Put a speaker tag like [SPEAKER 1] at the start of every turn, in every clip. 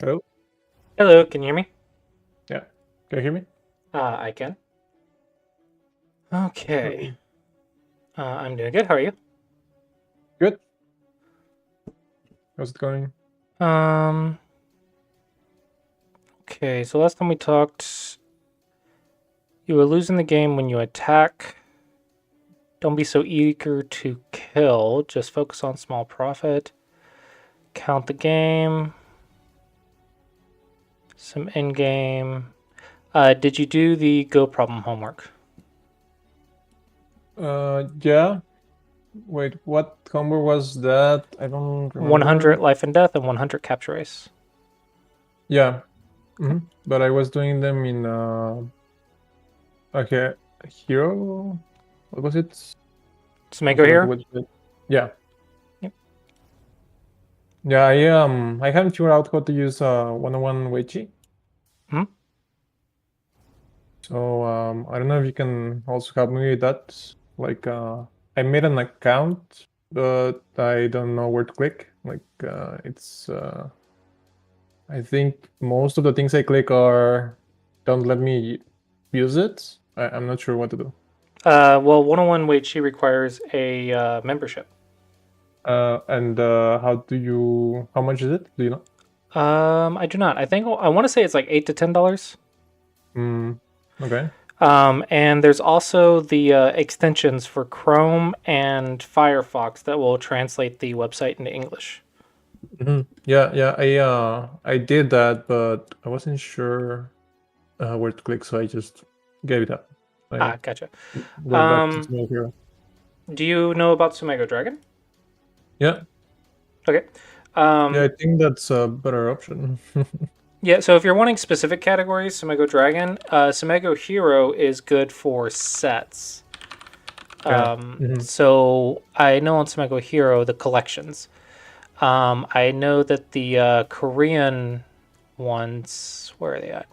[SPEAKER 1] Hello?
[SPEAKER 2] Hello, can you hear me?
[SPEAKER 1] Yeah. Can you hear me?
[SPEAKER 2] I can. Okay. I'm doing good. How are you?
[SPEAKER 1] Good. How's it going?
[SPEAKER 2] Okay, so last time we talked, you were losing the game when you attack. Don't be so eager to kill. Just focus on small profit. Count the game. Some in-game. Did you do the Go problem homework?
[SPEAKER 1] Yeah. Wait, what combo was that? I don't remember.
[SPEAKER 2] 100 life and death and 100 capture race.
[SPEAKER 1] Yeah. But I was doing them in okay, hero. What was it?
[SPEAKER 2] Sumego here?
[SPEAKER 1] Yeah.
[SPEAKER 2] Yep.
[SPEAKER 1] Yeah, I haven't figured out how to use 101 Weichi. So I don't know if you can also help me with that. Like I made an account, but I don't know where to click. Like it's I think most of the things I click don't let me use it. I'm not sure what to do.
[SPEAKER 2] Well, 101 Weichi requires a membership.
[SPEAKER 1] And how much is it? Do you know?
[SPEAKER 2] I do not. I want to say it's like $8 to $10.
[SPEAKER 1] Okay.
[SPEAKER 2] And there's also the extensions for Chrome and Firefox that will translate the website into English.
[SPEAKER 1] Yeah. I did that, but I wasn't sure where to click, so I just gave it up.
[SPEAKER 2] Gotcha.
[SPEAKER 1] Went back to Sumego Hero.
[SPEAKER 2] Do you know about Sumego Dragon?
[SPEAKER 1] Yeah.
[SPEAKER 2] Okay.
[SPEAKER 1] Yeah, I think that's a better option.
[SPEAKER 2] Yeah, so if you're wanting specific categories, Sumego Dragon, Sumego Hero is good for sets. So I know on Sumego Hero, the collections. I know that the Korean ones, where are they at?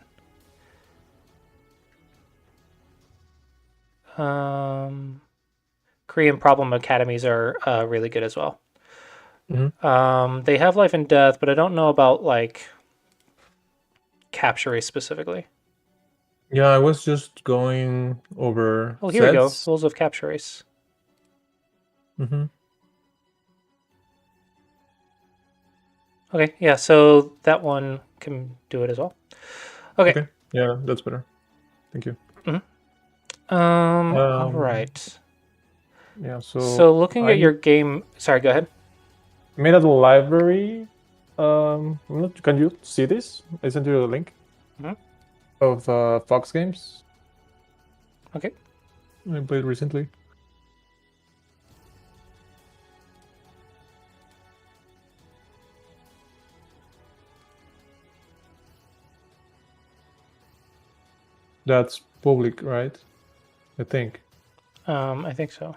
[SPEAKER 2] Korean problem academies are really good as well. They have life and death, but I don't know about like capture race specifically.
[SPEAKER 1] Yeah, I was just going over.
[SPEAKER 2] Oh, here we go. Rules of capture race. Okay, yeah, so that one can do it as well. Okay.
[SPEAKER 1] Yeah, that's better. Thank you.
[SPEAKER 2] All right.
[SPEAKER 1] Yeah,
[SPEAKER 2] so looking at your game, sorry, go ahead.
[SPEAKER 1] Made a library. Can you see this? I sent you a link of Fox games.
[SPEAKER 2] Okay.
[SPEAKER 1] I played recently. That's public, right? I think.
[SPEAKER 2] I think so.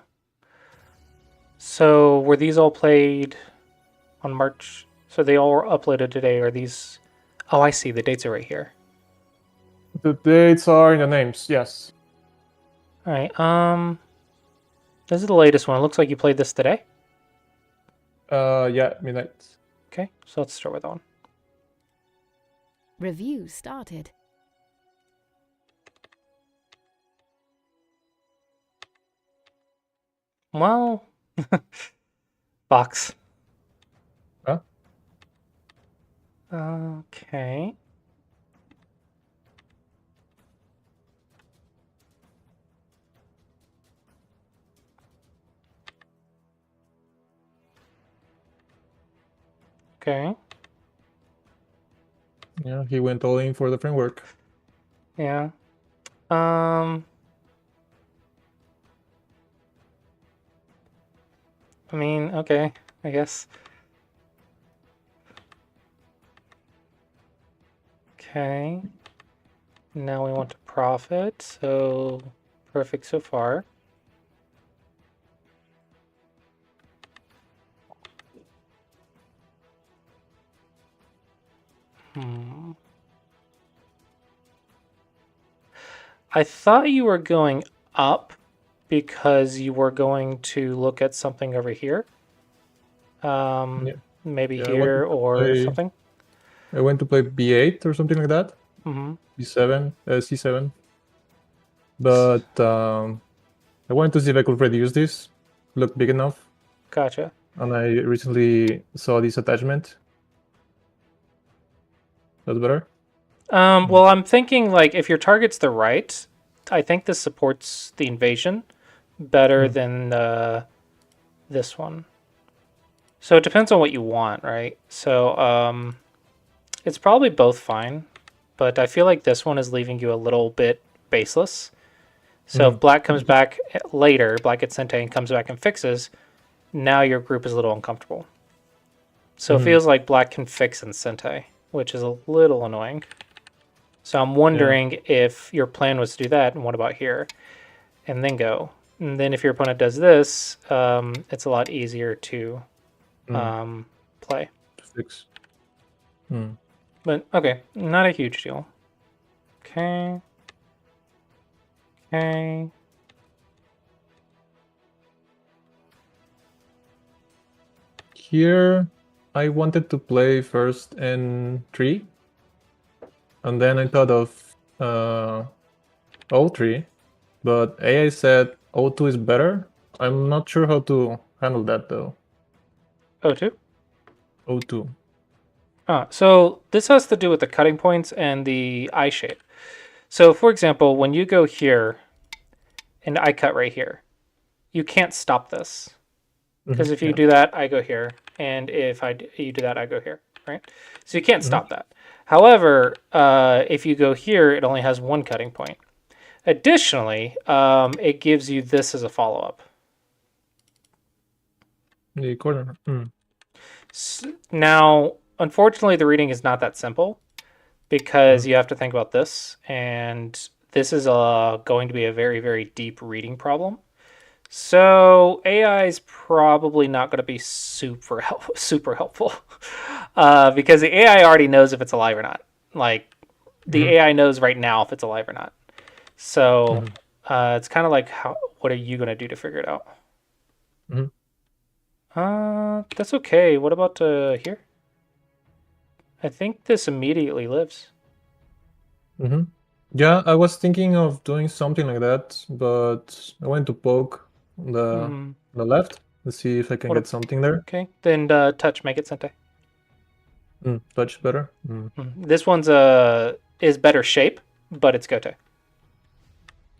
[SPEAKER 2] So were these all played on March So they all were uploaded today. Are these? Oh, I see. The dates are right here.
[SPEAKER 1] The dates are in the names. Yes.
[SPEAKER 2] All right. This is the latest one. It looks like you played this today.
[SPEAKER 1] Yeah, midnight.
[SPEAKER 2] Okay, so let's start with that one.
[SPEAKER 3] Review started.
[SPEAKER 2] Well, box.
[SPEAKER 1] Huh?
[SPEAKER 2] Okay. Okay.
[SPEAKER 1] Yeah, he went all in for the framework.
[SPEAKER 2] Yeah. I mean, okay, I guess. Okay. Now we want to profit, so perfect so far. I thought you were going up because you were going to look at something over here.
[SPEAKER 1] Yeah.
[SPEAKER 2] Maybe
[SPEAKER 1] Yeah,
[SPEAKER 2] here or something.
[SPEAKER 1] I went to play B8 or something like that.
[SPEAKER 2] Mm-hmm.
[SPEAKER 1] B7, C7. But I wanted to see if I could reduce this, look big enough.
[SPEAKER 2] Gotcha.
[SPEAKER 1] And I recently saw this attachment. That's better?
[SPEAKER 2] Well, I'm thinking like if your target's the right, I think this supports the invasion better than this one. So it depends on what you want, right? So it's probably both fine, but I feel like this one is leaving you a little bit baseless. So if black comes back later, black gets Sente and comes back and fixes, now your group is a little uncomfortable. So it feels like black can fix in Sente, which is a little annoying. So I'm wondering if your plan was to do that, and what about here? And then go. And then if your opponent does this, it's a lot easier to play.
[SPEAKER 1] Fix.
[SPEAKER 2] But okay, not a huge deal. Okay. Okay.
[SPEAKER 1] Here, I wanted to play first N3. And then I thought of O3. But AI said O2 is better. I'm not sure how to handle that though.
[SPEAKER 2] O2?
[SPEAKER 1] O2.
[SPEAKER 2] So this has to do with the cutting points and the eye shape. So for example, when you go here and I cut right here, you can't stop this. Because if you do that, I go here. And if you do that, I go here, right? So you can't stop that. However, if you go here, it only has one cutting point. Additionally, it gives you this as a follow-up.
[SPEAKER 1] The corner.
[SPEAKER 2] Now, unfortunately, the reading is not that simple because you have to think about this. And this is going to be a very, very deep reading problem. So AI is probably not going to be super helpful because the AI already knows if it's alive or not. Like the AI knows right now if it's alive or not. So it's kind of like what are you going to do to figure it out? That's okay. What about here? I think this immediately lives.
[SPEAKER 1] Yeah, I was thinking of doing something like that, but I went to poke the left. Let's see if I can get something there.
[SPEAKER 2] Okay, then touch, make it Sente.
[SPEAKER 1] Touch better.
[SPEAKER 2] This one's is better shape, but it's Gote.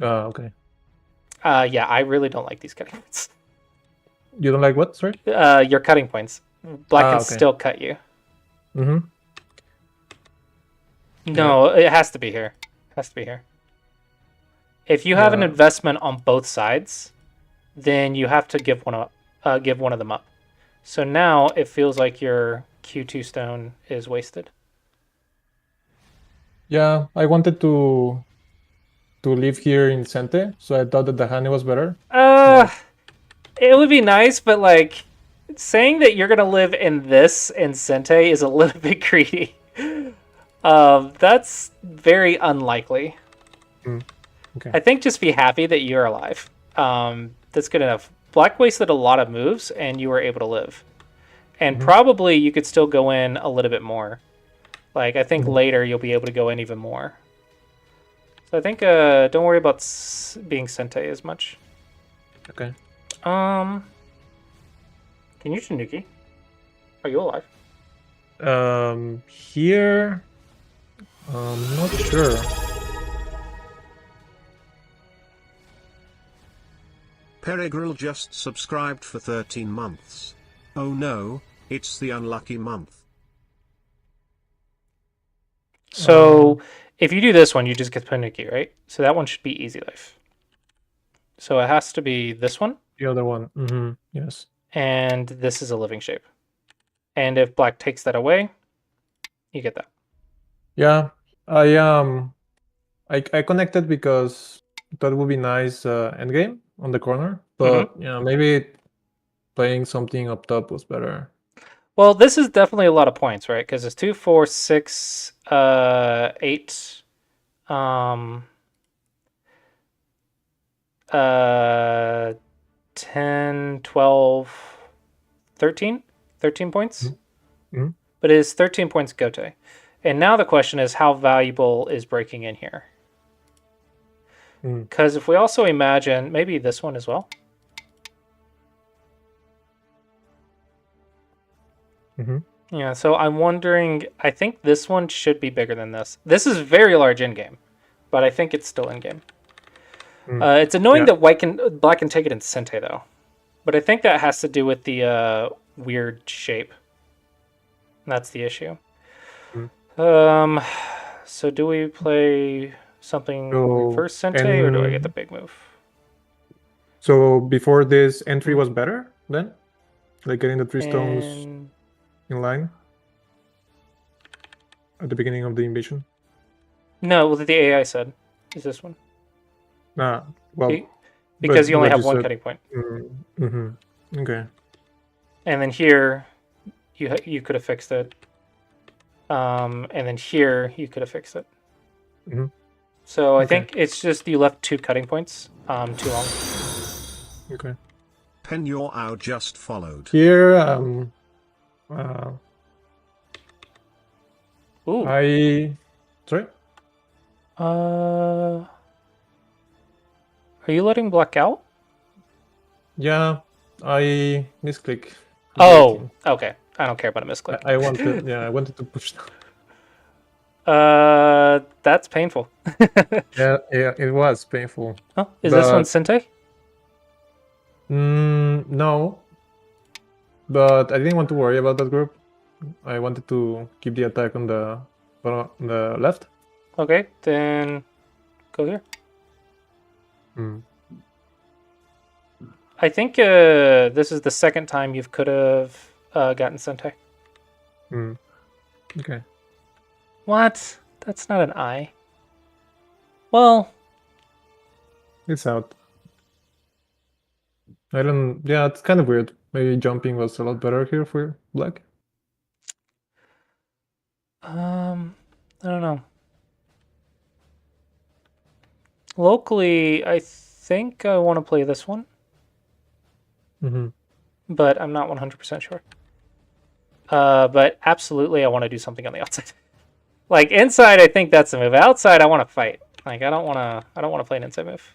[SPEAKER 1] Okay.
[SPEAKER 2] Yeah, I really don't like these cutting points.
[SPEAKER 1] You don't like what? Sorry.
[SPEAKER 2] Your cutting points. Black can still cut you. No, it has to be here. It has to be here. If you have an investment on both sides, then you have to give one of them up. So now it feels like your Q2 stone is wasted.
[SPEAKER 1] Yeah, I wanted to live here in Sente, so I thought that the honey was better.
[SPEAKER 2] It would be nice, but like saying that you're gonna live in this in Sente is a little bit greedy. That's very unlikely.
[SPEAKER 1] Okay.
[SPEAKER 2] I think just be happy that you're alive. That's good enough. Black wasted a lot of moves, and you were able to live. And probably you could still go in a little bit more. Like, I think later you'll be able to go in even more. So I think, don't worry about being Sente as much.
[SPEAKER 1] Okay.
[SPEAKER 2] Can you Tanuki? Are you alive?
[SPEAKER 1] Here, not sure.
[SPEAKER 3] Peregril just subscribed for 13 months. Oh no, it's the unlucky month.
[SPEAKER 2] So if you do this one, you just get Tanuki, right? So that one should be easy life. So it has to be this one.
[SPEAKER 1] The other one. Yes.
[SPEAKER 2] And this is a living shape. And if black takes that away, you get that.
[SPEAKER 1] Yeah. I connected because that would be nice endgame on the corner. But yeah, maybe playing something up top was better.
[SPEAKER 2] Well, this is definitely a lot of points, right? Because it's 2, 4, 6, 8, 10, 12, 13? 13 points? But it is 13 points Gote. And now the question is, how valuable is breaking in here? Because if we also imagine, maybe this one as well. Yeah, so I'm wondering, I think this one should be bigger than this. This is very large in-game, but I think it's still in-game. It's annoying that black can take it in Sente, though. But I think that has to do with the weird shape. That's the issue. So do we play something reverse Sente, or do I get the big move?
[SPEAKER 1] So before this entry was better then? Like getting the 3 stones in line? At the beginning of the invasion?
[SPEAKER 2] No, what the AI said is this one.
[SPEAKER 1] Well...
[SPEAKER 2] Because you only have one cutting point.
[SPEAKER 1] Okay.
[SPEAKER 2] And then here, you could have fixed it. And then here, you could have fixed it. So I think it's just you left 2 cutting points too long.
[SPEAKER 1] Okay.
[SPEAKER 3] Penyor just followed.
[SPEAKER 1] Here,
[SPEAKER 2] Ooh.
[SPEAKER 1] Sorry?
[SPEAKER 2] Are you letting black out?
[SPEAKER 1] Yeah, I misclick.
[SPEAKER 2] Oh, okay. I don't care about a misclick.
[SPEAKER 1] I wanted to push down.
[SPEAKER 2] That's painful.
[SPEAKER 1] yeah, it was painful.
[SPEAKER 2] Oh, is this one Sente?
[SPEAKER 1] No. But I didn't want to worry about that group. I wanted to keep the attack on the left.
[SPEAKER 2] Okay, then go here. I think this is the second time you could have gotten Sente.
[SPEAKER 1] Okay.
[SPEAKER 2] What? That's not an I. Well,
[SPEAKER 1] it's out. Yeah, it's kind of weird. Maybe jumping was a lot better here for black.
[SPEAKER 2] I don't know. Locally, I think I want to play this one. But I'm not 100% sure. But absolutely, I want to do something on the outside. Like inside, I think that's a move. Outside, I want to fight. Like I don't want to play an inside move.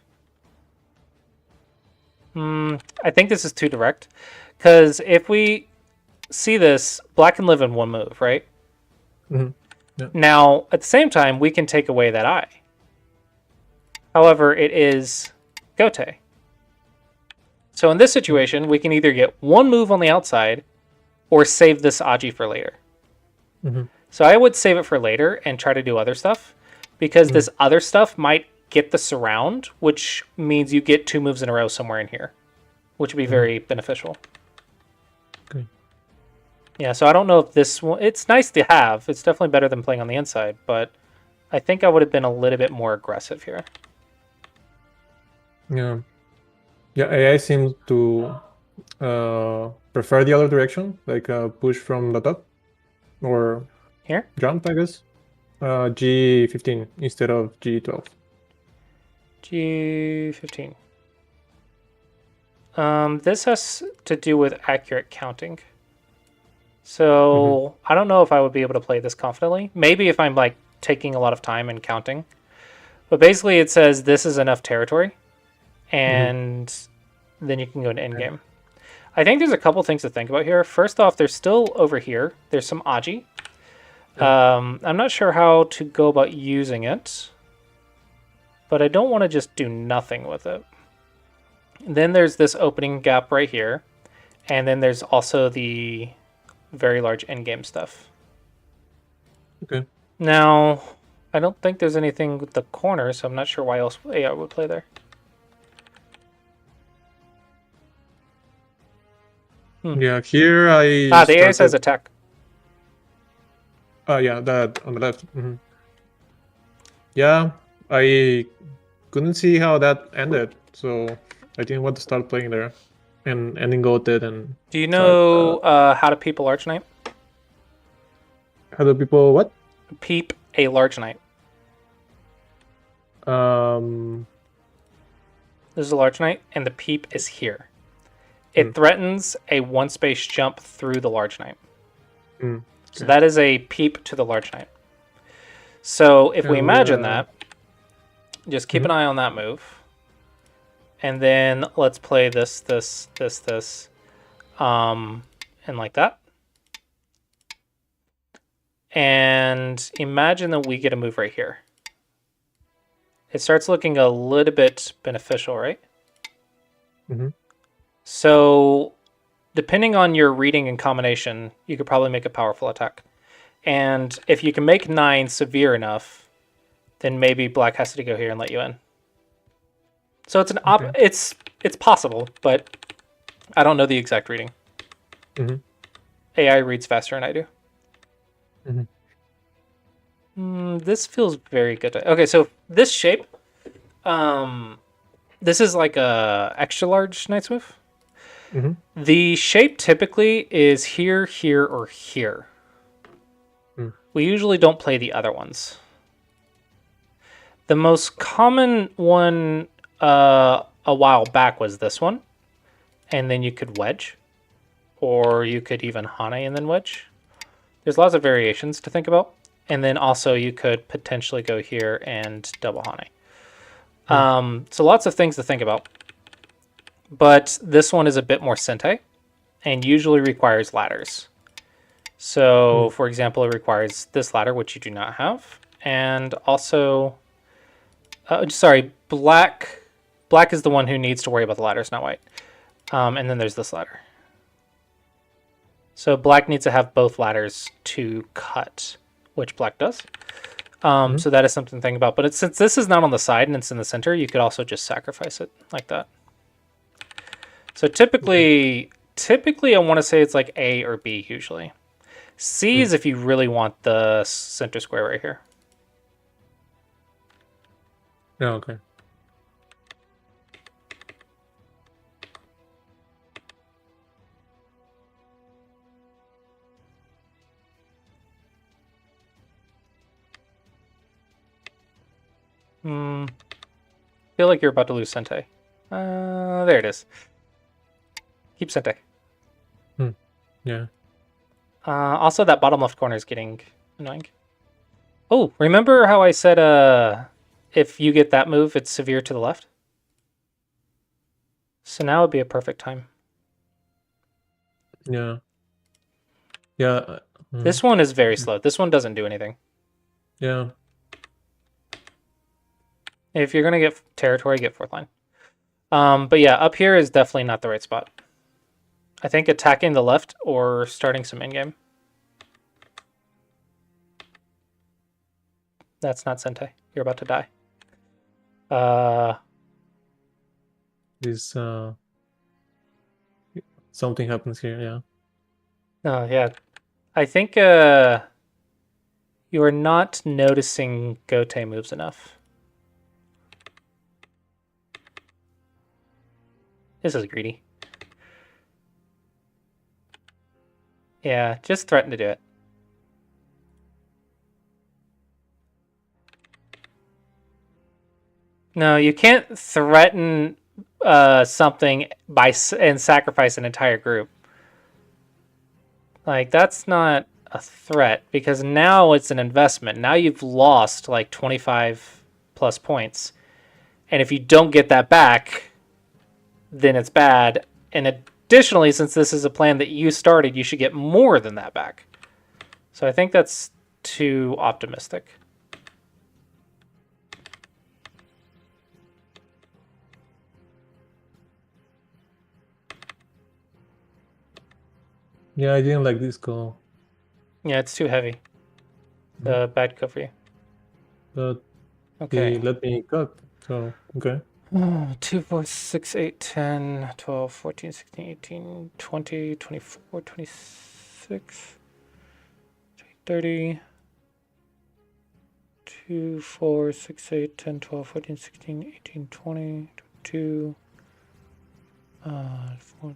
[SPEAKER 2] I think this is too direct, because if we see this, black can live in 1 move, right?
[SPEAKER 1] Yeah.
[SPEAKER 2] Now, at the same time, we can take away that eye. However, it is Gote. So in this situation, we can either get 1 move on the outside or save this Aji for later. So I would save it for later and try to do other stuff, because this other stuff might get the surround, which means you get 2 moves in a row somewhere in here, which would be very beneficial.
[SPEAKER 1] Okay.
[SPEAKER 2] Yeah, so I don't know if this one... It's nice to have. It's definitely better than playing on the inside, but I think I would have been a little bit more aggressive here.
[SPEAKER 1] Yeah. Yeah, AI seems to prefer the other direction, like push from the top or
[SPEAKER 2] Here?
[SPEAKER 1] jump, I guess. G15 instead of G12.
[SPEAKER 2] G15. This has to do with accurate counting. So I don't know if I would be able to play this confidently. Maybe if I'm like taking a lot of time and counting. But basically it says this is enough territory. And then you can go to endgame. I think there's a couple things to think about here. First off, there's still over here, there's some Aji. I'm not sure how to go about using it. But I don't want to just do nothing with it. Then there's this opening gap right here. And then there's also the very large endgame stuff.
[SPEAKER 1] Okay.
[SPEAKER 2] Now, I don't think there's anything with the corner, so I'm not sure why else AI would play there.
[SPEAKER 1] Yeah, here I
[SPEAKER 2] the AI says attack.
[SPEAKER 1] Yeah, that on the left. Yeah, I couldn't see how that ended, so I didn't want to start playing there. And ending goated and...
[SPEAKER 2] Do you know how to peep a large knight?
[SPEAKER 1] How do people what?
[SPEAKER 2] Peep a large knight. This is a large knight, and the peep is here. It threatens a one-space jump through the large knight. So that is a peep to the large knight. So if we imagine that, just keep an eye on that move. And then let's play this, and like that. And imagine that we get a move right here. It starts looking a little bit beneficial, right? So depending on your reading and combination, you could probably make a powerful attack. And if you can make 9 severe enough, then maybe black has to go here and let you in. So it's it's possible, but I don't know the exact reading. AI reads faster than I do. This feels very good. Okay, so this shape, this is like a extra large knight's move. The shape typically is here, here, or here. We usually don't play the other ones. The most common one a while back was this one. And then you could wedge. Or you could even hane and then wedge. There's lots of variations to think about. And then also you could potentially go here and double hane. So lots of things to think about. But this one is a bit more Sente and usually requires ladders. So, for example, it requires this ladder, which you do not have. And also, black is the one who needs to worry about the ladders, not white. And then there's this ladder. So black needs to have both ladders to cut, which black does. So that is something to think about. But since this is not on the side and it's in the center, you could also just sacrifice it like that. So typically I want to say it's like A or B usually. C is if you really want the center square right here.
[SPEAKER 1] Yeah, okay.
[SPEAKER 2] Feel like you're about to lose Sente. There it is. Keep Sente.
[SPEAKER 1] Yeah.
[SPEAKER 2] Also, that bottom left corner is getting annoying. Oh, remember how I said if you get that move, it's severe to the left? So now would be a perfect time.
[SPEAKER 1] Yeah. Yeah.
[SPEAKER 2] This one is very slow. This one doesn't do anything.
[SPEAKER 1] Yeah.
[SPEAKER 2] If you're going to get territory, get fourth line. But yeah, up here is definitely not the right spot. I think attacking the left or starting some in-game. That's not Sente. You're about to die.
[SPEAKER 1] This something happens here, yeah.
[SPEAKER 2] Oh, yeah. I think you are not noticing Gote moves enough. This is greedy. Yeah, just threaten to do it. No, you can't threaten something and sacrifice an entire group. Like, that's not a threat, because now it's an investment. Now you've lost like 25 plus points. And if you don't get that back, then it's bad. And additionally, since this is a plan that you started, you should get more than that back. So I think that's too optimistic.
[SPEAKER 1] Yeah, I didn't like this call.
[SPEAKER 2] Yeah, it's too heavy. The bad go for you.
[SPEAKER 1] But
[SPEAKER 2] Okay.
[SPEAKER 1] he let me cut, so okay.
[SPEAKER 2] 2, 4, 6, 8, 10, 12, 14, 16, 18, 20, 24, 26, 30. 2, 4, 6, 8, 10, 12, 14, 16, 18, 20, 22. 4.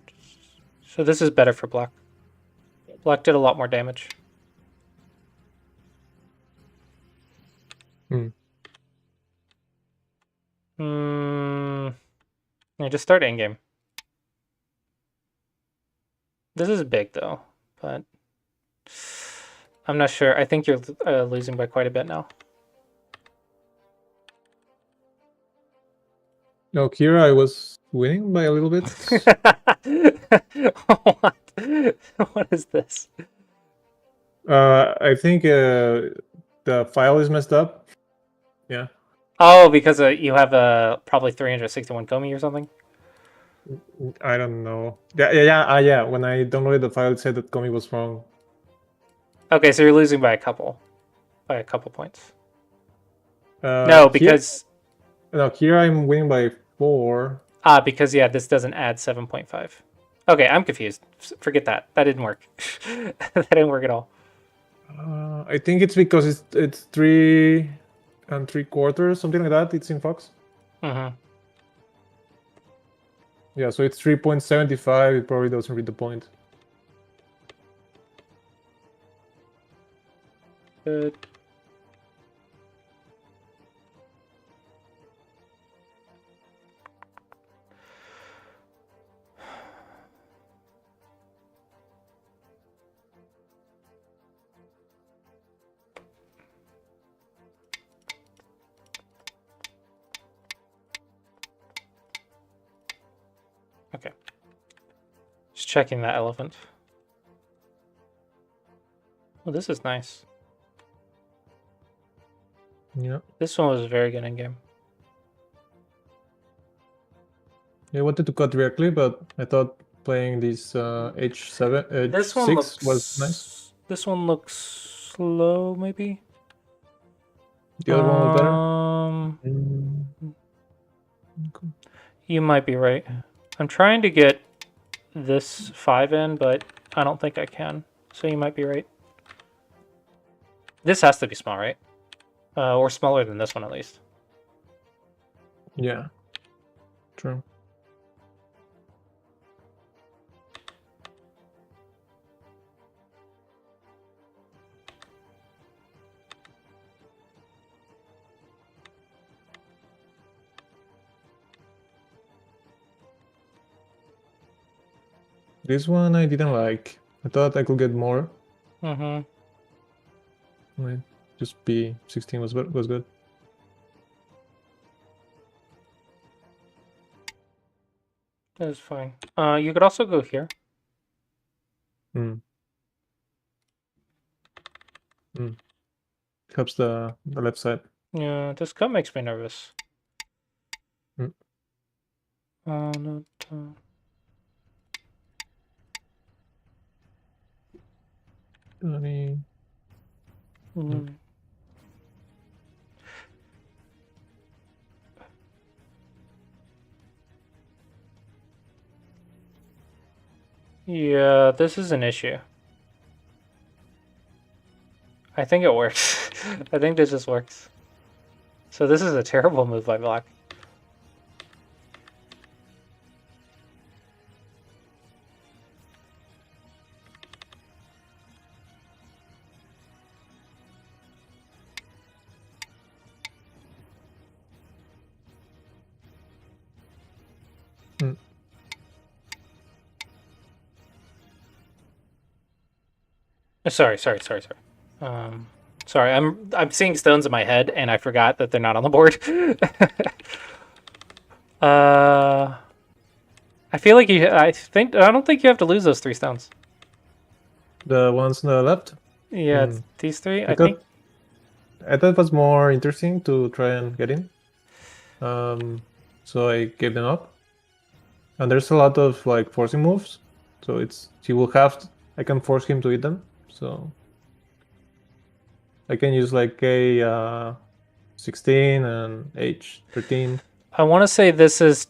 [SPEAKER 2] So this is better for black. Black did a lot more damage. Yeah, just start in-game. This is big, though, but I'm not sure. I think you're losing by quite a bit now.
[SPEAKER 1] No, here I was winning by a little bit.
[SPEAKER 2] What? What is this?
[SPEAKER 1] I think the file is messed up. Yeah.
[SPEAKER 2] Oh, because you have probably 361 Komi or something?
[SPEAKER 1] I don't know. Yeah. When I downloaded the file, it said that Komi was wrong.
[SPEAKER 2] Okay, so you're losing by a couple points. No, because
[SPEAKER 1] here I'm winning by 4.
[SPEAKER 2] because yeah, this doesn't add 7.5. Okay, I'm confused. Forget that. That didn't work. That didn't work at all.
[SPEAKER 1] I think it's because it's 3 3/4, something like that. It's in Fox.
[SPEAKER 2] Mm-hmm.
[SPEAKER 1] Yeah, so it's 3.75. It probably doesn't read the point.
[SPEAKER 2] Good. Okay. Just checking that elephant. Oh, this is nice.
[SPEAKER 1] Yeah.
[SPEAKER 2] This one was very good in game.
[SPEAKER 1] I wanted to cut directly, but I thought playing this H7,
[SPEAKER 2] This one
[SPEAKER 1] H6 was nice.
[SPEAKER 2] This one looks slow, maybe.
[SPEAKER 1] The other one was better.
[SPEAKER 2] Okay. You might be right. I'm trying to get this 5 in, but I don't think I can. So you might be right. This has to be small, right? Or smaller than this one, at least.
[SPEAKER 1] Yeah. True. This one I didn't like. I thought I could get more.
[SPEAKER 2] Mm-hmm.
[SPEAKER 1] Just B16 was good.
[SPEAKER 2] That's fine. You could also go here.
[SPEAKER 1] Helps the left side.
[SPEAKER 2] Yeah, this cut makes me nervous.
[SPEAKER 1] Mm.
[SPEAKER 2] No. Yeah, this is an issue. I think it works. I think this just works. So this is a terrible move by black. Sorry. Sorry, I'm seeing stones in my head, and I forgot that they're not on the board. I feel like I don't think you have to lose those 3 stones.
[SPEAKER 1] The ones on the left.
[SPEAKER 2] Yeah, it's these 3.
[SPEAKER 1] I thought it was more interesting to try and get in. So I gave them up. And there's a lot of like forcing moves, so he will have. I can force him to eat them, so I can use like a 16 and H 13.
[SPEAKER 2] I want to say this is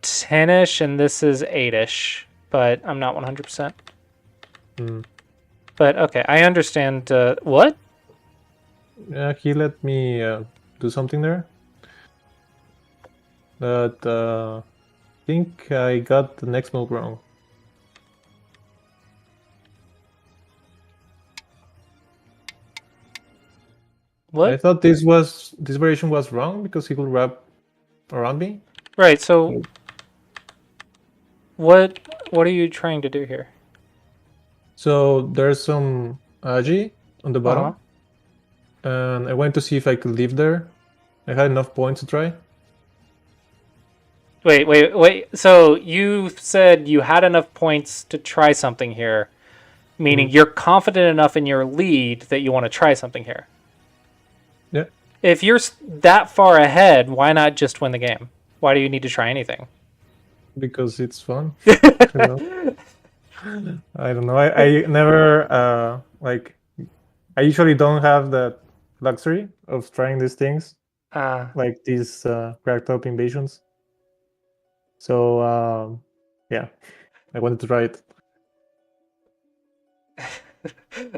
[SPEAKER 2] 10ish and this is 8ish, but I'm not 100%. But okay, I understand. What?
[SPEAKER 1] Yeah, he let me do something there. But I think I got the next move wrong.
[SPEAKER 2] What?
[SPEAKER 1] I thought this variation was wrong because he could wrap around me.
[SPEAKER 2] Right. So, what are you trying to do here?
[SPEAKER 1] So there's some Agi on the bottom,
[SPEAKER 2] Uh-huh.
[SPEAKER 1] and I wanted to see if I could live there. I had enough points to try.
[SPEAKER 2] Wait. So you said you had enough points to try something here, meaning you're confident enough in your lead that you want to try something here.
[SPEAKER 1] Yeah.
[SPEAKER 2] If you're that far ahead, why not just win the game? Why do you need to try anything?
[SPEAKER 1] Because it's fun. I don't know. I never like. I usually don't have the luxury of trying these things, like these cracked up invasions. So yeah, I wanted to try it.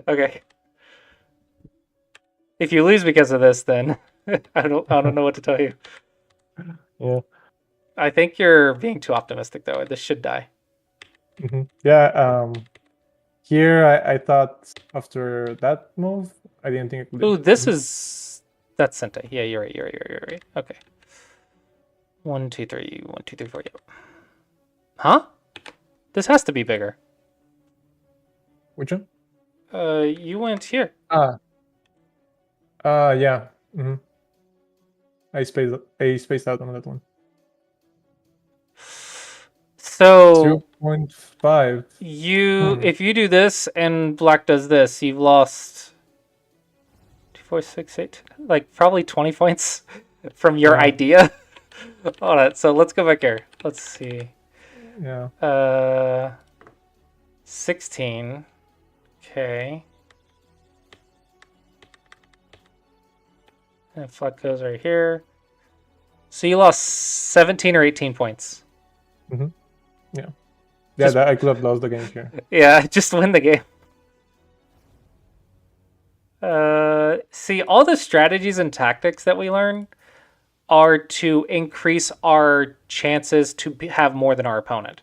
[SPEAKER 2] Okay. If you lose because of this, then I don't know what to tell you.
[SPEAKER 1] Yeah.
[SPEAKER 2] I think you're being too optimistic, though. This should die.
[SPEAKER 1] Yeah. Here I thought after that move, I didn't think it could.
[SPEAKER 2] Ooh, this is that's Sente. Yeah, you're right. Okay. 1, 2, 3. 1, 2, 3, 4. Yep. Huh? This has to be bigger.
[SPEAKER 1] Which one?
[SPEAKER 2] You went here.
[SPEAKER 1] Yeah. I spaced out on that one.
[SPEAKER 2] So
[SPEAKER 1] 0.5.
[SPEAKER 2] if you do this and black does this, you've lost 2, 4, 6, 8, like probably 20 points from your idea. All right, so let's go back here. Let's see.
[SPEAKER 1] Yeah.
[SPEAKER 2] 16. Okay. And flag goes right here. So you lost 17 or 18 points.
[SPEAKER 1] Yeah, I could have lost the game here.
[SPEAKER 2] Yeah, just win the game. See, all the strategies and tactics that we learn are to increase our chances to have more than our opponent.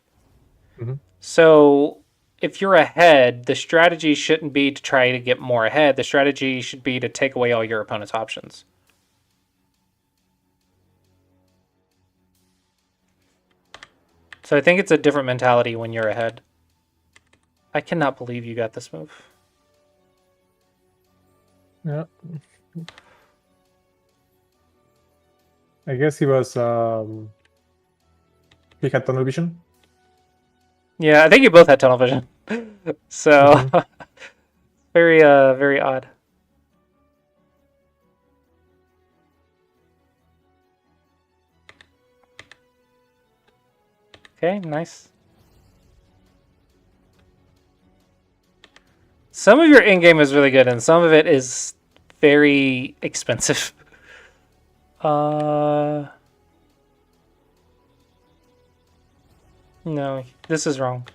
[SPEAKER 2] So if you're ahead, the strategy shouldn't be to try to get more ahead. The strategy should be to take away all your opponent's options. So I think it's a different mentality when you're ahead. I cannot believe you got this move.
[SPEAKER 1] Yeah. I guess he was he had tunnel vision.
[SPEAKER 2] Yeah, I think you both had tunnel vision. So very odd. Okay, nice. Some of your in-game is really good, and some of it is very expensive. No, this is wrong.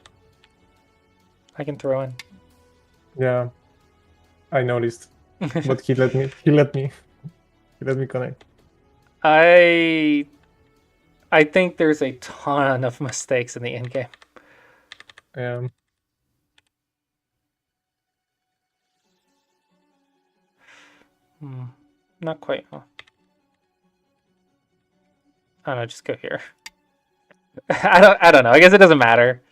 [SPEAKER 2] I can throw in.
[SPEAKER 1] Yeah, I noticed, but he let me connect.
[SPEAKER 2] I think there's a ton of mistakes in the end game. Not quite, huh? I don't know, just go here. I don't know. I guess it doesn't matter.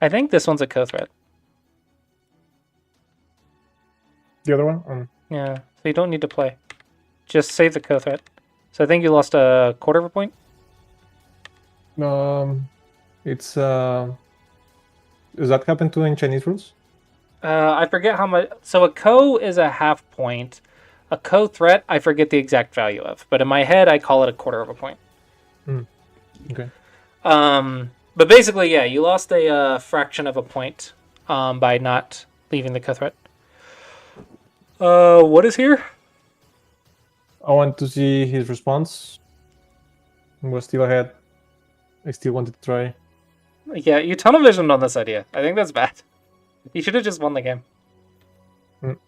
[SPEAKER 2] I think this one's a co-threat.
[SPEAKER 1] The other one?
[SPEAKER 2] Yeah, so you don't need to play. Just save the co-threat. So I think you lost a quarter of a point.
[SPEAKER 1] It's does that happen too in Chinese rules?
[SPEAKER 2] I forget how much. So a co is a half point. A co-threat, I forget the exact value of, but in my head, I call it a quarter of a point.
[SPEAKER 1] Okay.
[SPEAKER 2] But basically, yeah, you lost a fraction of a point by not leaving the co-threat. What is here?
[SPEAKER 1] I want to see his response. Was still ahead. I still wanted to try.
[SPEAKER 2] Yeah, you tunnel visioned on this idea. I think that's bad. You should have just won the game.
[SPEAKER 1] Mm.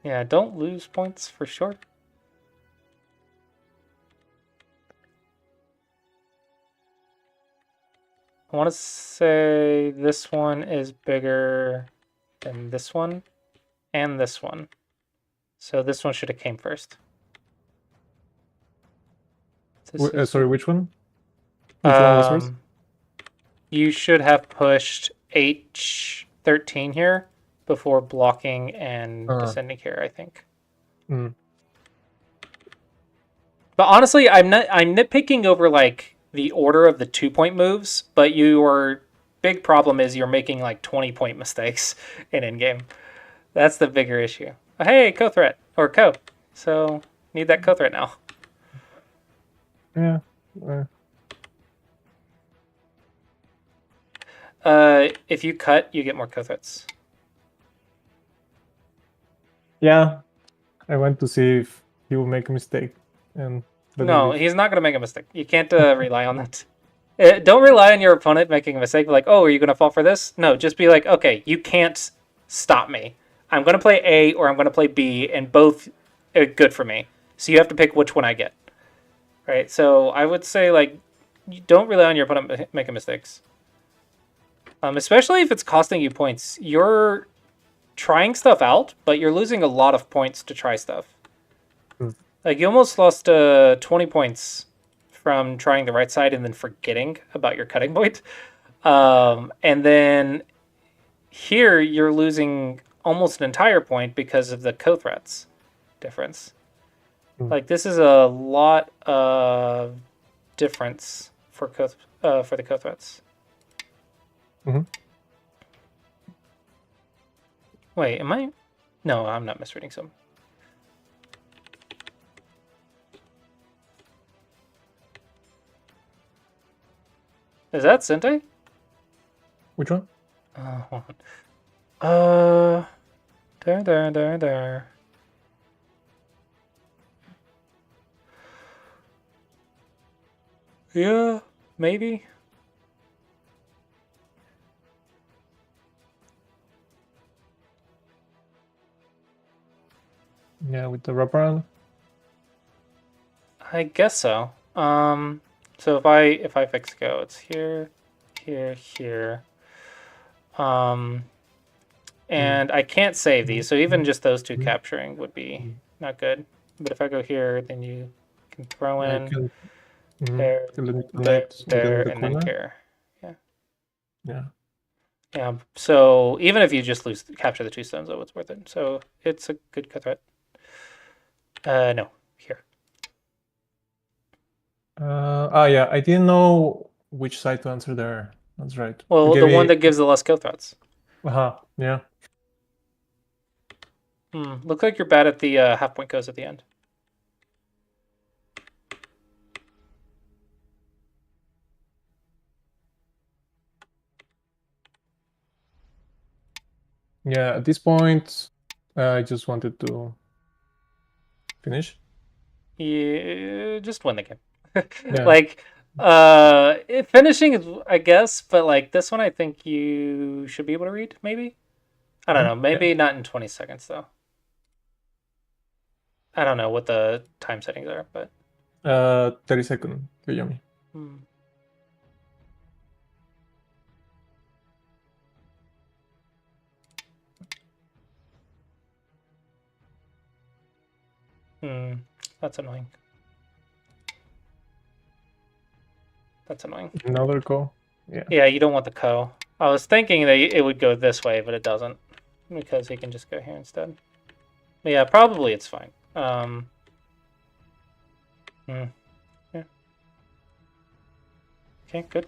[SPEAKER 2] Yeah, don't lose points for sure. I want to say this one is bigger than this one and this one. So this one should have came first.
[SPEAKER 1] Sorry, which one? Which one was first?
[SPEAKER 2] You should have pushed H13 here before blocking and descending here, I think.
[SPEAKER 1] Mm.
[SPEAKER 2] But honestly, I'm nitpicking over like the order of the 2-point moves, but your big problem is you're making like 20-point mistakes in in-game. That's the bigger issue. Hey, co-threat or co. So need that co-threat now.
[SPEAKER 1] Yeah.
[SPEAKER 2] If you cut, you get more co-threats.
[SPEAKER 1] Yeah. I went to see if he will make a mistake, and
[SPEAKER 2] No, he's not going to make a mistake. You can't rely on that. Don't rely on your opponent making a mistake. Like, oh, are you going to fall for this? No, just be like, okay, you can't stop me. I'm going to play A or I'm going to play B, and both are good for me. So you have to pick which one I get. Right? So I would say, like, you don't rely on your opponent making mistakes. Especially if it's costing you points. You're trying stuff out, but you're losing a lot of points to try stuff. Like, you almost lost 20 points from trying the right side and then forgetting about your cutting point. And then here, you're losing almost an entire point because of the co-threats difference. Like, this is a lot of difference for the co-threats.
[SPEAKER 1] Mm-hmm.
[SPEAKER 2] Wait, am I? No, I'm not misreading some. Is that Sente?
[SPEAKER 1] Which one?
[SPEAKER 2] Hold on. There. Yeah, maybe.
[SPEAKER 1] Yeah, with the wraparound.
[SPEAKER 2] I guess so. So if I fix go, it's here, here. And I can't save these, so even just those two capturing would be not good. But if I go here, then you can throw in there, there, and then here.
[SPEAKER 1] Yeah.
[SPEAKER 2] Yeah. So even if you just capture the 2 stones, though, it's worth it. So it's a good cut threat. No, here.
[SPEAKER 1] Yeah, I didn't know which side to answer there. That's right.
[SPEAKER 2] Well, the one that gives the less kill threats.
[SPEAKER 1] Yeah.
[SPEAKER 2] Look like you're bad at the half point goes at the end.
[SPEAKER 1] Yeah, at this point, I just wanted to finish.
[SPEAKER 2] Yeah, just win the game.
[SPEAKER 1] Yeah.
[SPEAKER 2] Like, finishing is, I guess, but like this one, I think you should be able to read. Maybe, I don't know. Maybe not in 20 seconds though. I don't know what the time settings are, but
[SPEAKER 1] 30-second, Yomi.
[SPEAKER 2] That's annoying. That's annoying.
[SPEAKER 1] Another call. Yeah.
[SPEAKER 2] Yeah, you don't want the co. I was thinking that it would go this way, but it doesn't. Because he can just go here instead. But yeah, probably it's fine. Yeah. Okay, good.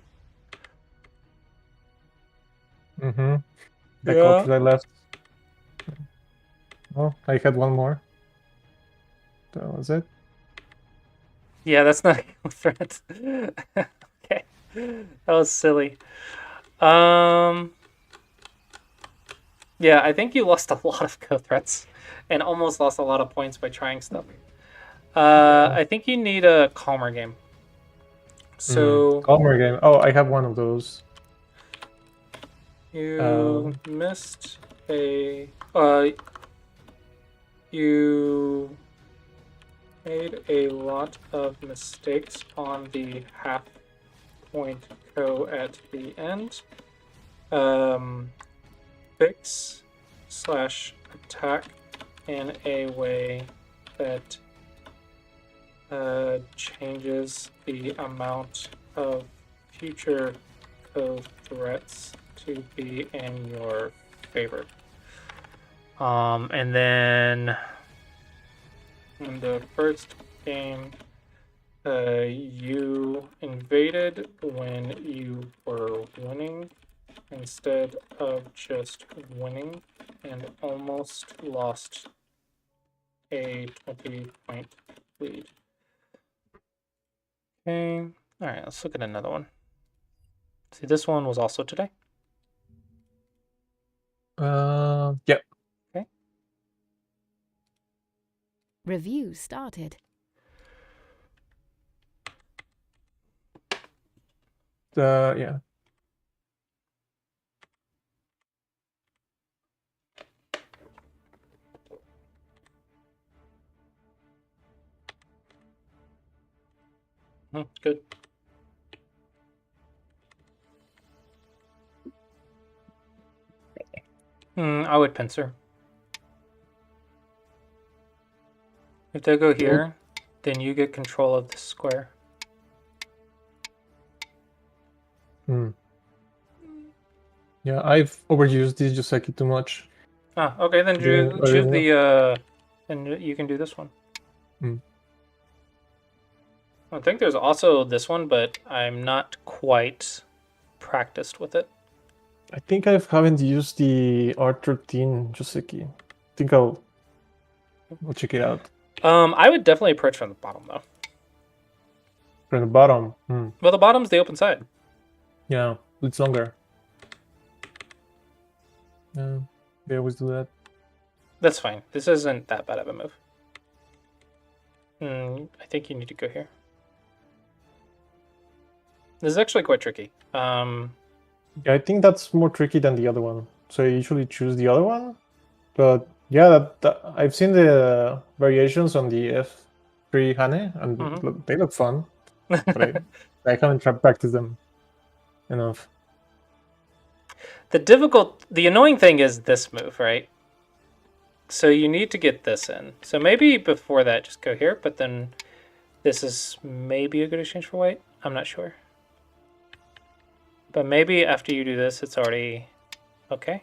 [SPEAKER 1] Mm-hmm. The
[SPEAKER 2] Yeah.
[SPEAKER 1] cultures I left. Oh, I had one more. That was it.
[SPEAKER 2] Yeah, that's not a threat. Okay. That was silly. Yeah, I think you lost a lot of co threats and almost lost a lot of points by trying stuff. I think you need a calmer game. So
[SPEAKER 1] Calmer game. Oh, I have one of those.
[SPEAKER 2] you missed a you made a lot of mistakes on the half point co at the end. Fix / attack in a way that changes the amount of future code threats to be in your favor. And then in the first game, you invaded when you were winning instead of just winning and almost lost a 20-point lead. Okay, all right, let's look at another one. See, this one was also today.
[SPEAKER 1] Yeah.
[SPEAKER 2] Okay.
[SPEAKER 4] Review started.
[SPEAKER 1] Yeah.
[SPEAKER 2] Good. I would pincer. If they go here, then you get control of this square.
[SPEAKER 1] Yeah, I've overused this Joseki too much.
[SPEAKER 2] Ah, okay, then choose the and you can do this one. I think there's also this one, but I'm not quite practiced with it.
[SPEAKER 1] I think I haven't used the R13 Joseki. I think I'll check it out.
[SPEAKER 2] I would definitely approach from the bottom though.
[SPEAKER 1] From the bottom.
[SPEAKER 2] Well, the bottom's the open side.
[SPEAKER 1] Yeah, it's longer. Yeah, they always do that.
[SPEAKER 2] That's fine. This isn't that bad of a move. I think you need to go here. This is actually quite tricky.
[SPEAKER 1] Yeah, I think that's more tricky than the other one. So I usually choose the other one. But yeah, I've seen the variations on the F3 Hane, and they look fun. But I haven't practiced them enough.
[SPEAKER 2] The annoying thing is this move, right? So you need to get this in. So maybe before that, just go here, but then this is maybe a good exchange for white. I'm not sure. But maybe after you do this, it's already okay.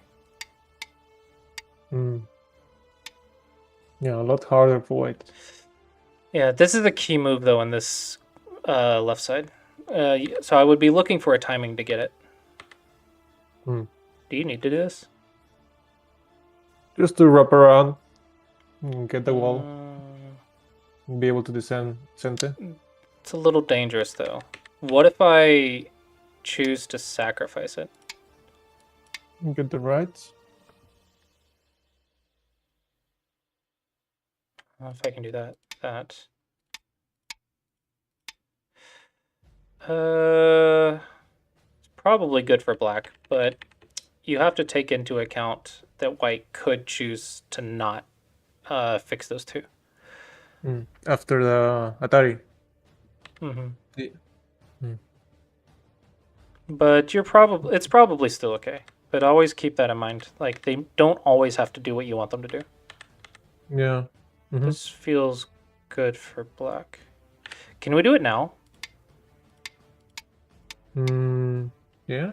[SPEAKER 1] Yeah, a lot harder for white.
[SPEAKER 2] Yeah, this is the key move, though, on this left side. So I would be looking for a timing to get it. Do you need to do this?
[SPEAKER 1] Just to wrap around and get the wall. Be able to descend center.
[SPEAKER 2] It's a little dangerous, though. What if I choose to sacrifice it?
[SPEAKER 1] Get the rights.
[SPEAKER 2] I don't know if I can do that. It's probably good for black, but you have to take into account that white could choose to not fix those two.
[SPEAKER 1] After the Atari.
[SPEAKER 2] But it's probably still okay. But always keep that in mind. Like, they don't always have to do what you want them to do.
[SPEAKER 1] Yeah.
[SPEAKER 2] This feels good for black. Can we do it now?
[SPEAKER 1] Yeah.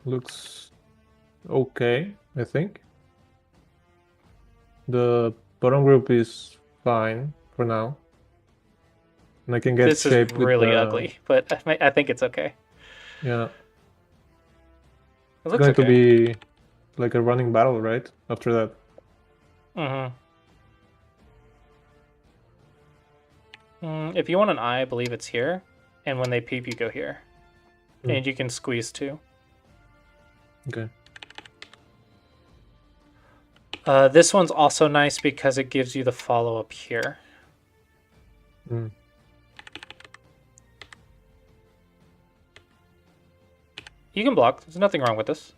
[SPEAKER 1] Looks okay, I think. The bottom group is fine for now. And I can get
[SPEAKER 2] This is
[SPEAKER 1] shape with
[SPEAKER 2] really
[SPEAKER 1] the...
[SPEAKER 2] ugly, but I think it's okay.
[SPEAKER 1] Yeah.
[SPEAKER 2] It
[SPEAKER 1] It's
[SPEAKER 2] looks
[SPEAKER 1] going to
[SPEAKER 2] okay.
[SPEAKER 1] be like a running battle, right? After that.
[SPEAKER 2] If you want an eye, I believe it's here. And when they peep, you go here.
[SPEAKER 1] Mm.
[SPEAKER 2] And you can squeeze too.
[SPEAKER 1] Okay.
[SPEAKER 2] This one's also nice because it gives you the follow-up here.
[SPEAKER 1] Mm.
[SPEAKER 2] You can block. There's nothing wrong with this.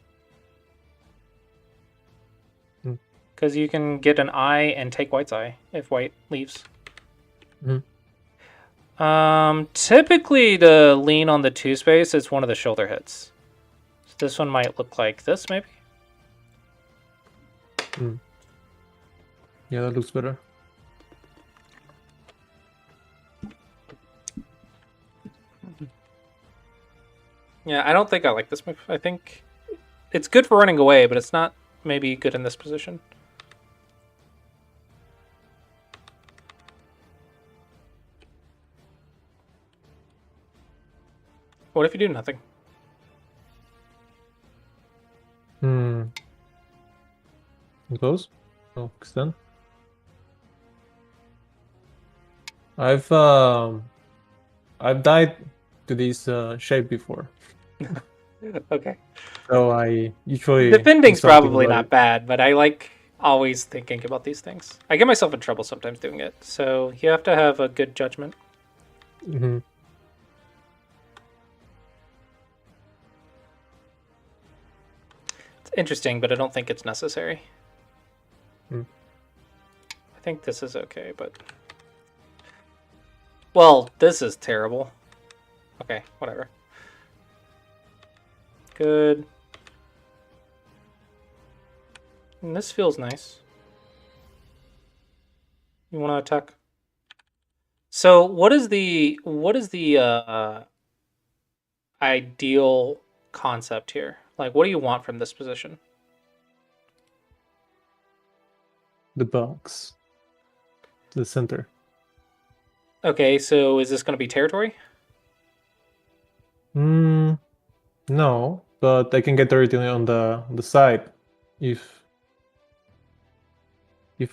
[SPEAKER 2] Because you can get an eye and take white's eye if white leaves. Typically to lean on the 2 space, it's one of the shoulder hits. So this one might look like this, maybe?
[SPEAKER 1] Yeah, that looks better.
[SPEAKER 2] Yeah, I don't think I like this move. I think it's good for running away, but it's not maybe good in this position. What if you do nothing?
[SPEAKER 1] Close? Oh, extend. I've died to this shape before.
[SPEAKER 2] Okay.
[SPEAKER 1] So I usually do
[SPEAKER 2] Defending's
[SPEAKER 1] something
[SPEAKER 2] probably
[SPEAKER 1] about
[SPEAKER 2] not
[SPEAKER 1] it.
[SPEAKER 2] bad, but I like always thinking about these things. I get myself in trouble sometimes doing it, so you have to have a good judgment.
[SPEAKER 1] Mm-hmm.
[SPEAKER 2] It's interesting, but I don't think it's necessary.
[SPEAKER 1] Mm.
[SPEAKER 2] I think this is okay, but... Well, this is terrible. Okay, whatever. Good. And this feels nice. You want to attack? So what is the ideal concept here? Like, what do you want from this position?
[SPEAKER 1] The box. The center.
[SPEAKER 2] Okay, so is this going to be territory?
[SPEAKER 1] No, but I can get everything on the side if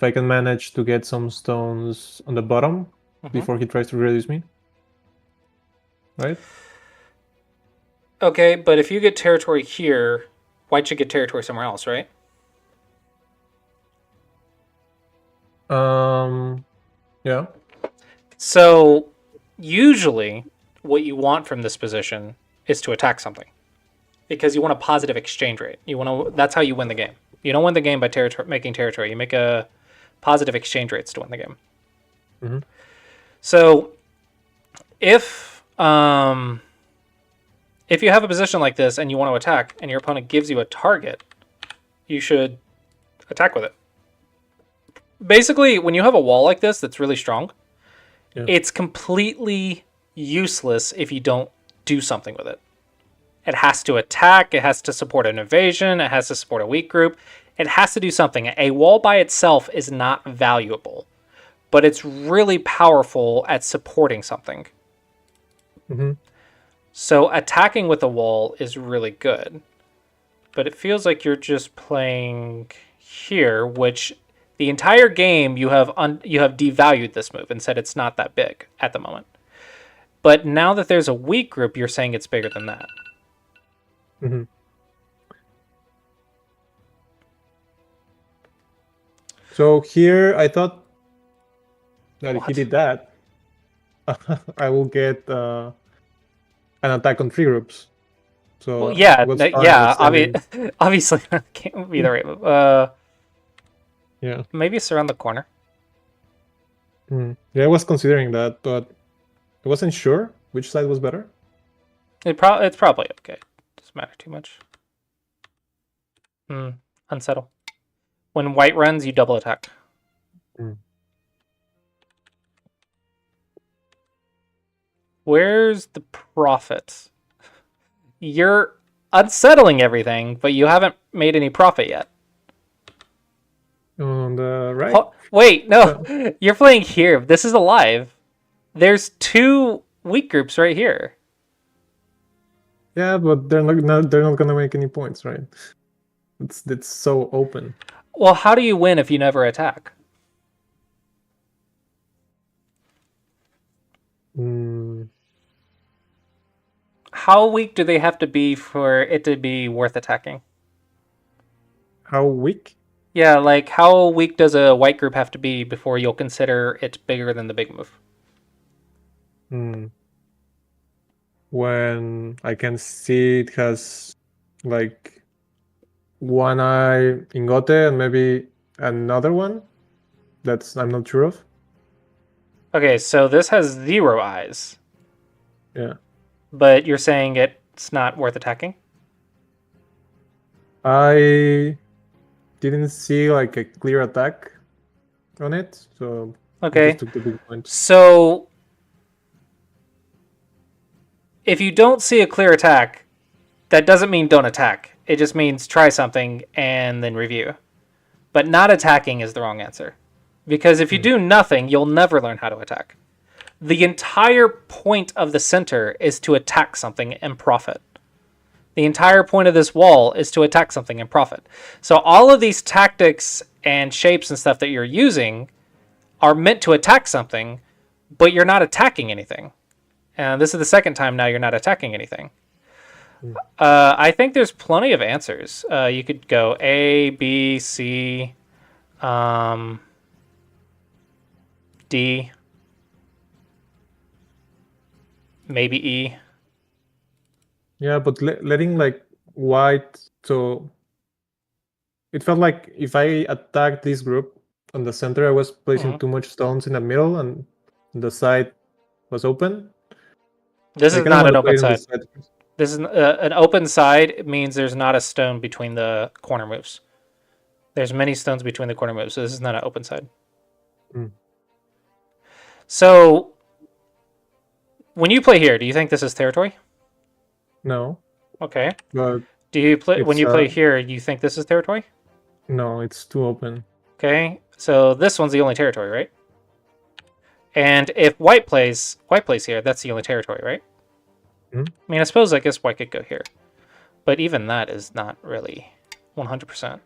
[SPEAKER 1] I can manage to get some stones on the bottom before he tries to reduce me. Right?
[SPEAKER 2] Okay, but if you get territory here, white should get territory somewhere else, right?
[SPEAKER 1] Yeah.
[SPEAKER 2] So usually what you want from this position is to attack something. Because you want a positive exchange rate. That's how you win the game. You don't win the game by making territory. You make a positive exchange rates to win the game.
[SPEAKER 1] Mm-hmm.
[SPEAKER 2] So if you have a position like this and you want to attack and your opponent gives you a target, you should attack with it. Basically, when you have a wall like this that's really strong, it's completely useless if you don't do something with it. It has to attack, it has to support an invasion, it has to support a weak group. It has to do something. A wall by itself is not valuable, but it's really powerful at supporting something.
[SPEAKER 1] Mm-hmm.
[SPEAKER 2] So attacking with a wall is really good. But it feels like you're just playing here, which the entire game you have devalued this move and said it's not that big at the moment. But now that there's a weak group, you're saying it's bigger than that.
[SPEAKER 1] Mm-hmm. So here I thought that if he did that, I will get an attack on 3 groups. So
[SPEAKER 2] Well, yeah,
[SPEAKER 1] what's fine
[SPEAKER 2] obviously that can't be the right move.
[SPEAKER 1] Yeah.
[SPEAKER 2] Maybe it's around the corner.
[SPEAKER 1] Yeah, I was considering that, but I wasn't sure which side was better.
[SPEAKER 2] It's probably okay. Doesn't matter too much. Unsettle. When white runs, you double attack. Where's the profit? You're unsettling everything, but you haven't made any profit yet.
[SPEAKER 1] On the right.
[SPEAKER 2] Wait, no. You're playing here. This is alive. There's 2 weak groups right here.
[SPEAKER 1] Yeah, but they're not gonna make any points, right? It's so open.
[SPEAKER 2] Well, how do you win if you never attack?
[SPEAKER 1] Mm,
[SPEAKER 2] How weak do they have to be for it to be worth attacking?
[SPEAKER 1] how weak?
[SPEAKER 2] Yeah, like how weak does a white group have to be before you'll consider it bigger than the big move?
[SPEAKER 1] Hmm. When I can see it has like one eye ingote and maybe another one that's I'm not sure of.
[SPEAKER 2] Okay, so this has 0 eyes,
[SPEAKER 1] Yeah.
[SPEAKER 2] but you're saying it's not worth attacking?
[SPEAKER 1] I didn't see like a clear attack on it, so I
[SPEAKER 2] Okay,
[SPEAKER 1] just took the big point.
[SPEAKER 2] so if you don't see a clear attack, that doesn't mean don't attack. It just means try something and then review. But not attacking is the wrong answer. Because if you do nothing, you'll never learn how to attack. The entire point of the center is to attack something and profit. The entire point of this wall is to attack something and profit. So all of these tactics and shapes and stuff that you're using are meant to attack something, but you're not attacking anything. And this is the second time now you're not attacking anything. I think there's plenty of answers. You could go A, B, C, D, maybe E.
[SPEAKER 1] Yeah, but letting like white, so it felt like if I attacked this group on the center, I was placing too much stones in the middle and the side was open.
[SPEAKER 2] This
[SPEAKER 1] I
[SPEAKER 2] is
[SPEAKER 1] kind of
[SPEAKER 2] not
[SPEAKER 1] want
[SPEAKER 2] an
[SPEAKER 1] to play
[SPEAKER 2] open
[SPEAKER 1] on this
[SPEAKER 2] side.
[SPEAKER 1] side first.
[SPEAKER 2] This is an open side. It means there's not a stone between the corner moves. There's many stones between the corner moves, so this is not an open side.
[SPEAKER 1] Mm.
[SPEAKER 2] So when you play here, do you think this is territory?
[SPEAKER 1] No,
[SPEAKER 2] Okay.
[SPEAKER 1] but
[SPEAKER 2] Do you play when
[SPEAKER 1] it's
[SPEAKER 2] you play here? You think this is territory?
[SPEAKER 1] no, it's too open.
[SPEAKER 2] Okay. So this one's the only territory, right? And if white plays here, that's the only territory, right?
[SPEAKER 1] Mhm.
[SPEAKER 2] I mean, I guess white could go here, but even that is not really 100%.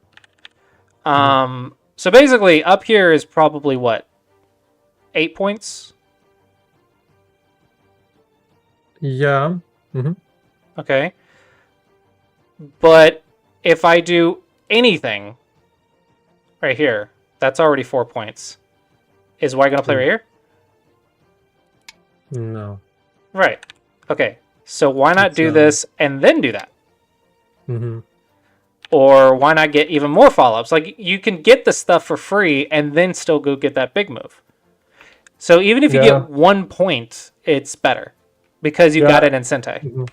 [SPEAKER 2] So basically, up here is probably what, 8 points?
[SPEAKER 1] Yeah. Mm-hmm.
[SPEAKER 2] Okay. But if I do anything right here, that's already 4 points. Is white gonna play right here?
[SPEAKER 1] No.
[SPEAKER 2] Right. Okay. So why not
[SPEAKER 1] It's,
[SPEAKER 2] do this and then do that?
[SPEAKER 1] Mm-hmm.
[SPEAKER 2] Or why not get even more follow-ups? Like, you can get the stuff for free and then still go get that big move. So even if you
[SPEAKER 1] Yeah.
[SPEAKER 2] get 1 point, it's better because you got it in Sentai.
[SPEAKER 1] Mm-hmm.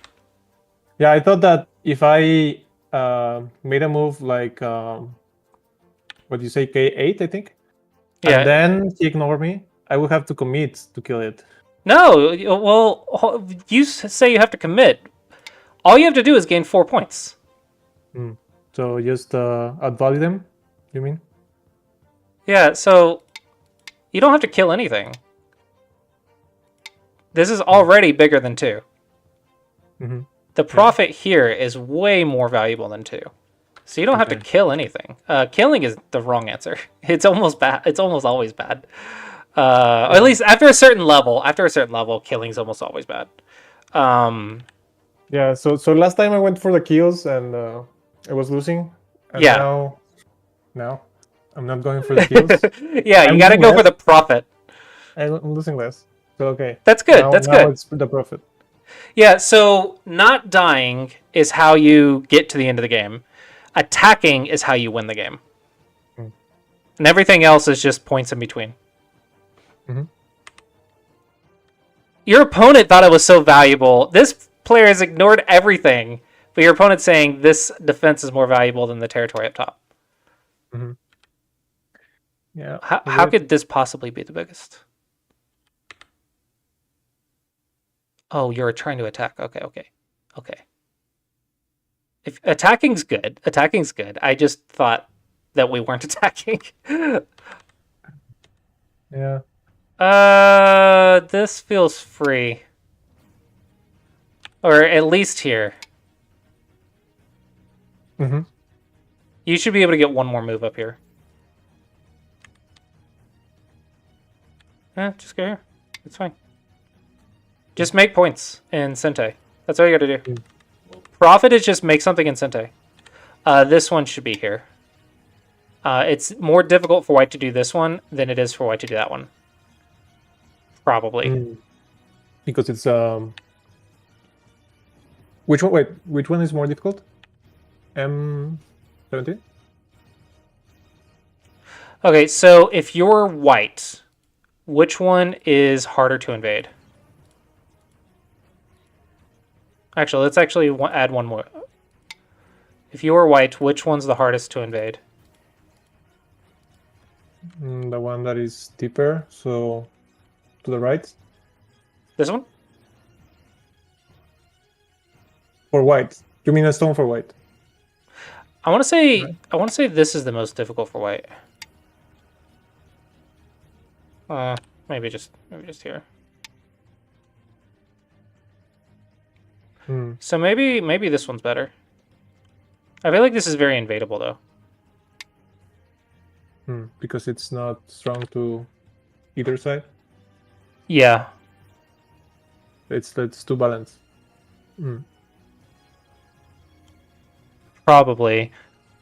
[SPEAKER 1] Yeah, I thought that if I made a move like what do you say, K8, I think,
[SPEAKER 2] Yeah.
[SPEAKER 1] and then he ignored me, I would have to commit to kill it.
[SPEAKER 2] No, well, you say you have to commit. All you have to do is gain 4 points.
[SPEAKER 1] So just outvalue them, you mean?
[SPEAKER 2] Yeah, so you don't have to kill anything. This is already bigger than 2.
[SPEAKER 1] Mm-hmm.
[SPEAKER 2] The profit here is way more valuable than 2. So you don't have to kill anything. Killing is the wrong answer. It's almost bad. It's almost always bad. Or at least after a certain level. After a certain level, killing is almost always bad.
[SPEAKER 1] Yeah. So last time I went for the kills and I was losing. And
[SPEAKER 2] Yeah.
[SPEAKER 1] Now I'm not going for the kills.
[SPEAKER 2] Yeah, you got to go for the profit.
[SPEAKER 1] I'm losing less. So okay.
[SPEAKER 2] That's good.
[SPEAKER 1] Now,
[SPEAKER 2] That's
[SPEAKER 1] now
[SPEAKER 2] good.
[SPEAKER 1] it's the profit.
[SPEAKER 2] Yeah, so not dying is how you get to the end of the game. Attacking is how you win the game. And everything else is just points in between.
[SPEAKER 1] Mm-hmm.
[SPEAKER 2] Your opponent thought it was so valuable. This player has ignored everything, but your opponent's saying this defense is more valuable than the territory up top.
[SPEAKER 1] Mm-hmm. Yeah.
[SPEAKER 2] How could this possibly be the biggest? Oh, you're trying to attack. Okay. If attacking's good, I just thought that we weren't attacking.
[SPEAKER 1] Yeah.
[SPEAKER 2] This feels free. Or at least here.
[SPEAKER 1] Mm-hmm.
[SPEAKER 2] You should be able to get one more move up here. Just go here. It's fine. Just make points in Sente. That's all you gotta do. Profit is just make something in Sente. This one should be here. It's more difficult for white to do this one than it is for white to do that one. Probably.
[SPEAKER 1] Because it's which one? Wait, which one is more difficult? M17.
[SPEAKER 2] Okay, so if you're white, which one is harder to invade? Actually, let's actually add one more. If you are white, which one's the hardest to invade?
[SPEAKER 1] The one that is deeper, so to the right.
[SPEAKER 2] This one?
[SPEAKER 1] For white. You mean a stone for white?
[SPEAKER 2] I want to say this is the most difficult for white. Maybe just here. So maybe this one's better. I feel like this is very invadable though.
[SPEAKER 1] Because it's not strong to either side.
[SPEAKER 2] Yeah.
[SPEAKER 1] It's too balanced.
[SPEAKER 2] Probably,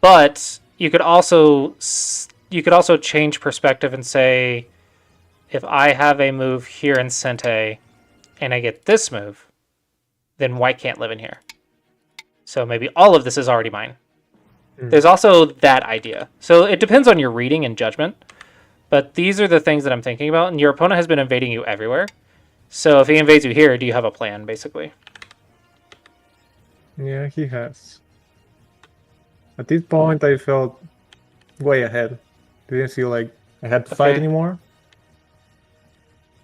[SPEAKER 2] but you could also change perspective and say, if I have a move here in Sente, and I get this move, then white can't live in here. So maybe all of this is already mine. There's also that idea. So it depends on your reading and judgment, but these are the things that I'm thinking about. And your opponent has been invading you everywhere. So if he invades you here, do you have a plan, basically?
[SPEAKER 1] Yeah, he has. At this point, I felt way ahead. Didn't feel like I had to fight anymore.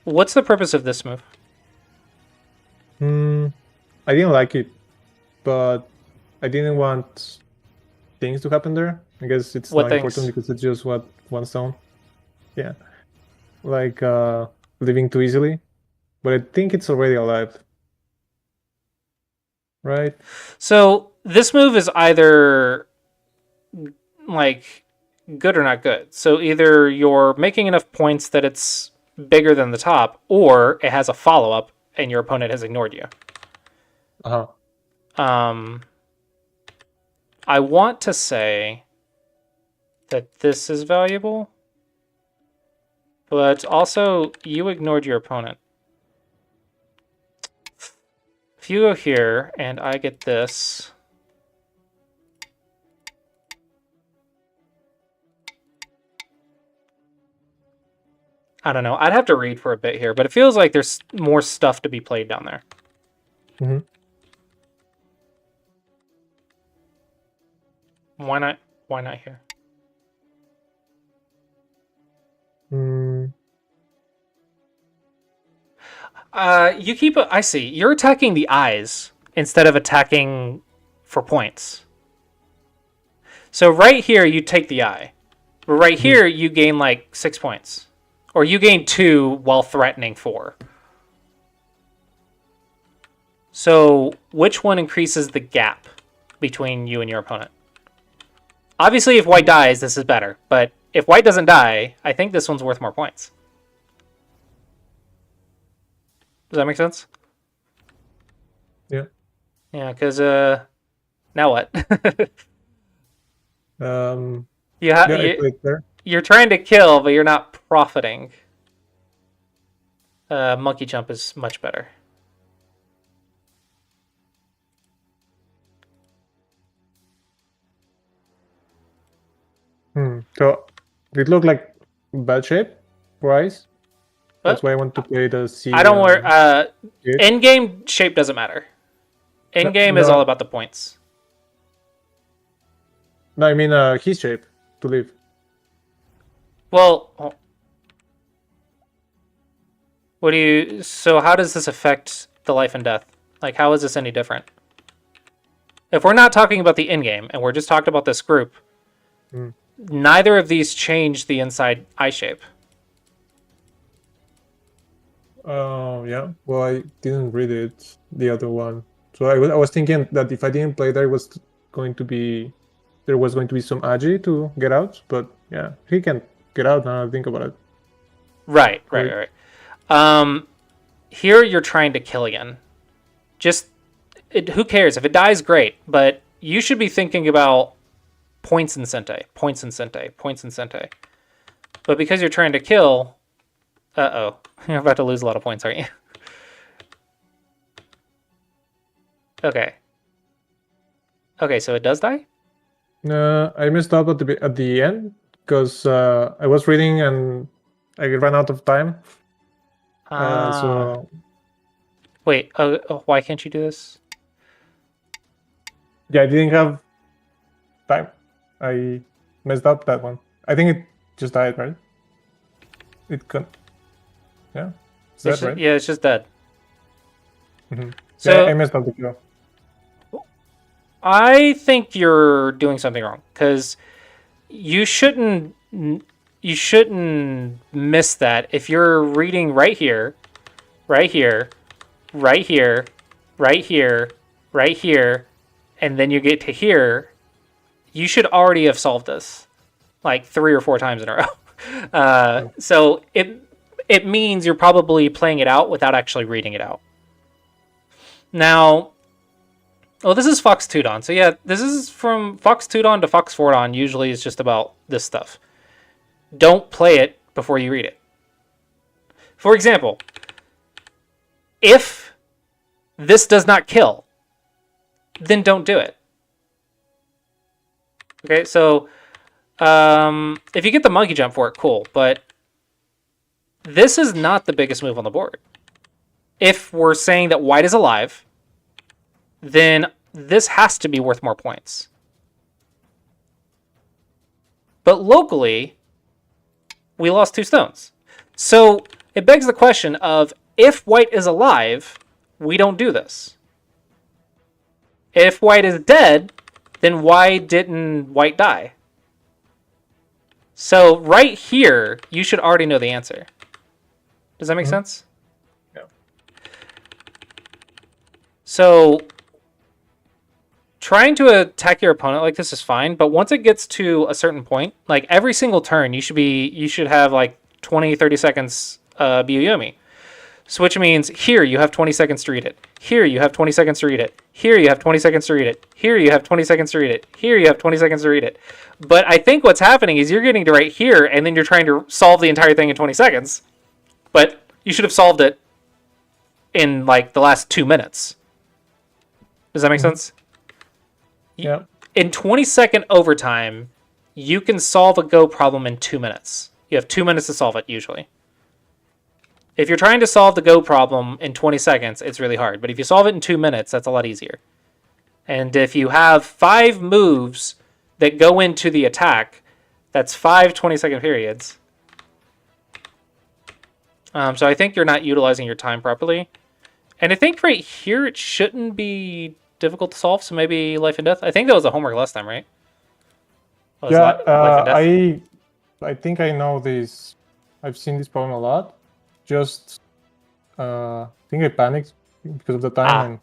[SPEAKER 2] What's the purpose of this move?
[SPEAKER 1] I didn't like it, but I didn't want things to happen there. I guess it's not important because it's just one stone. Yeah, like living too easily. But I think it's already alive, right?
[SPEAKER 2] So this move is either like good or not good. So either you're making enough points that it's bigger than the top, or it has a follow-up and your opponent has ignored you. I want to say that this is valuable, but also you ignored your opponent. If you go here and I get this, I don't know. I'd have to read for a bit here, but it feels like there's more stuff to be played down there. Why not here? I see. You're attacking the eyes instead of attacking for points. So right here, you take the eye. But right here, you gain like 6 points. Or you gain 2 while threatening 4. So which one increases the gap between you and your opponent? Obviously, if white dies, this is better. But if white doesn't die, I think this one's worth more points. Does that make sense?
[SPEAKER 1] Yeah.
[SPEAKER 2] Yeah, because now what? You're trying to kill, but you're not profiting. Monkey jump is much better.
[SPEAKER 1] So it looked like bad shape for ice. That's why I want to play the C.
[SPEAKER 2] I don't worry. End game shape doesn't matter. End game is all about the points.
[SPEAKER 1] No, I mean his shape to live.
[SPEAKER 2] Well, what do you? So how does this affect the life and death? Like, how is this any different? If we're not talking about the in-game, and we're just talking about this group, neither of these change the inside eye shape.
[SPEAKER 1] Oh, yeah. Well, I didn't read it, the other one. So I was thinking that if I didn't play, there was going to be some agi to get out. But yeah, he can get out now. I think about it.
[SPEAKER 2] Right. Here you're trying to kill again. Who cares? If it dies, great. But you should be thinking about points in Sente. But because you're trying to kill... Uh-oh. You're about to lose a lot of points, aren't you? Okay. Okay, so it does die?
[SPEAKER 1] I messed up at the end because I was reading and I ran out of time. So
[SPEAKER 2] wait, why can't you do this?
[SPEAKER 1] yeah, I didn't have time. I messed up that one. I think it just died, right? It could. Yeah, is that right?
[SPEAKER 2] Yeah, it's just dead.
[SPEAKER 1] Mm-hmm.
[SPEAKER 2] So
[SPEAKER 1] yeah, I messed up the kill.
[SPEAKER 2] I think you're doing something wrong because you shouldn't miss that if you're reading right here, right here, right here, right here, right here, and then you get to here, you should already have solved this like 3 or 4 times in a row. So it means you're probably playing it out without actually reading it out. Now, this is Fox Tudon. So yeah, this is from Fox Tudon to Fox Fordon. Usually is just about this stuff. Don't play it before you read it. For example, if this does not kill, then don't do it. Okay, so if you get the monkey jump for it, cool. But this is not the biggest move on the board. If we're saying that white is alive, then this has to be worth more points. But locally, we lost 2 stones. So it begs the question of, if white is alive, we don't do this. If white is dead, then why didn't white die? So right here, you should already know the answer. Does that make sense?
[SPEAKER 1] Yeah.
[SPEAKER 2] So trying to attack your opponent like this is fine, but once it gets to a certain point, like every single turn, you should have like 20, 30 seconds Byoyomi. So which means here you have 20 seconds to read it. Here you have 20 seconds to read it. Here you have 20 seconds to read it. Here you have 20 seconds to read it. Here you have 20 seconds to read it. But I think what's happening is you're getting to right here, and then you're trying to solve the entire thing in 20 seconds. But you should have solved it in like the last 2 minutes. Does that make sense?
[SPEAKER 1] Yeah.
[SPEAKER 2] In 20-second overtime, you can solve a Go problem in 2 minutes. You have 2 minutes to solve it, usually. If you're trying to solve the Go problem in 20 seconds, it's really hard. But if you solve it in 2 minutes, that's a lot easier. And if you have 5 moves that go into the attack, that's 5 20-second periods. So I think you're not utilizing your time properly. And I think right here it shouldn't be difficult to solve, so maybe life and death. I think that was a homework last time, right?
[SPEAKER 1] Yeah, I think I know this. I've seen this problem a lot. Just, I think I panicked because of the time, and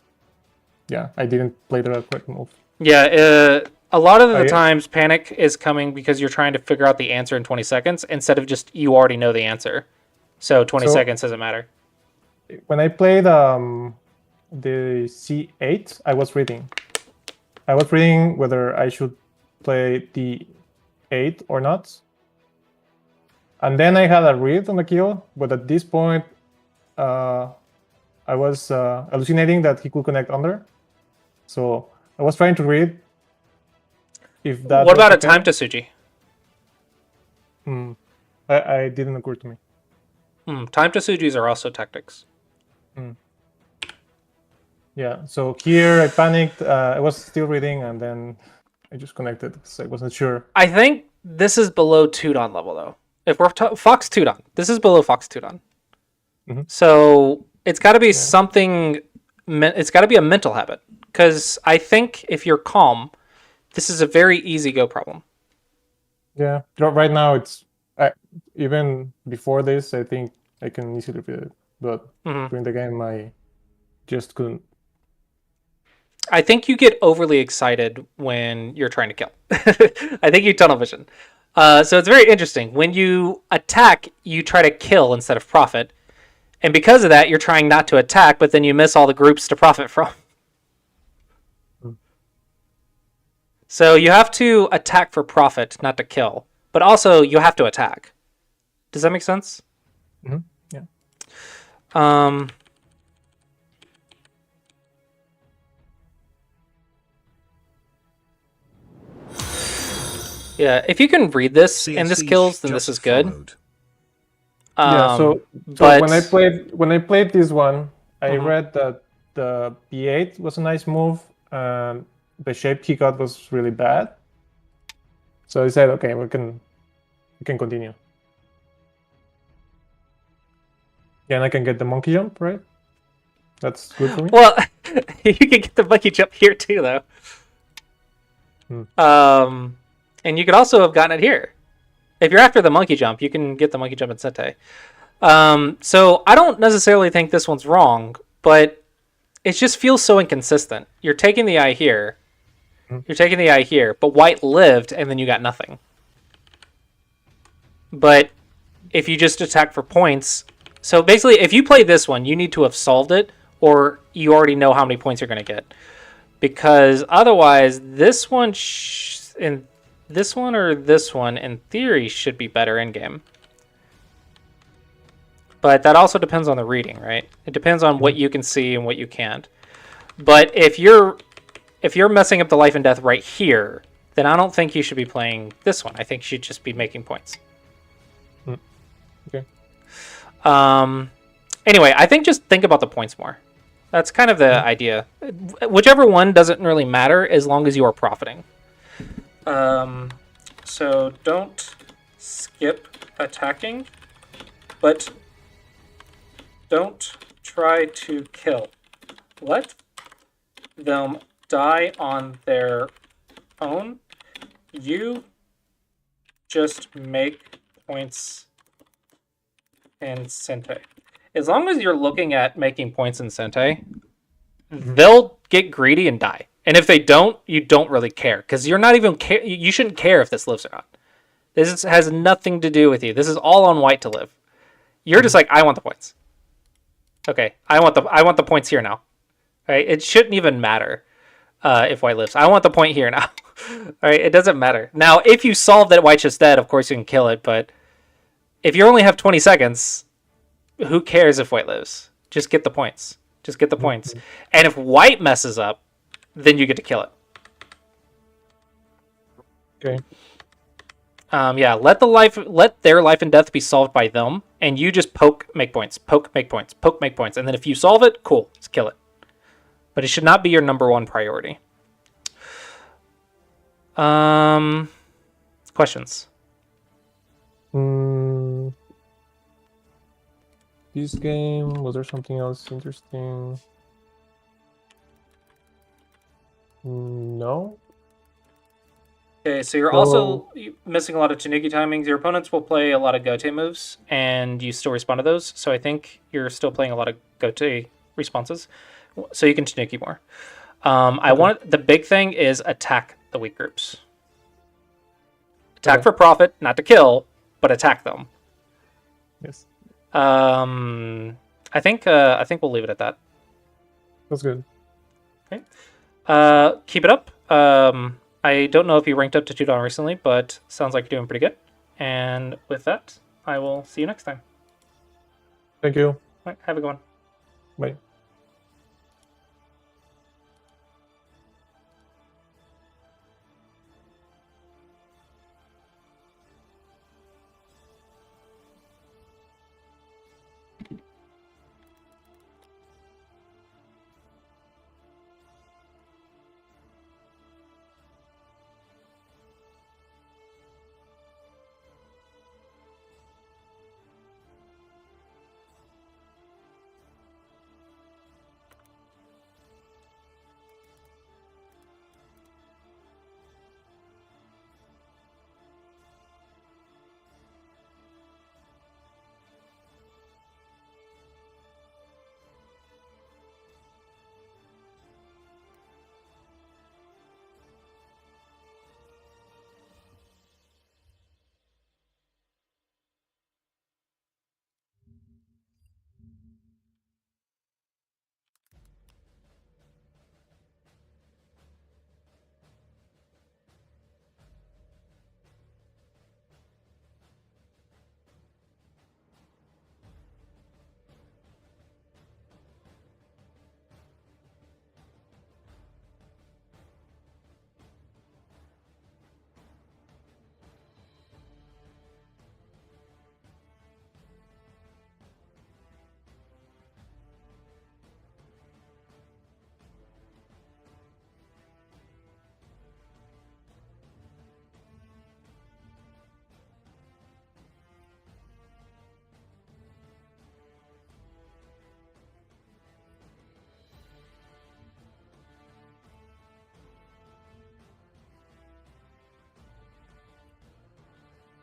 [SPEAKER 1] yeah, I didn't play the correct move.
[SPEAKER 2] Yeah, a lot of the times panic is coming because you're trying to figure out the answer in 20 seconds instead of just you already know the answer. So 20 seconds doesn't matter.
[SPEAKER 1] When I played the C8, I was reading. Whether I should play D8 or not. And then I had a read on the kill, but at this point, I was hallucinating that he could connect under. So I was trying to read if that.
[SPEAKER 2] What about a time to Suji?
[SPEAKER 1] I didn't occur to me.
[SPEAKER 2] Time to Sujis are also tactics.
[SPEAKER 1] Yeah, so here I panicked. I was still reading, and then I just connected because I wasn't sure.
[SPEAKER 2] I think this is below Tudon level, though. If we're Fox Tudon, this is below Fox Tudon. So it's got to be something it's got to be a mental habit. Because I think if you're calm, this is a very easy go problem.
[SPEAKER 1] Yeah, right now it's even before this, I think I can easily beat it, but during the game I just couldn't.
[SPEAKER 2] I think you get overly excited when you're trying to kill. I think you tunnel vision. So it's very interesting. When you attack, you try to kill instead of profit. And because of that, you're trying not to attack, but then you miss all the groups to profit from. So you have to attack for profit, not to kill. But also, you have to attack. Does that make sense?
[SPEAKER 1] Mm-hmm. Yeah.
[SPEAKER 2] Yeah, if you can read this
[SPEAKER 3] CSE
[SPEAKER 2] and this kills, then this is good.
[SPEAKER 3] followed.
[SPEAKER 1] Yeah, so
[SPEAKER 2] but
[SPEAKER 1] when I played this one, I
[SPEAKER 2] Mhm.
[SPEAKER 1] read that the B8 was a nice move, and the shape he got was really bad. So I said, okay, we can continue. Yeah, and I can get the monkey jump, right? That's good for me.
[SPEAKER 2] Well, you can get the monkey jump here too, though. And you could also have gotten it here. If you're after the monkey jump, you can get the monkey jump in Sente. So I don't necessarily think this one's wrong, but it just feels so inconsistent. You're taking the eye here. You're taking the eye here, but white lived, and then you got nothing. But if you just attack for points... So basically, if you play this one, you need to have solved it, or you already know how many points you're going to get. Because otherwise, this one... This one or this one, in theory, should be better in-game. But that also depends on the reading, right? It depends on what you can see and what you can't. But if you're messing up the life and death right here, then I don't think you should be playing this one. I think you should just be making points.
[SPEAKER 1] Okay.
[SPEAKER 2] Anyway, I think just think about the points more. That's kind of the idea. Whichever one doesn't really matter as long as you are profiting. So don't skip attacking, but don't try to kill. Let them die on their own. You just make points in Sente. As long as you're looking at making points in Sente, they'll get greedy and die. And if they don't, you don't really care, because you're not even you shouldn't care if this lives or not. This has nothing to do with you. This is all on white to live. You're just like, I want the points. Okay, I want the points here now. Right? It shouldn't even matter if white lives. I want the point here now. All right, it doesn't matter. Now, if you solve that white's just dead, of course you can kill it. But if you only have 20 seconds, who cares if white lives? Just get the points. Just get the points. And if white messes up, then you get to kill it.
[SPEAKER 1] Okay.
[SPEAKER 2] Yeah, let their life and death be solved by them, and you just poke, make points, poke, make points, poke, make points, and then if you solve it, cool, just kill it. But it should not be your number one priority. Questions?
[SPEAKER 1] This game, was there something else interesting? No.
[SPEAKER 2] Okay, so you're also missing a lot of Tanuki timings. Your opponents will play a lot of Gote moves, and you still respond to those. So I think you're still playing a lot of Gote responses, so you can Tanuki more. The big thing is attack the weak groups. Attack for profit, not to kill, but attack them.
[SPEAKER 1] Yes.
[SPEAKER 2] I think we'll leave it at that.
[SPEAKER 1] That's good.
[SPEAKER 2] Okay. Keep it up. I don't know if you ranked up to $2 recently, but sounds like you're doing pretty good. And with that, I will see you next time.
[SPEAKER 1] Thank you.
[SPEAKER 2] All right, have a good one.
[SPEAKER 1] Bye.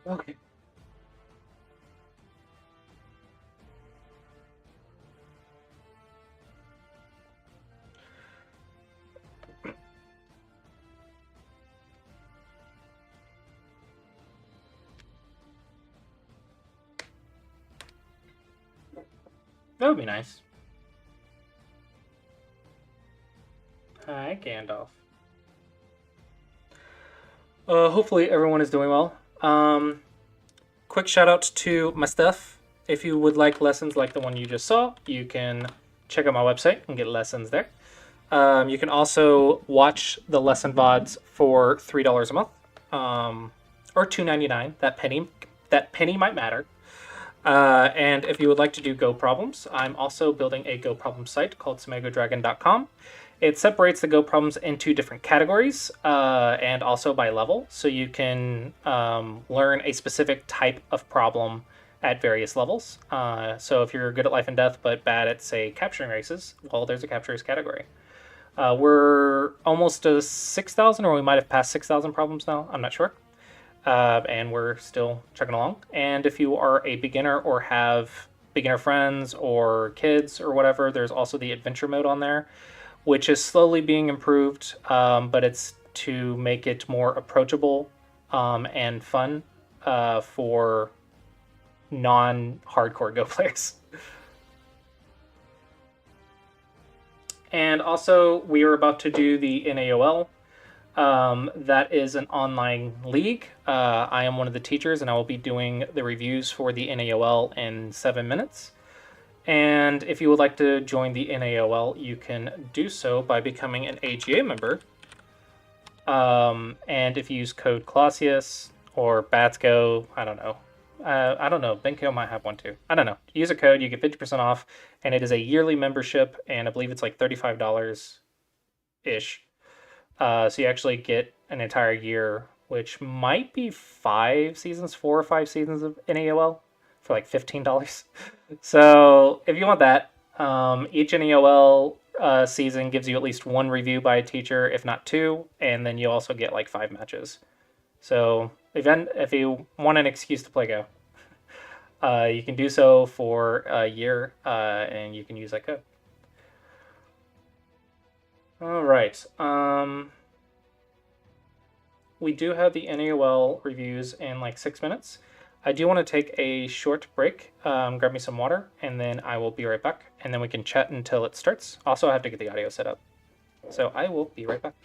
[SPEAKER 2] Okay. That would be nice. Hi, Gandalf. Hopefully everyone is doing well. Quick shout out to my stuff. If you would like lessons like the one you just saw, you can check out my website and get lessons there. You can also watch the lesson VODs for $3 a month, or $2.99. That penny might matter. And if you would like to do Go problems, I'm also building a Go problem site called SumegoDragon.com. It separates the Go problems into different categories and also by level, so you can learn a specific type of problem at various levels. So if you're good at life and death but bad at, say, capturing races, well, there's a capture race category. We're almost to 6,000, or we might have passed 6,000 problems now. I'm not sure. And we're still chugging along. And if you are a beginner or have beginner friends or kids or whatever, there's also the adventure mode on there, which is slowly being improved, but it's to make it more approachable and fun for non-hardcore Go players. And also, we are about to do the NAOL. That is an online league. I am one of the teachers, and I will be doing the reviews for the NAOL in 7 minutes. And if you would like to join the NAOL, you can do so by becoming an AGA member. And if you use code Clossius or BatsGo, I don't know. Benko might have one too. I don't know. Use a code, you get 50% off, and it is a yearly membership, and I believe it's like $35-ish. So you actually get an entire year, which might be 4 or 5 seasons of NAOL for like $15. So if you want that, each NAOL season gives you at least 1 review by a teacher, if not 2, and then you also get like 5 matches. So if you want an excuse to play Go, you can do so for a year, and you can use that code. All right. We do have the NAOL reviews in like 6 minutes. I do want to take a short break, grab me some water, and then I will be right back. And then we can chat until it starts. Also, I have to get the audio set up. So I will be right back.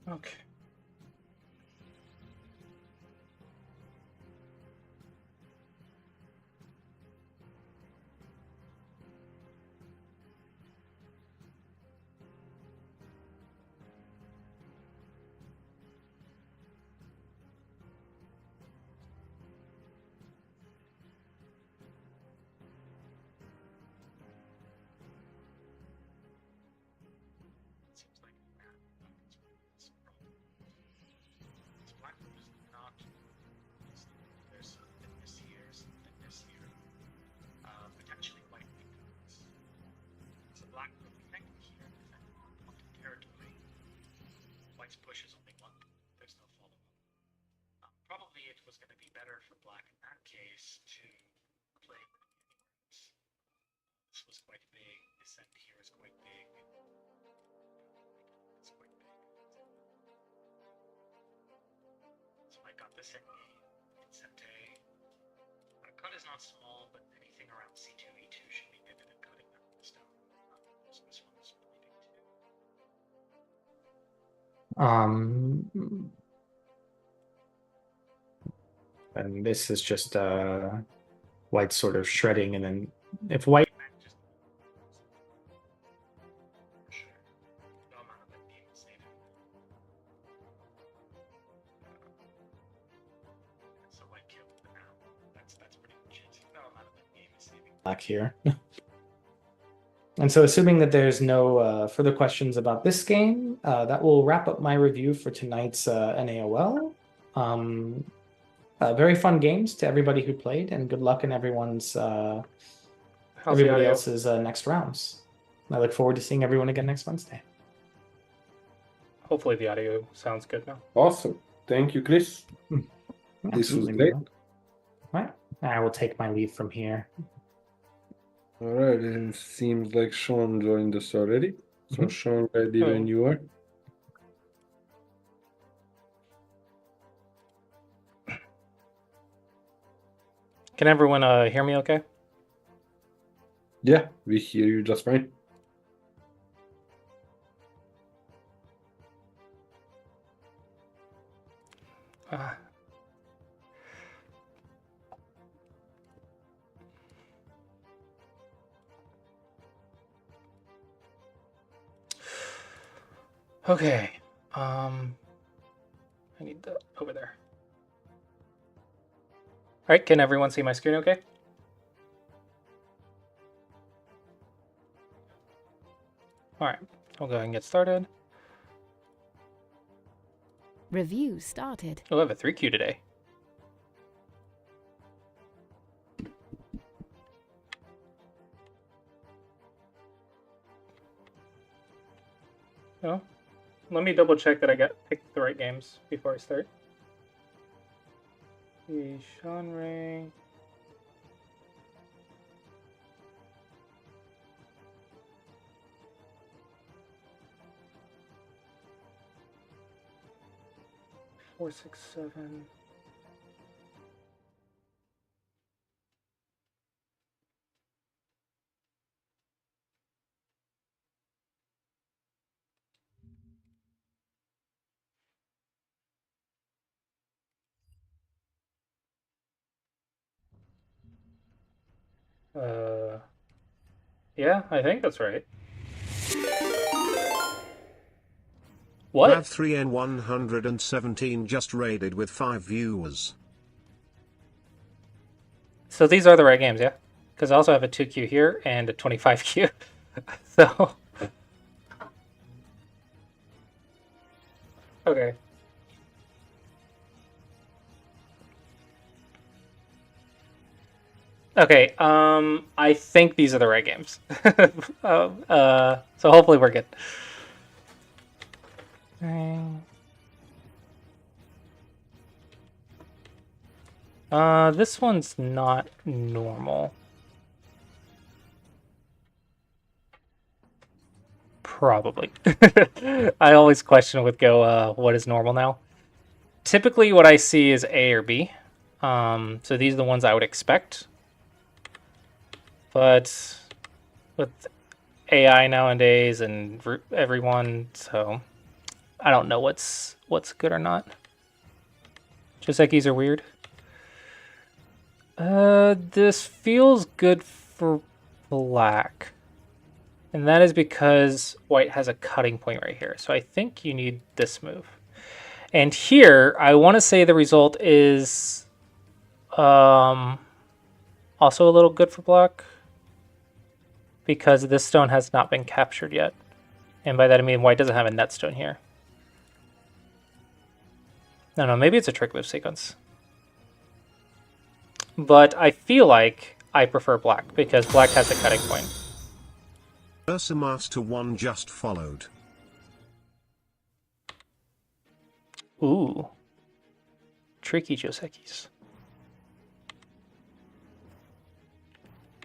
[SPEAKER 2] Okay.
[SPEAKER 5] Seems like black is not. There's some thickness here, some thickness here. Potentially white because so black will connect here and defend one territory. White's push is only one. There's no follow up. Probably it was going to be better for black in that case to play anywhere else. This was quite big. Descent here is quite big. It's quite big. So I got this in Incente. Cut is not small, but anything around C2, E2 should be good at cutting that stone. So this one is really big too.
[SPEAKER 6] And this is just white sort of shredding, and then if white
[SPEAKER 5] Just for sure. No amount of that game is safe. So white killed the now. That's pretty much it. No amount of that game is saving.
[SPEAKER 6] black here. And so, assuming that there's no further questions about this game, that will wrap up my review for tonight's NAOL. Very fun games to everybody who played, and good luck in everyone's
[SPEAKER 2] How's the
[SPEAKER 6] everybody
[SPEAKER 2] audio?
[SPEAKER 6] else's next rounds. I look forward to seeing everyone again next Wednesday.
[SPEAKER 2] Hopefully the audio sounds good now.
[SPEAKER 7] Awesome. Thank you, Chris. This was
[SPEAKER 6] Absolutely,
[SPEAKER 7] great.
[SPEAKER 6] Milo. Right. I will take my leave from here.
[SPEAKER 7] All right. It seems like Sean joined us already. So,
[SPEAKER 6] Mhm.
[SPEAKER 7] Sean, ready
[SPEAKER 2] Hello.
[SPEAKER 7] when you are.
[SPEAKER 2] Can everyone hear me okay?
[SPEAKER 7] Yeah, we hear you just fine.
[SPEAKER 2] Uh, okay. I need the over there. All right, can everyone see my screen okay? All right, we'll go ahead and get started.
[SPEAKER 4] Review started.
[SPEAKER 2] We'll have a 3Q today. No? Let me double check that I picked the right games before I start. The genre. Four, 6, 7. Yeah, I think that's right. What?
[SPEAKER 3] Rav3N117 just raided with 5 viewers.
[SPEAKER 2] So these are the right games, yeah? Because I also have a 2Q here and a 25Q. So. Okay. Okay, I think these are the right games. So hopefully we're good. This one's not normal. Probably. I always question with Go, what is normal now? Typically what I see is A or B. So these are the ones I would expect. But with AI nowadays and everyone, so I don't know what's good or not. Josekis are weird. This feels good for black. And that is because white has a cutting point right here. So I think you need this move. And here, I want to say the result is also a little good for black, because this stone has not been captured yet. And by that I mean white doesn't have a net stone here. No, maybe it's a trick move sequence. But I feel like I prefer black, because black has a cutting point.
[SPEAKER 3] Ursa Master 1 just followed.
[SPEAKER 2] Ooh. Tricky Josekis.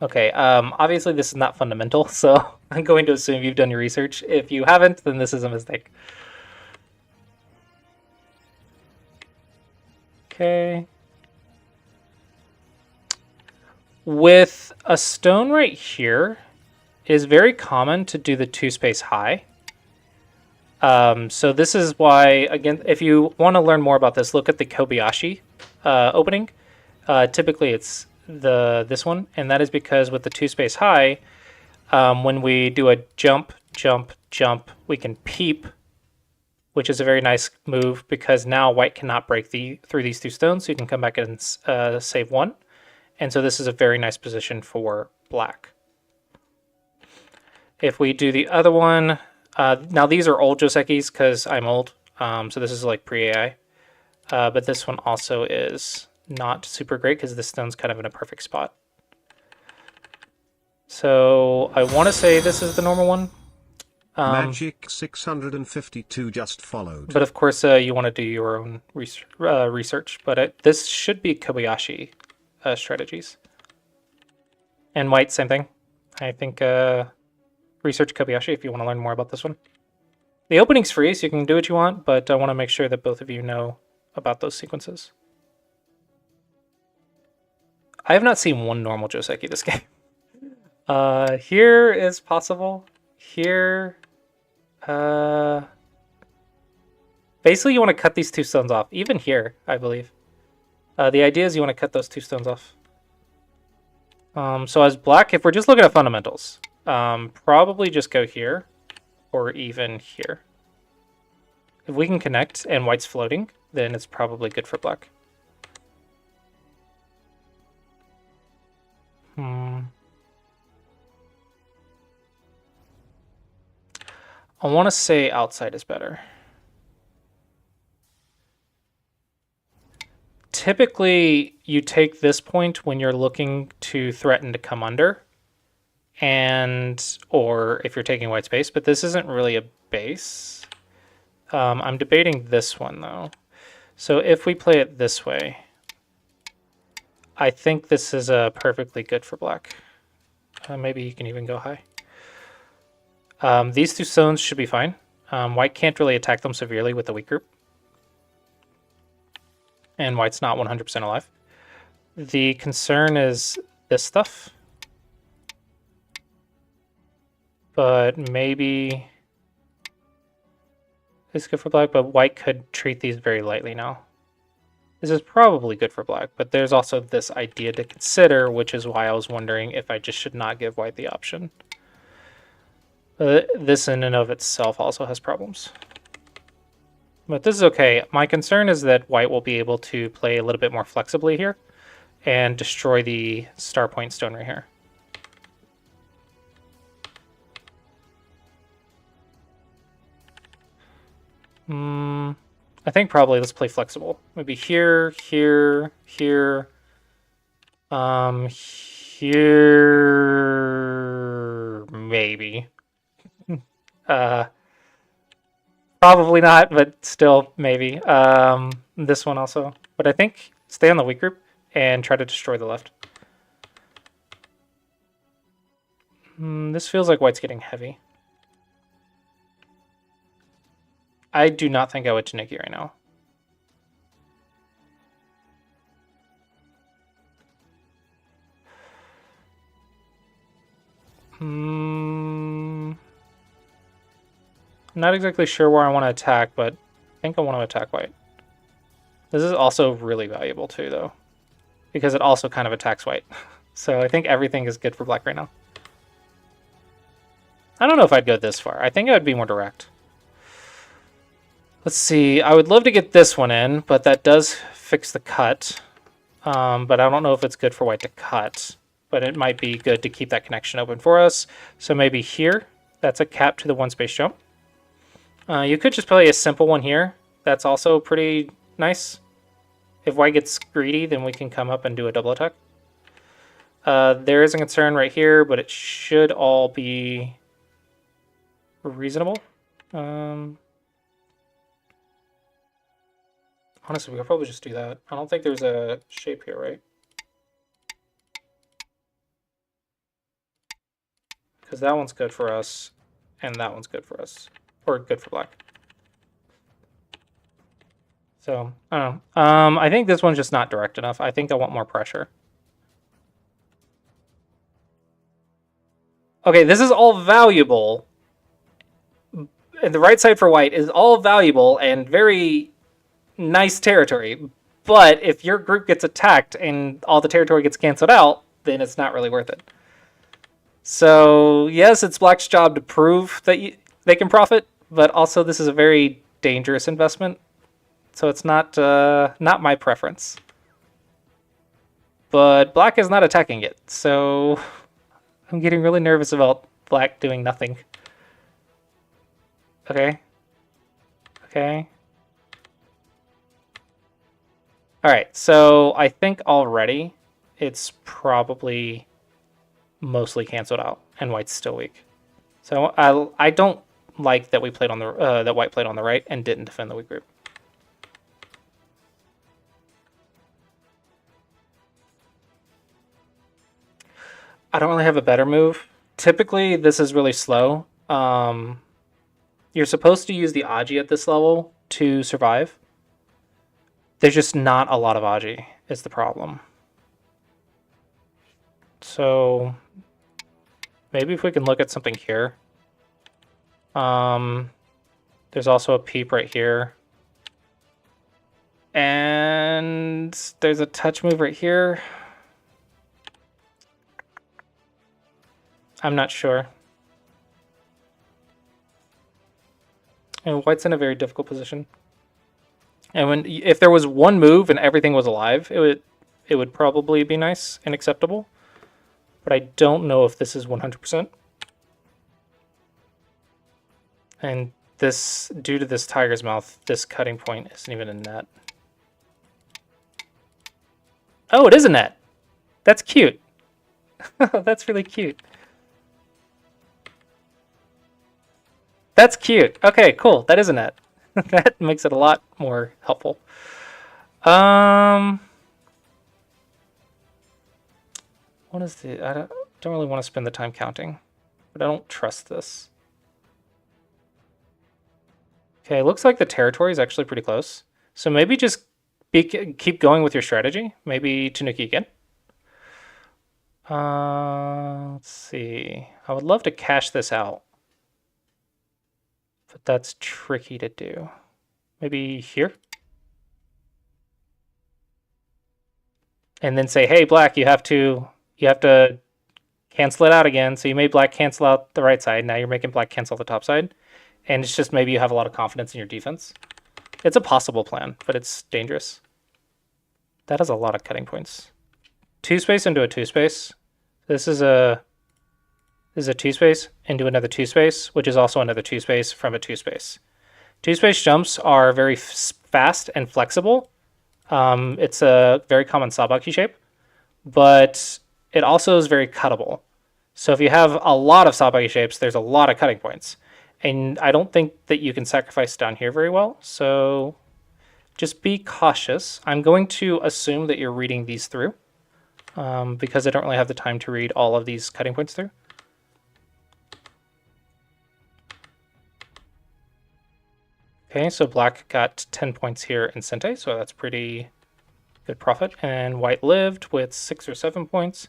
[SPEAKER 2] Okay, obviously this is not fundamental, so I'm going to assume you've done your research. If you haven't, then this is a mistake. Okay. With a stone right here, it is very common to do the 2-space high. So this is why, again, if you want to learn more about this, look at the Kobayashi opening. Typically it's this one, and that is because with the 2-space high, when we do a jump, jump, jump, we can peep, which is a very nice move, because now white cannot break through these 2 stones, so you can come back and save 1. And so this is a very nice position for black. If we do the other one, now these are old Josekis because I'm old, so this is like pre-AI. But this one also is not super great because this stone's kind of in a perfect spot. So I want to say this is the normal one.
[SPEAKER 3] Magic 652 just followed.
[SPEAKER 2] But of course, you want to do your own research. But this should be Kobayashi strategies. And white, same thing. I think research Kobayashi if you want to learn more about this one. The opening's free, so you can do what you want, but I want to make sure that both of you know about those sequences. I have not seen one normal Joseki this game. Here is possible. Here, basically you want to cut these 2 stones off. Even here, I believe. The idea is you want to cut those 2 stones off. So as black, if we're just looking at fundamentals, probably just go here, or even here. If we can connect and white's floating, then it's probably good for black. I want to say outside is better. Typically, you take this point when you're looking to threaten to come under, or if you're taking white space, but this isn't really a base. I'm debating this one though. So if we play it this way, I think this is perfectly good for black. Maybe you can even go high. These 2 stones should be fine. White can't really attack them severely with the weak group. And white's not 100% alive. The concern is this stuff. But maybe it's good for black, but white could treat these very lightly now. This is probably good for black, but there's also this idea to consider, which is why I was wondering if I just should not give white the option. This in and of itself also has problems. But this is okay. My concern is that white will be able to play a little bit more flexibly here and destroy the star point stone right here. I think probably let's play flexible. Maybe here, here, here, here, maybe. Probably not, but still maybe. This one also. But I think stay on the weak group and try to destroy the left. This feels like white's getting heavy. I do not think I would Tanuki right now. I'm not exactly sure where I want to attack, but I think I want to attack white. This is also really valuable too, though, because it also kind of attacks white. So I think everything is good for black right now. I don't know if I'd go this far. I think I would be more direct. Let's see. I would love to get this one in, but that does fix the cut. But I don't know if it's good for white to cut. But it might be good to keep that connection open for us. So maybe here, that's a cap to the one space jump. You could just play a simple one here. That's also pretty nice. If white gets greedy, then we can come up and do a double attack. There is a concern right here, but it should all be reasonable. Honestly, we could probably just do that. I don't think there's a shape here, right? Because that one's good for us, and that one's good for us. Or good for black. So, I don't know. I think this one's just not direct enough. I think I want more pressure. Okay, this is all valuable. And the right side for white is all valuable and very nice territory. But if your group gets attacked and all the territory gets canceled out, then it's not really worth it. So, yes, it's black's job to prove that they can profit, but also this is a very dangerous investment. So it's not my preference. But black is not attacking it, so I'm getting really nervous about black doing nothing. Okay. Okay. Alright, so I think already it's probably mostly canceled out, and white's still weak. So I don't like that we played on the that white played on the right and didn't defend the weak group. I don't really have a better move. Typically, this is really slow. You're supposed to use the Aji at this level to survive. There's just not a lot of Aji, is the problem. So maybe if we can look at something here. There's also a peep right here. And there's a touch move right here. I'm not sure. And white's in a very difficult position. And if there was one move and everything was alive, it would probably be nice and acceptable. But I don't know if this is 100%. And this, due to this tiger's mouth, this cutting point isn't even a net. Oh, it is a net. That's cute. That's really cute. That's cute. Okay, cool. That is a net. That makes it a lot more helpful. What is the... I don't really want to spend the time counting, but I don't trust this. Okay, looks like the territory is actually pretty close. So maybe just keep going with your strategy. Maybe Tanuki again. Let's see. I would love to cash this out, but that's tricky to do. Maybe here? And then say, hey, black, you have to cancel it out again. So you made black cancel out the right side. Now you're making black cancel the top side. And it's just maybe you have a lot of confidence in your defense. It's a possible plan, but it's dangerous. That is a lot of cutting points. 2-space into a 2-space. This is a 2-space into another 2-space, which is also another 2-space from a 2-space. 2-space jumps are very fast and flexible. It's a very common sabaki shape, but it also is very cuttable. So if you have a lot of sabaki shapes, there's a lot of cutting points. And I don't think that you can sacrifice down here very well, so just be cautious. I'm going to assume that you're reading these through, because I don't really have the time to read all of these cutting points through. Okay, so black got 10 points here in Sente, so that's pretty good profit. And white lived with 6 or 7 points.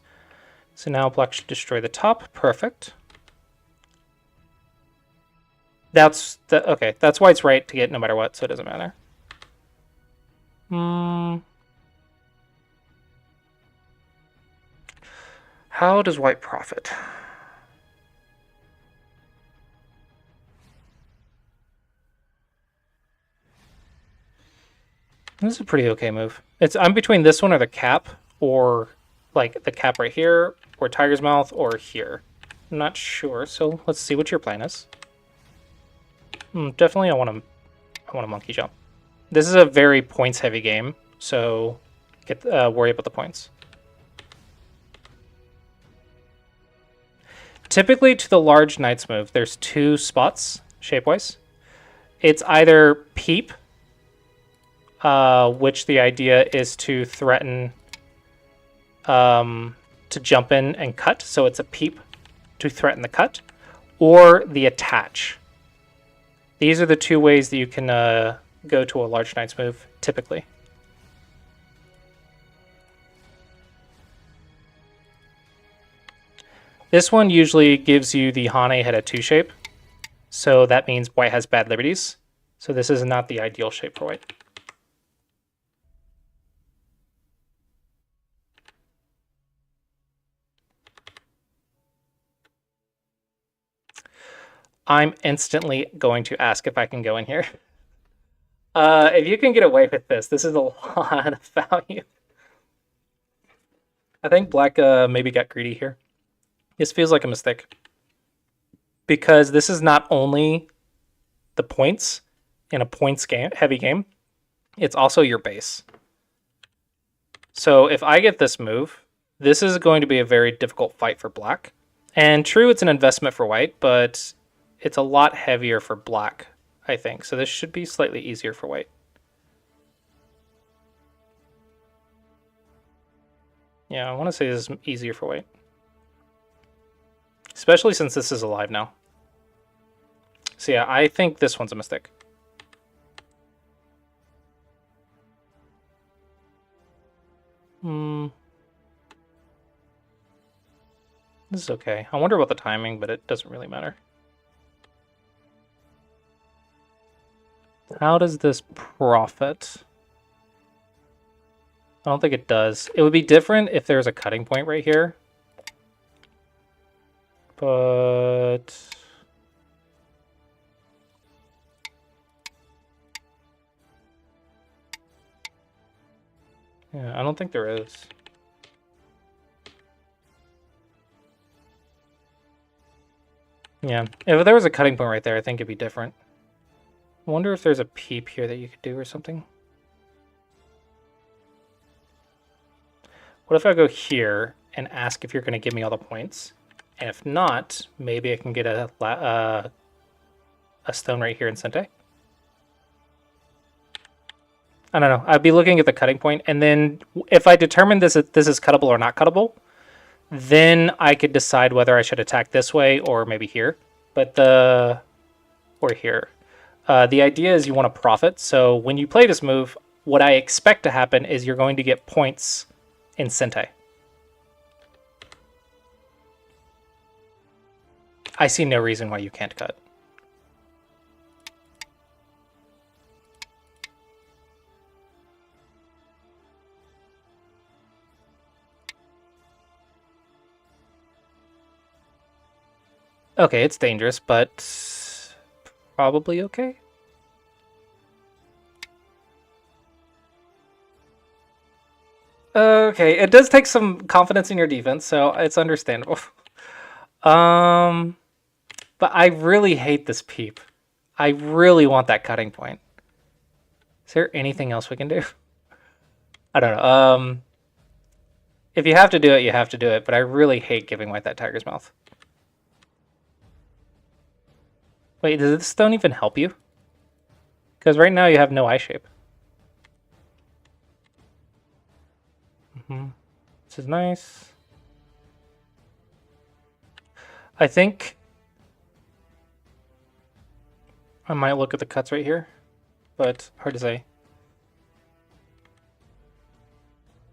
[SPEAKER 2] So now black should destroy the top. Perfect. Okay, that's white's right to get no matter what, so it doesn't matter. How does white profit? This is a pretty okay move. I'm between this one or the cap, or like the cap right here, or Tiger's Mouth, or here. I'm not sure, so let's see what your plan is. Definitely I want a monkey jump. This is a very points heavy game, so worry about the points. Typically to the large knight's move, there's two spots shape-wise. It's either peep, which the idea is to threaten to jump in and cut, so it's a peep to threaten the cut, or the attach. These are the two ways that you can go to a large knight's move, typically. This one usually gives you the Hane head at 2 shape, so that means white has bad liberties. So this is not the ideal shape for white. I'm instantly going to ask if I can go in here. If you can get away with this, this is a lot of value. I think black maybe got greedy here. This feels like a mistake. Because this is not only the points in a points game, heavy game, it's also your base. So if I get this move, this is going to be a very difficult fight for black. And true, it's an investment for white, but it's a lot heavier for black, I think. So this should be slightly easier for white. Yeah, I want to say this is easier for white. Especially since this is alive now. So yeah, I think this one's a mistake. This is okay. I wonder about the timing, but it doesn't really matter. How does this profit? I don't think it does. It would be different if there's a cutting point right here. But yeah, I don't think there is. Yeah, if there was a cutting point right there, I think it'd be different. I wonder if there's a peep here that you could do or something. What if I go here and ask if you're going to give me all the points? And if not, maybe I can get a stone right here in Sente. I don't know. I'd be looking at the cutting point, and then if I determine this is cuttable or not cuttable, then I could decide whether I should attack this way or maybe here. But or here. The idea is you want to profit. So when you play this move, what I expect to happen is you're going to get points in Sente. I see no reason why you can't cut. Okay, it's dangerous, but probably okay. Okay, it does take some confidence in your defense, so it's understandable. But I really hate this peep. I really want that cutting point. Is there anything else we can do? I don't know. If you have to do it, you have to do it, but I really hate giving white that tiger's mouth. Wait, does this stone even help you? Because right now you have no eye shape. This is nice. I think I might look at the cuts right here, but hard to say.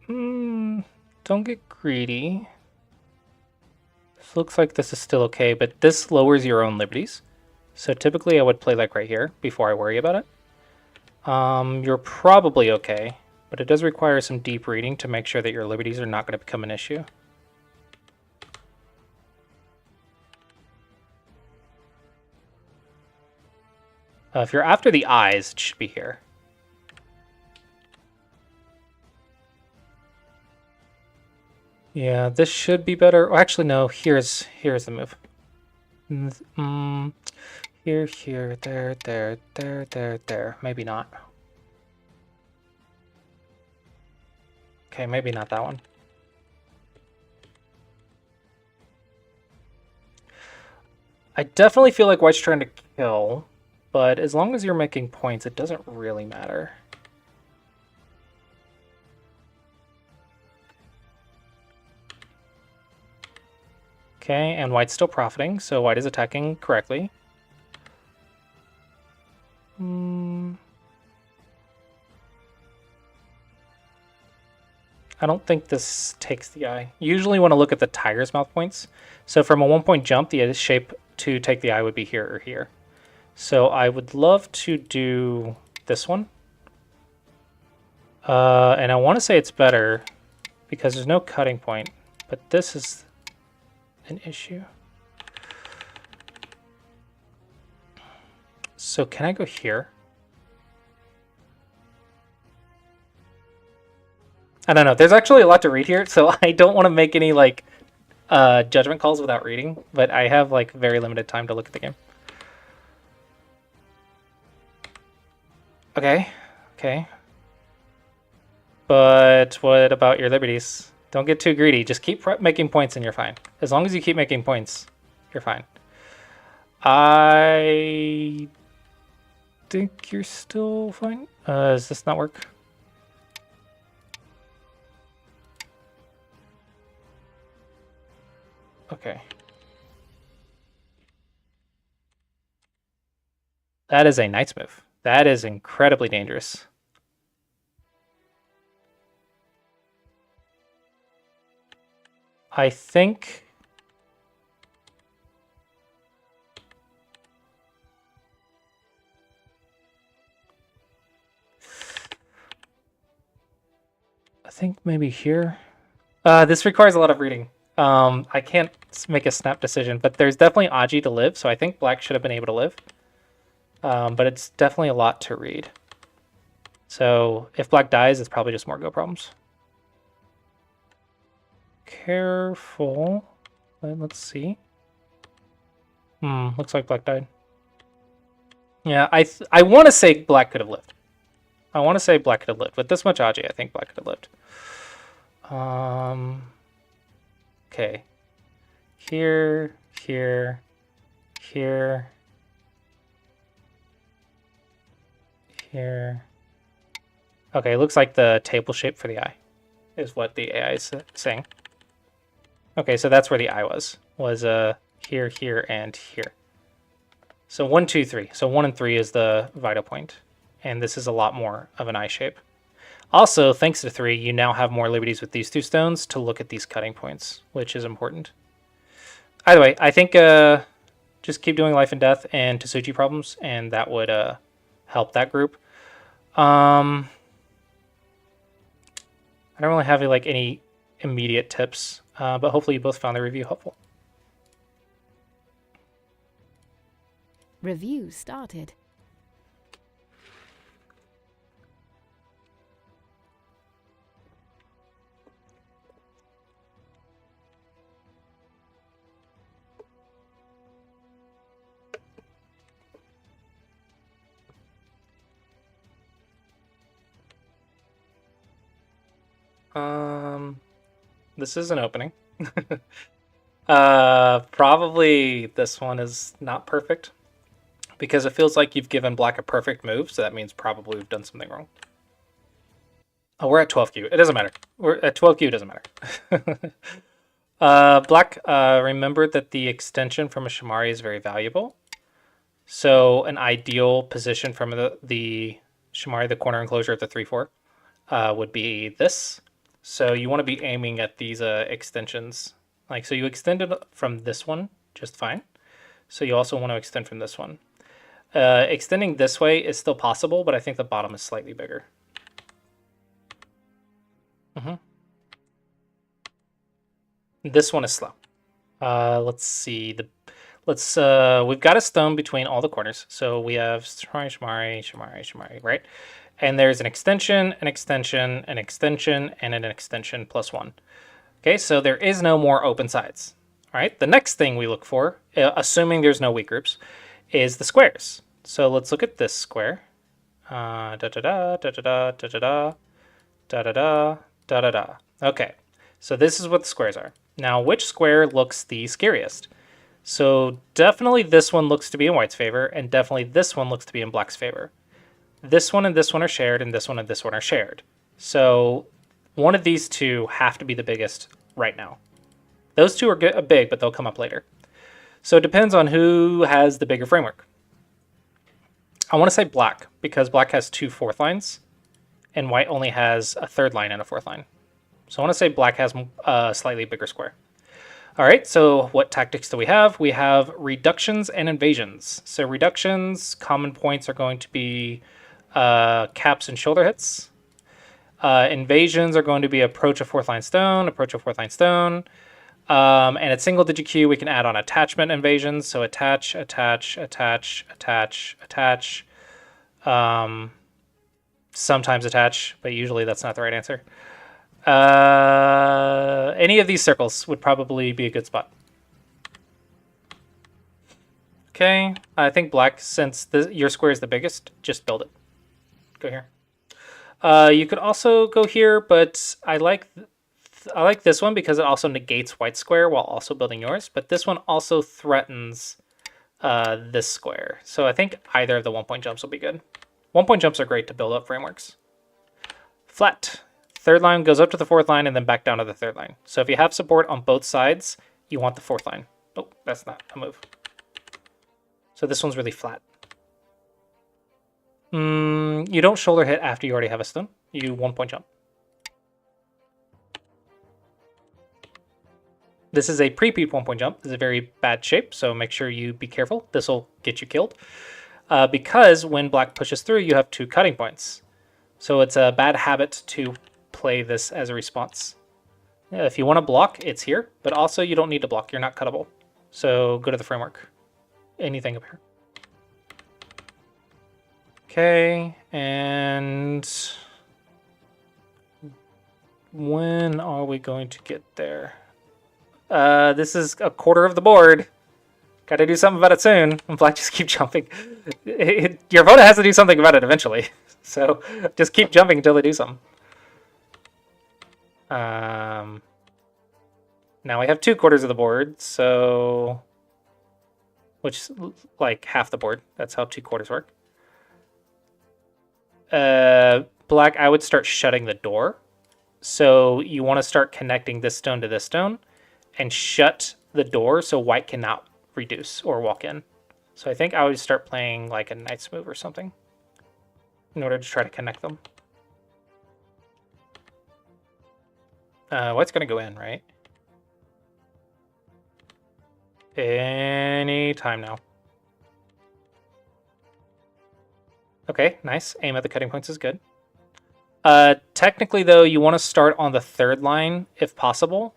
[SPEAKER 2] Don't get greedy. This looks like this is still okay, but this lowers your own liberties. So typically I would play like right here before I worry about it. You're probably okay, but it does require some deep reading to make sure that your liberties are not going to become an issue. If you're after the eyes, it should be here. Yeah, this should be better. Oh, actually, no. Here's the move. Here, there. Maybe not. Okay, maybe not that one. I definitely feel like White's trying to kill, but as long as you're making points, it doesn't really matter. Okay, and White's still profiting, so White is attacking correctly. I don't think this takes the eye. You usually want to look at the tiger's mouth points. So from a 1-point jump, the shape to take the eye would be here or here. So I would love to do this one. And I want to say it's better because there's no cutting point, but this is an issue. So can I go here? I don't know. There's actually a lot to read here, so I don't want to make any like judgment calls without reading, but I have like very limited time to look at the game. Okay. But what about your liberties? Don't get too greedy. Just keep making points and you're fine. As long as you keep making points, you're fine. I think you're still fine. Does this not work? Okay. That is a knight's move. That is incredibly dangerous. I think... maybe here. This requires a lot of reading. I can't make a snap decision, but there's definitely Aji to live, so I think black should have been able to live. But it's definitely a lot to read. So if black dies, it's probably just more go problems. Careful. Let's see. Looks like black died. Yeah, I want to say black could have lived. With this much Aji, I think black could have lived. Okay. Here. Okay, it looks like the table shape for the eye is what the AI is saying. Okay, so that's where the eye was here, and here. So 1, 2, 3. So 1 and 3 is the vital point, and this is a lot more of an eye shape. Also, thanks to 3, you now have more liberties with these 2 stones to look at these cutting points, which is important. Either way, I think just keep doing life and death and Tsuchi problems, and that would help that group. I don't really have like any immediate tips, but hopefully you both found the review helpful.
[SPEAKER 4] Review started.
[SPEAKER 2] This is an opening. Probably this one is not perfect because it feels like you've given black a perfect move, so that means probably we've done something wrong. Oh, we're at 12Q. It doesn't matter. We're at 12Q. It doesn't matter. Black remembered that the extension from a Shamari is very valuable. So an ideal position from the Shamari, the corner enclosure of the 3-4, would be this. So you want to be aiming at these extensions. So you extended from this one just fine. So you also want to extend from this one. Extending this way is still possible, but I think the bottom is slightly bigger. This one is slow. Let's see. We've got a stone between all the corners. So we have Shamari, right? And there's an extension, an extension, an extension, and an extension plus one. Okay, so there is no more open sides. All right, the next thing we look for, assuming there's no weak groups, is the squares. So let's look at this square. Okay, so this is what the squares are. Now, which square looks the scariest? So definitely this one looks to be in white's favor, and definitely this one looks to be in black's favor. This one and this one are shared, and this one and this one are shared. So one of these two have to be the biggest right now. Those two are big, but they'll come up later. So it depends on who has the bigger framework. I want to say black, because black has 2 fourth lines, and white only has a third line and a fourth line. So I want to say black has a slightly bigger square. All right, so what tactics do we have? We have reductions and invasions. So reductions, common points are going to be caps and shoulder hits. Invasions are going to be approach a fourth line stone, approach a fourth line stone. And at single digit Q, we can add on attachment invasions. So attach, attach, attach, attach, attach. Sometimes attach, but usually that's not the right answer. Any of these circles would probably be a good spot. Okay, I think black, since your square is the biggest, just build it. Go here. You could also go here, but I like this one because it also negates white square while also building yours. But this one also threatens this square. So I think either of the 1-point jumps will be good. 1-point jumps are great to build up frameworks. Flat. Third line goes up to the fourth line and then back down to the third line. So if you have support on both sides, you want the fourth line. Oh, that's not a move. So this one's really flat. You don't shoulder hit after you already have a stone. You 1-point jump. This is a pre-peep 1-point jump. This is a very bad shape, so make sure you be careful. This will get you killed. Because when black pushes through, you have 2 cutting points. So it's a bad habit to play this as a response. If you want to block, it's here, but also you don't need to block. You're not cuttable. So go to the framework. Anything up here. Okay, and when are we going to get there? This is a quarter of the board. Got to do something about it soon. And black just keep jumping. Your opponent has to do something about it eventually. So just keep jumping until they do something. Now we have 2 quarters of the board, so which is like half the board. That's how 2 quarters work. Black, I would start shutting the door. So you want to start connecting this stone to this stone and shut the door so white cannot reduce or walk in. So I think I would start playing like a knight's move or something in order to try to connect them. White's gonna go in, right? Any time now. Okay, nice. Aim at the cutting points is good. Technically, though, you want to start on the third line if possible.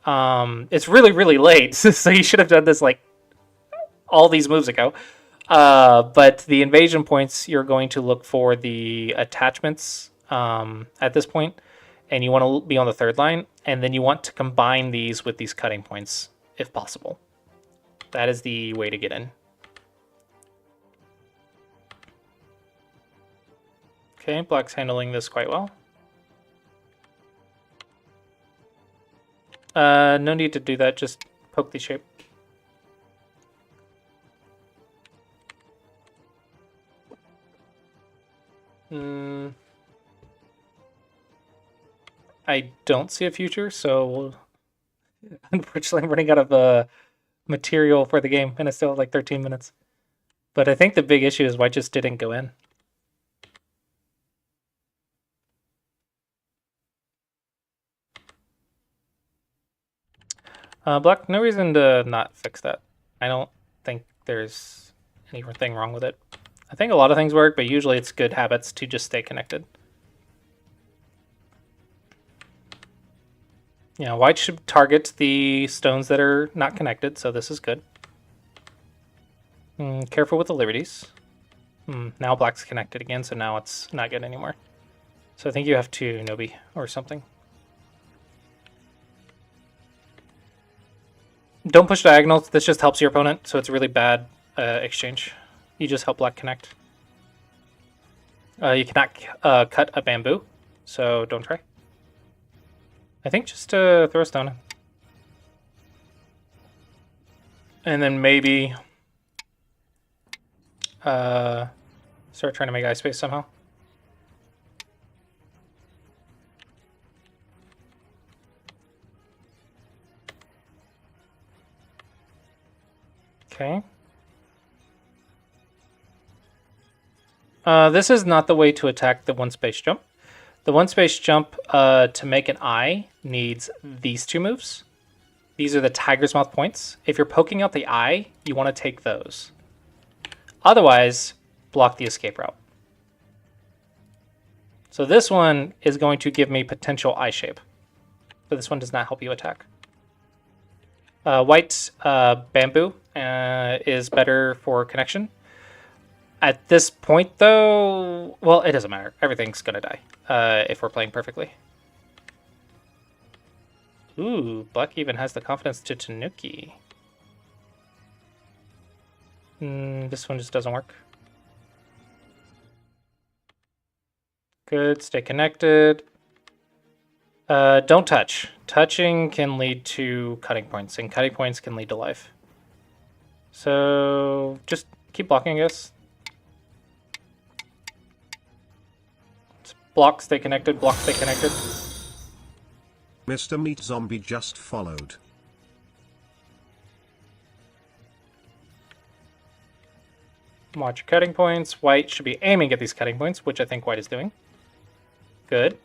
[SPEAKER 2] It's really, really late, so you should have done this like all these moves ago. But the invasion points, you're going to look for the attachments at this point, and you want to be on the third line, and then you want to combine these with these cutting points if possible. That is the way to get in. Okay, black's handling this quite well. No need to do that, just poke the shape. I don't see a future, so unfortunately I'm running out of material for the game, and it's still like 13 minutes. But I think the big issue is white just didn't go in. Black, no reason to not fix that. I don't think there's anything wrong with it. I think a lot of things work, but usually it's good habits to just stay connected. Yeah, white should target the stones that are not connected, so this is good. Careful with the liberties. Now black's connected again, so now it's not good anymore. So I think you have to Nobi or something. Don't push diagonals. This just helps your opponent, so it's a really bad exchange. You just help black connect. You cannot cut a bamboo, so don't try. I think just throw a stone in. And then maybe start trying to make ice space somehow. Okay. This is not the way to attack the one space jump. The one space jump to make an eye needs these two moves. These are the tiger's mouth points. If you're poking out the eye, you want to take those. Otherwise, block the escape route. So this one is going to give me potential eye shape. But this one does not help you attack. White bamboo is better for connection. At this point, though, well, it doesn't matter. Everything's going to die if we're playing perfectly. Ooh, black even has the confidence to Tanuki. This one just doesn't work. Good, stay connected. Don't touch. Touching can lead to cutting points, and cutting points can lead to life. So just keep blocking, I guess. Block, stay connected, block, stay connected.
[SPEAKER 3] Mr. Meat Zombie just followed.
[SPEAKER 2] Watch your cutting points. White should be aiming at these cutting points, which I think white is doing. Good.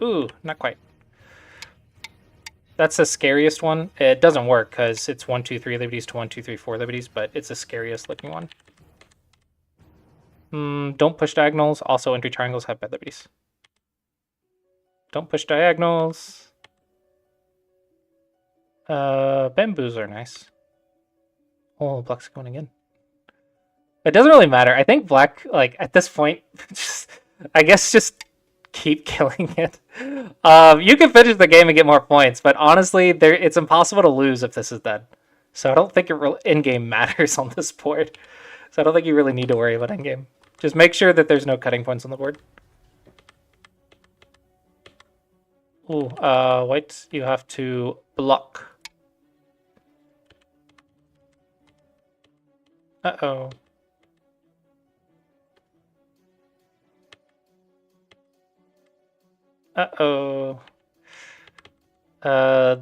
[SPEAKER 2] Ooh, not quite. That's the scariest one. It doesn't work because it's 1, 2, 3 liberties to 1, 2, 3, 4 liberties, but it's the scariest looking one. Don't push diagonals. Also, entry triangles have bad liberties. Don't push diagonals. Bamboos are nice. Oh, black's going again. It doesn't really matter. I think black, like, at this point, I guess just keep killing it. You can finish the game and get more points, but honestly, it's impossible to lose if this is dead. So I don't think in-game matters on this board. So I don't think you really need to worry about in-game. Just make sure that there's no cutting points on the board. Ooh, white, you have to block. Uh-oh. Uh-oh. The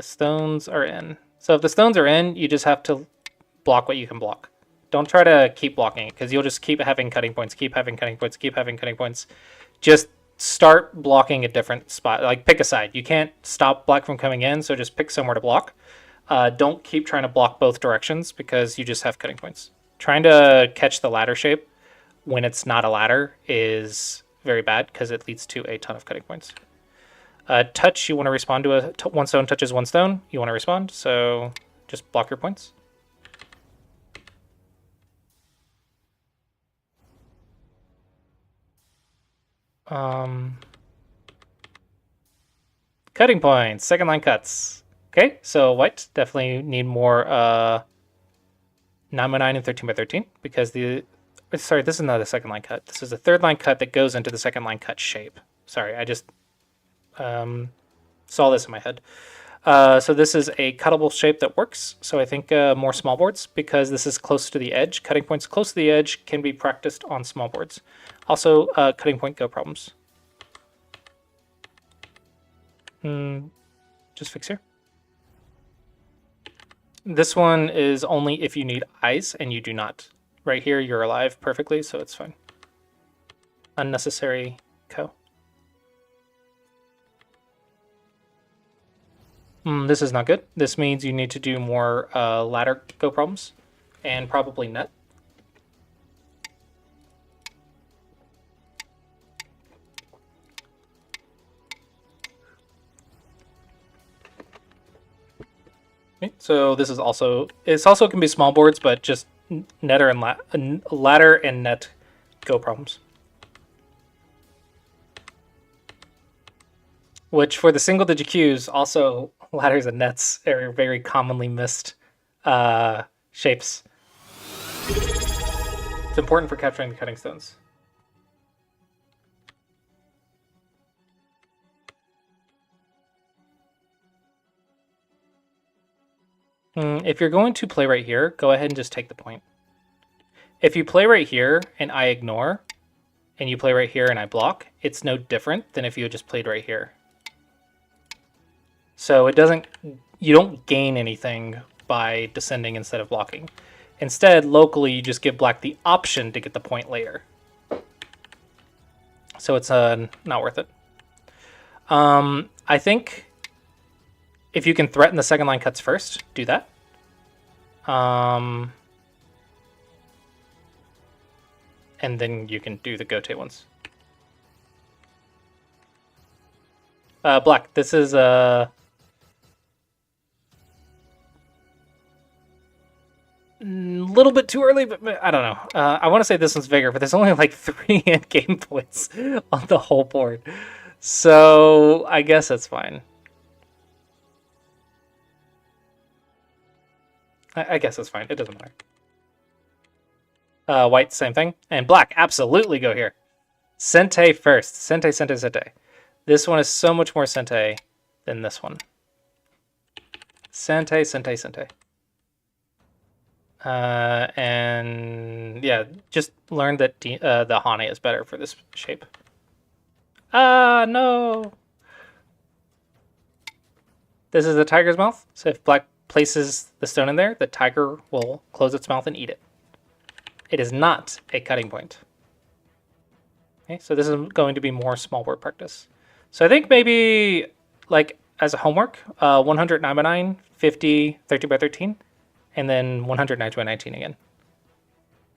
[SPEAKER 2] stones are in. So if the stones are in, you just have to block what you can block. Don't try to keep blocking it, because you'll just keep having cutting points, keep having cutting points, keep having cutting points. Just start blocking a different spot. Like, pick a side. You can't stop black from coming in, so just pick somewhere to block. Don't keep trying to block both directions, because you just have cutting points. Trying to catch the ladder shape when it's not a ladder is very bad, because it leads to a ton of cutting points. Touch, you want to respond to one stone touches one stone. You want to respond, so just block your points. Cutting points, second line cuts. Okay, so white definitely need more 9x9 and 13x13 because sorry, this is not a second line cut. This is a third line cut that goes into the second line cut shape. Sorry, I just saw this in my head. So this is a cuttable shape that works. So I think more small boards because this is close to the edge. Cutting points close to the edge can be practiced on small boards. Also, cutting point go problems. Just fix here. This one is only if you need eyes and you do not. Right here, you're alive perfectly, so it's fine. Unnecessary co. This is not good. This means you need to do more ladder go problems and probably net. Okay, so this is also can be small boards, but just ladder and net go problems. Which for the single digit queues, also ladders and nets are very commonly missed shapes. It's important for capturing the cutting stones. If you're going to play right here, go ahead and just take the point. If you play right here and I ignore, and you play right here and I block, it's no different than if you had just played right here. So you don't gain anything by descending instead of blocking. Instead, locally, you just give black the option to get the point later. So it's not worth it. I think if you can threaten the second line cuts first, do that. And then you can do the Gote ones. Black, this is a little bit too early, but I don't know. I want to say this one's bigger, but there's only like 3 end game points on the whole board. So I guess that's fine. I guess that's fine. It doesn't matter. White, same thing. And black, absolutely go here. Sente first. Sente, sente, sente. This one is so much more sente than this one. Sente, sente, sente. And yeah, just learn that the Hane is better for this shape. No! This is the tiger's mouth. So if black places the stone in there, the tiger will close its mouth and eat it. It is not a cutting point. Okay, so this is going to be more small board practice. So I think maybe like as a homework, 100 9x9, 50 13x13, and then 100 9x19 again.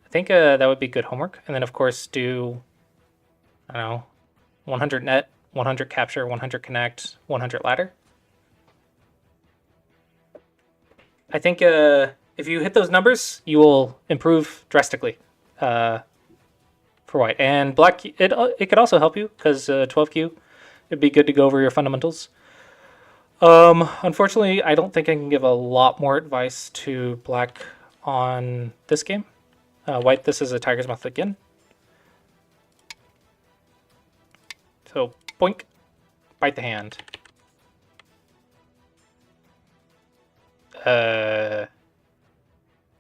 [SPEAKER 2] I think that would be good homework. And then of course do, I don't know, 100 net, 100 capture, 100 connect, 100 ladder. I think if you hit those numbers, you will improve drastically for white. And black, it could also help you because 12Q, it'd be good to go over your fundamentals. Unfortunately, I don't think I can give a lot more advice to black on this game. White, this is a tiger's mouth again. So, boink, bite the hand. Why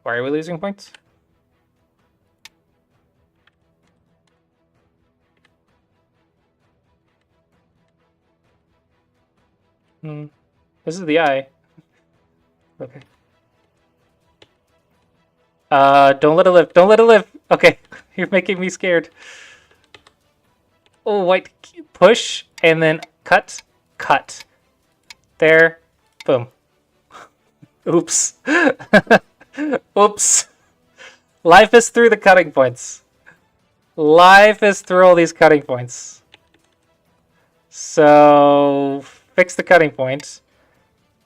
[SPEAKER 2] are we losing points? This is the eye. Okay. Don't let it live. Don't let it live. Okay, you're making me scared. Oh, white, push, and then cut, cut. There, boom. Oops. Oops. Life is through the cutting points. Life is through all these cutting points. So fix the cutting point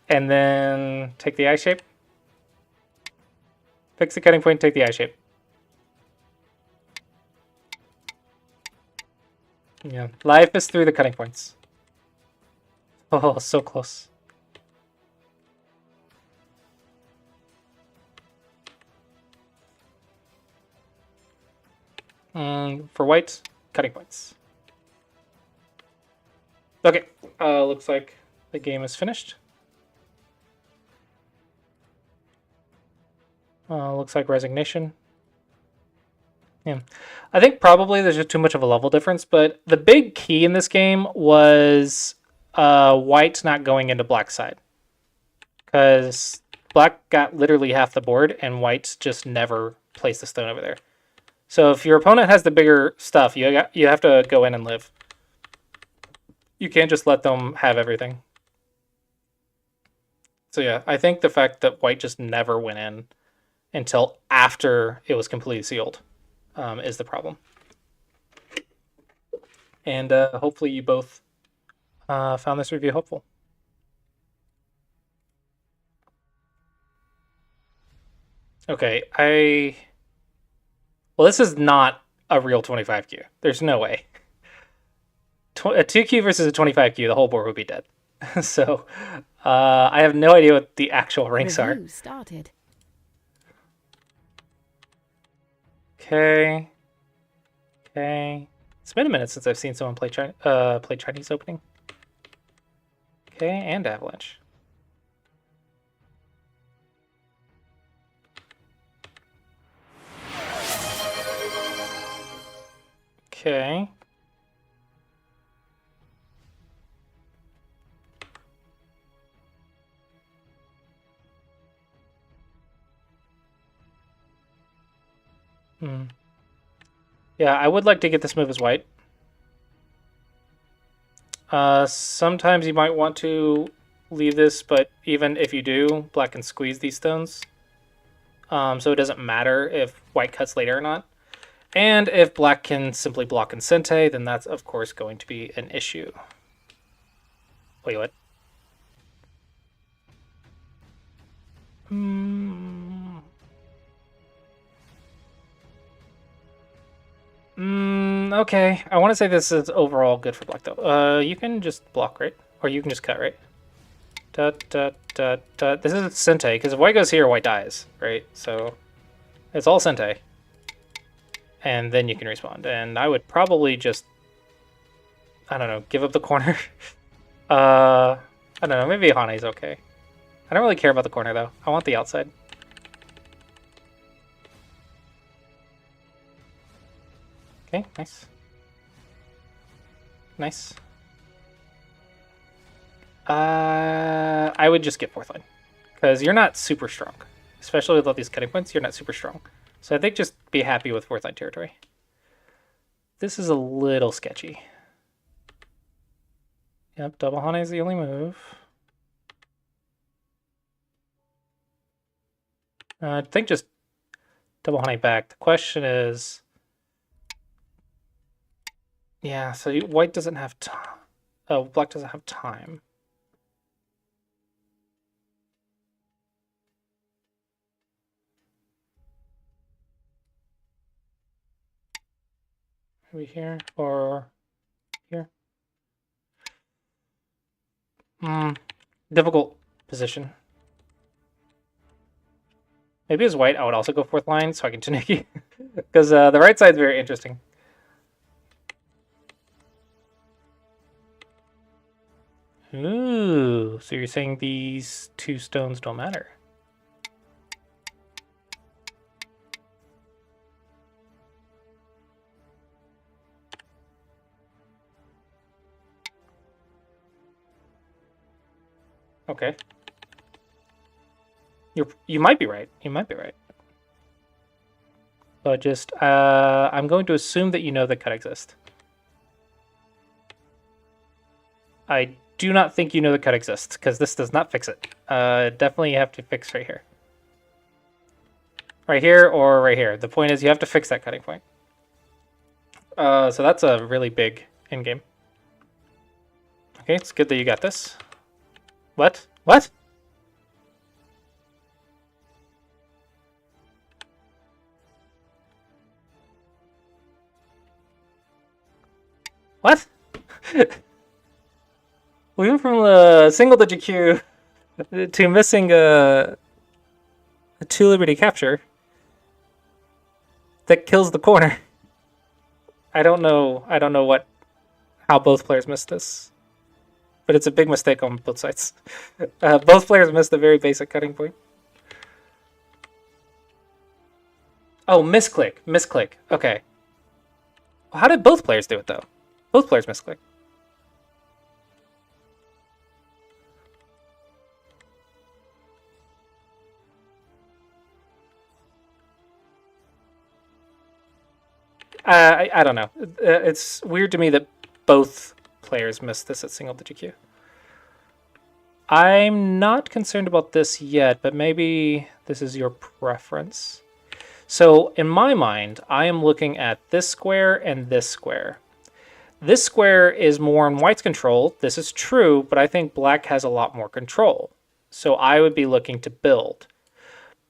[SPEAKER 2] and then take the eye shape. Fix the cutting point, take the eye shape. Yeah, life is through the cutting points. Oh, so close. For white, cutting points. Okay, looks like the game is finished. Looks like resignation. Yeah, I think probably there's just too much of a level difference, but the big key in this game was white not going into black's side. Because black got literally half the board and white just never placed the stone over there. So if your opponent has the bigger stuff, you have to go in and live. You can't just let them have everything. So yeah, I think the fact that white just never went in until after it was completely sealed is the problem. And hopefully you both found this review helpful. Okay, well, this is not a real 25Q. There's no way. A 2Q versus a 25Q, the whole board would be dead. So, I have no idea what the actual ranks are.
[SPEAKER 4] Review started.
[SPEAKER 2] Okay. Okay. It's been a minute since I've seen someone play Chinese opening. Okay, and Avalanche. Okay. Yeah, I would like to get this move as white. Sometimes you might want to leave this, but even if you do, black can squeeze these stones. So it doesn't matter if white cuts later or not. And if black can simply block and Sente, then that's of course going to be an issue. Wait, what? Okay. I want to say this is overall good for black though. You can just block, right? Or you can just cut, right? This is Sente, because if white goes here, white dies, right? So it's all Sente. And then you can respond. And I would probably just, I don't know, give up the corner. I don't know, maybe Hane's okay. I don't really care about the corner though. I want the outside. Okay, nice. Nice. I would just get fourth line. Because you're not super strong. Especially with all these cutting points, you're not super strong. So I think just be happy with fourth line territory. This is a little sketchy. Yep, double Hane is the only move. I think just double Hane back. The question is... Yeah, so white doesn't have time. Oh, black doesn't have time. Maybe here or here. Difficult position. Maybe as white, I would also go fourth line so I can Tanuki. Because the right side's very interesting. Ooh, so you're saying these two stones don't matter? Okay. You might be right. You might be right. But just, I'm going to assume that you know that cut exists. I do not think you know the cut exists, because this does not fix it. Definitely you have to fix right here. Right here or right here. The point is you have to fix that cutting point. So that's a really big in-game. Okay, it's good that you got this. What? What? What? We went from a single-digit Q to missing a 2 Liberty capture that kills the corner. I don't know how both players missed this, but it's a big mistake on both sides. Both players missed a very basic cutting point. Oh, misclick. Okay. How did both players do it though? Both players misclick. I don't know. It's weird to me that both players missed this at single-digit Q. I'm not concerned about this yet, but maybe this is your preference. So in my mind, I am looking at this square and this square. This square is more in white's control. This is true, but I think black has a lot more control. So I would be looking to build.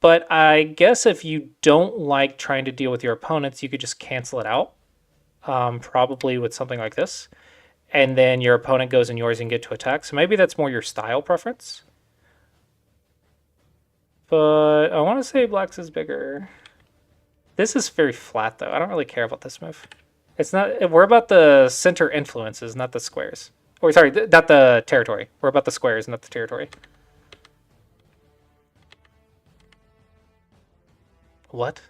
[SPEAKER 2] But I guess if you don't like trying to deal with your opponents, you could just cancel it out, probably with something like this. And then your opponent goes in yours and get to attack. So maybe that's more your style preference. But I want to say black's is bigger. This is very flat, though. I don't really care about this move. It's not. We're about the center influences, not the squares. Or sorry, not the territory. We're about the squares, not the territory. What?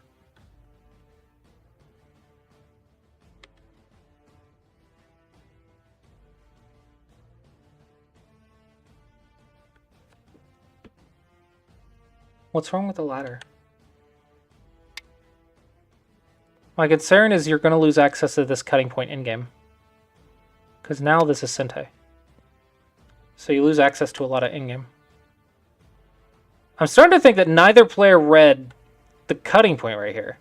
[SPEAKER 2] What's wrong with the ladder? My concern is you're going to lose access to this cutting point in-game. Because now this is Sente. So you lose access to a lot of in-game. I'm starting to think that neither player read the cutting point right here.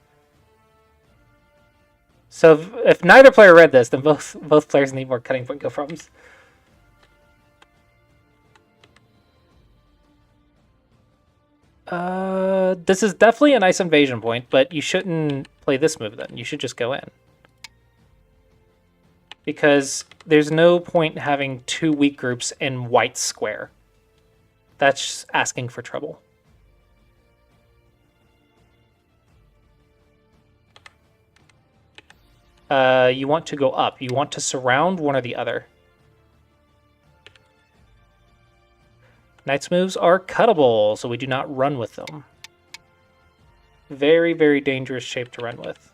[SPEAKER 2] So if neither player read this, then both players need more cutting point kill problems. This is definitely a nice invasion point, but you shouldn't play this move then. You should just go in. Because there's no point having two weak groups in white square. That's asking for trouble. You want to go up. You want to surround one or the other. Knight's moves are cuttable, so we do not run with them. Very, very dangerous shape to run with.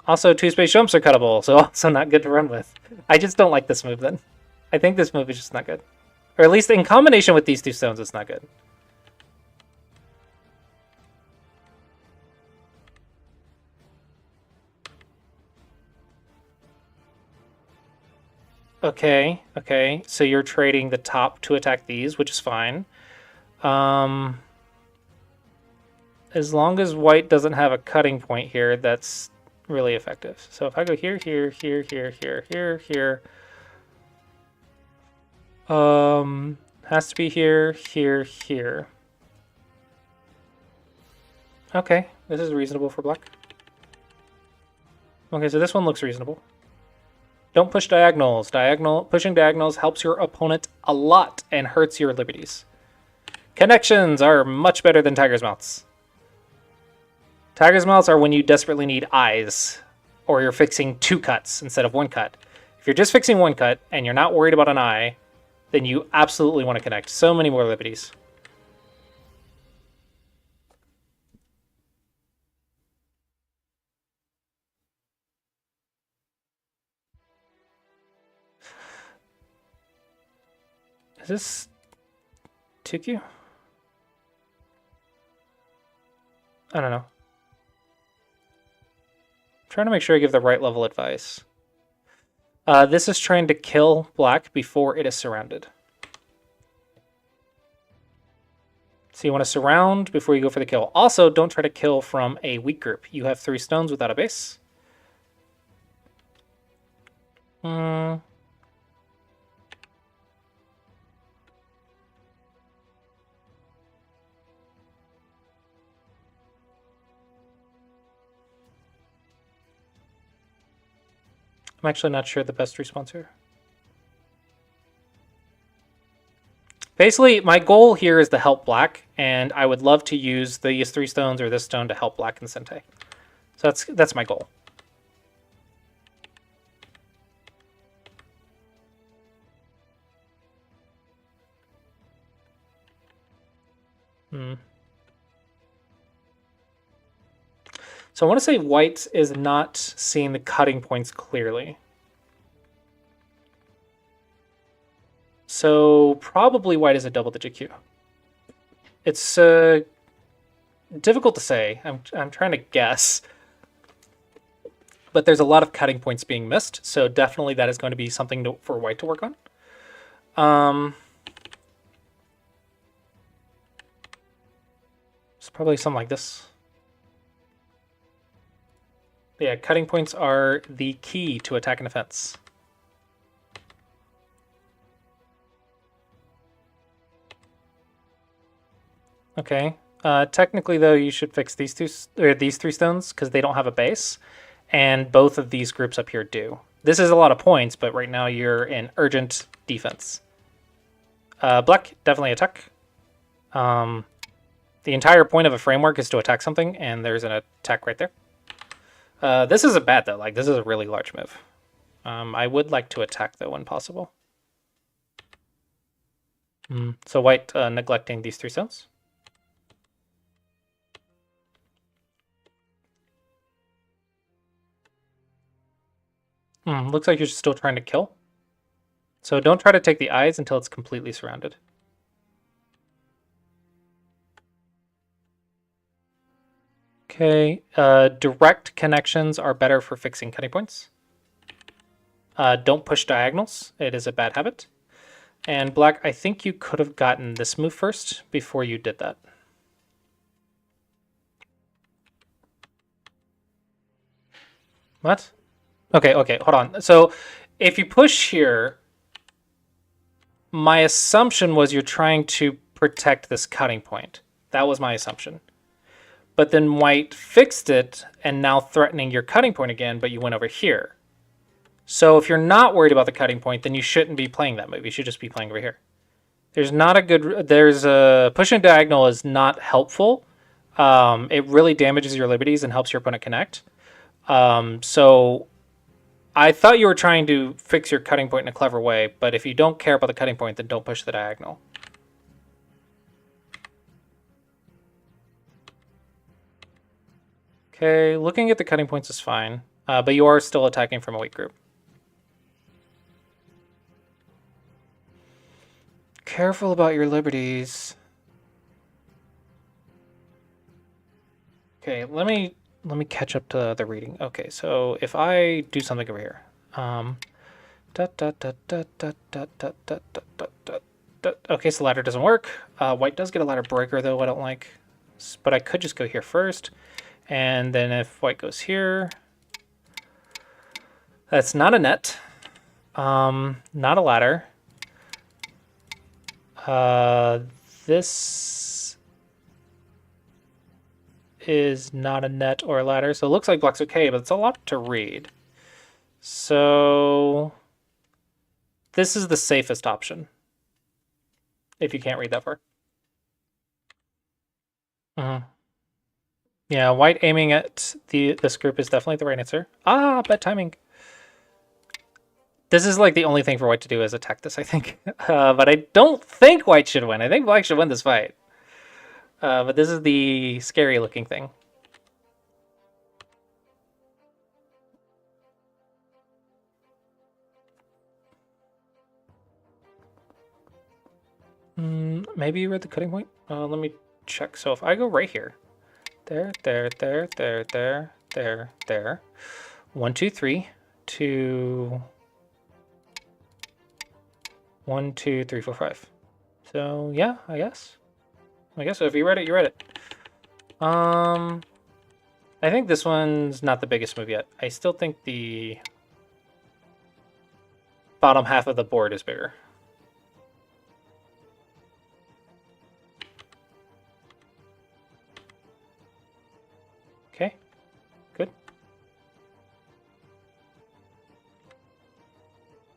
[SPEAKER 2] Also, two-space jumps are cuttable, so also not good to run with. I just don't like this move then. I think this move is just not good. Or at least in combination with these two stones, it's not good. Okay, okay. So you're trading the top to attack these, which is fine. As long as white doesn't have a cutting point here, that's really effective. So if I go here, here, here, here, here, here, here. Has to be here, here, here. Okay, this is reasonable for black. Okay, so this one looks reasonable. Don't push diagonals. Pushing diagonals helps your opponent a lot and hurts your liberties. Connections are much better than tiger's mouths. Tiger's mouths are when you desperately need eyes, or you're fixing two cuts instead of one cut. If you're just fixing one cut and you're not worried about an eye, then you absolutely want to connect. So many more liberties. Is this 2Q? I don't know. I'm trying to make sure I give the right level advice. This is trying to kill black before it is surrounded. So you want to surround before you go for the kill. Also, don't try to kill from a weak group. You have 3 stones without a base. I'm actually not sure the best response here. Basically, my goal here is to help black, and I would love to use these 3 stones or this stone to help black and Sente. So that's my goal. So I want to say white is not seeing the cutting points clearly. So probably white is a double-digit Q. It's difficult to say. I'm trying to guess. But there's a lot of cutting points being missed, so definitely that is going to be something for white to work on. It's probably something like this. Yeah, cutting points are the key to attack and defense. Okay, Technically, though, you should fix these these 3 stones because they don't have a base, and both of these groups up here do. This is a lot of points, but right now you're in urgent defense. Black, definitely attack. The entire point of a framework is to attack something, and there's an attack right there. This isn't bad, though. Like, this is a really large move. I would like to attack, though, when possible. So white neglecting these 3 stones. Looks like you're still trying to kill. So don't try to take the eyes until it's completely surrounded. Okay, direct connections are better for fixing cutting points. Don't push diagonals. It is a bad habit. And black, I think you could have gotten this move first before you did that. What? Okay, hold on. So if you push here, my assumption was you're trying to protect this cutting point. That was my assumption. But then white fixed it and now threatening your cutting point again, but you went over here. So if you're not worried about the cutting point, then you shouldn't be playing that move. You should just be playing over here. Pushing diagonal is not helpful. It really damages your liberties and helps your opponent connect. So I thought you were trying to fix your cutting point in a clever way, but if you don't care about the cutting point, then don't push the diagonal. Okay, looking at the cutting points is fine, but you are still attacking from a weak group. Careful about your liberties. Okay, let me catch up to the reading. Okay, so if I do something over here, okay, so ladder doesn't work. White does get a ladder breaker though. I don't like, but I could just go here first, and then if white goes here, that's not a net, not a ladder. This is not a net or a ladder, so it looks like black's okay, but it's a lot to read. So this is the safest option, if you can't read that far. Yeah, white aiming at this group is definitely the right answer. Ah, bad timing. This is like the only thing for white to do is attack this, I think. But I don't think white should win. I think black should win this fight. But this is the scary looking thing. Maybe you read the cutting point? Let me check. So if I go right here, there. 1, 2, 3, 2, 1, 2, 3, 4, 5. So yeah, I guess so. If you read it, you read it. I think this one's not the biggest move yet. I still think the bottom half of the board is bigger. Okay, good.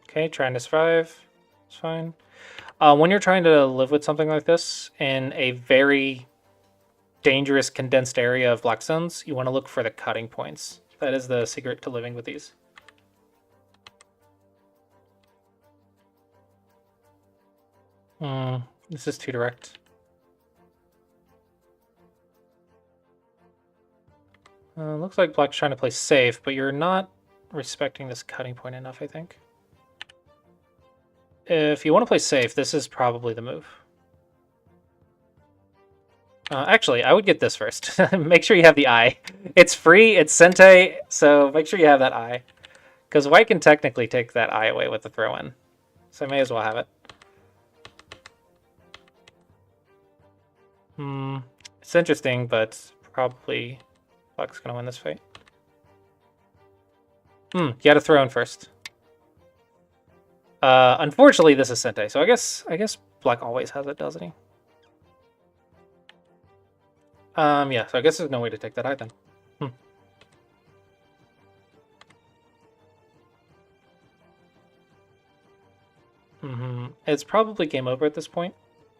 [SPEAKER 2] Okay, trying to survive. It's fine. When you're trying to live with something like this in a very dangerous condensed area of black stones, you want to look for the cutting points. That is the secret to living with these. This is too direct. Looks like black's trying to play safe, but you're not respecting this cutting point enough, I think. If you want to play safe, this is probably the move. Actually, I would get this first. Make sure you have the eye. It's free, it's Sente, so make sure you have that eye. Because white can technically take that eye away with the throw-in. So I may as well have it. It's interesting, but probably black's going to win this fight. You got to throw in first. Unfortunately, this is Sente, so I guess black always has it, doesn't he? Yeah, so I guess there's no way to take that eye then. It's probably game over at this point.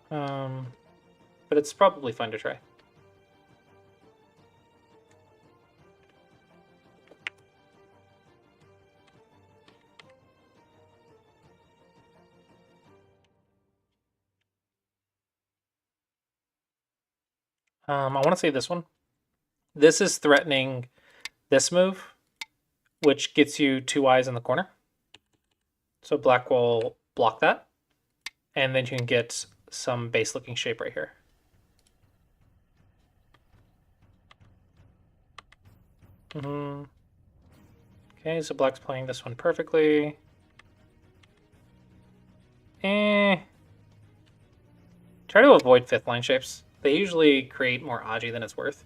[SPEAKER 2] But it's probably fun to try. I want to say this one. This is threatening this move, which gets you 2 eyes in the corner. So black will block that. And then you can get some base-looking shape right here. Okay, so black's playing this one perfectly. Try to avoid 5th line shapes. They usually create more Aji than it's worth.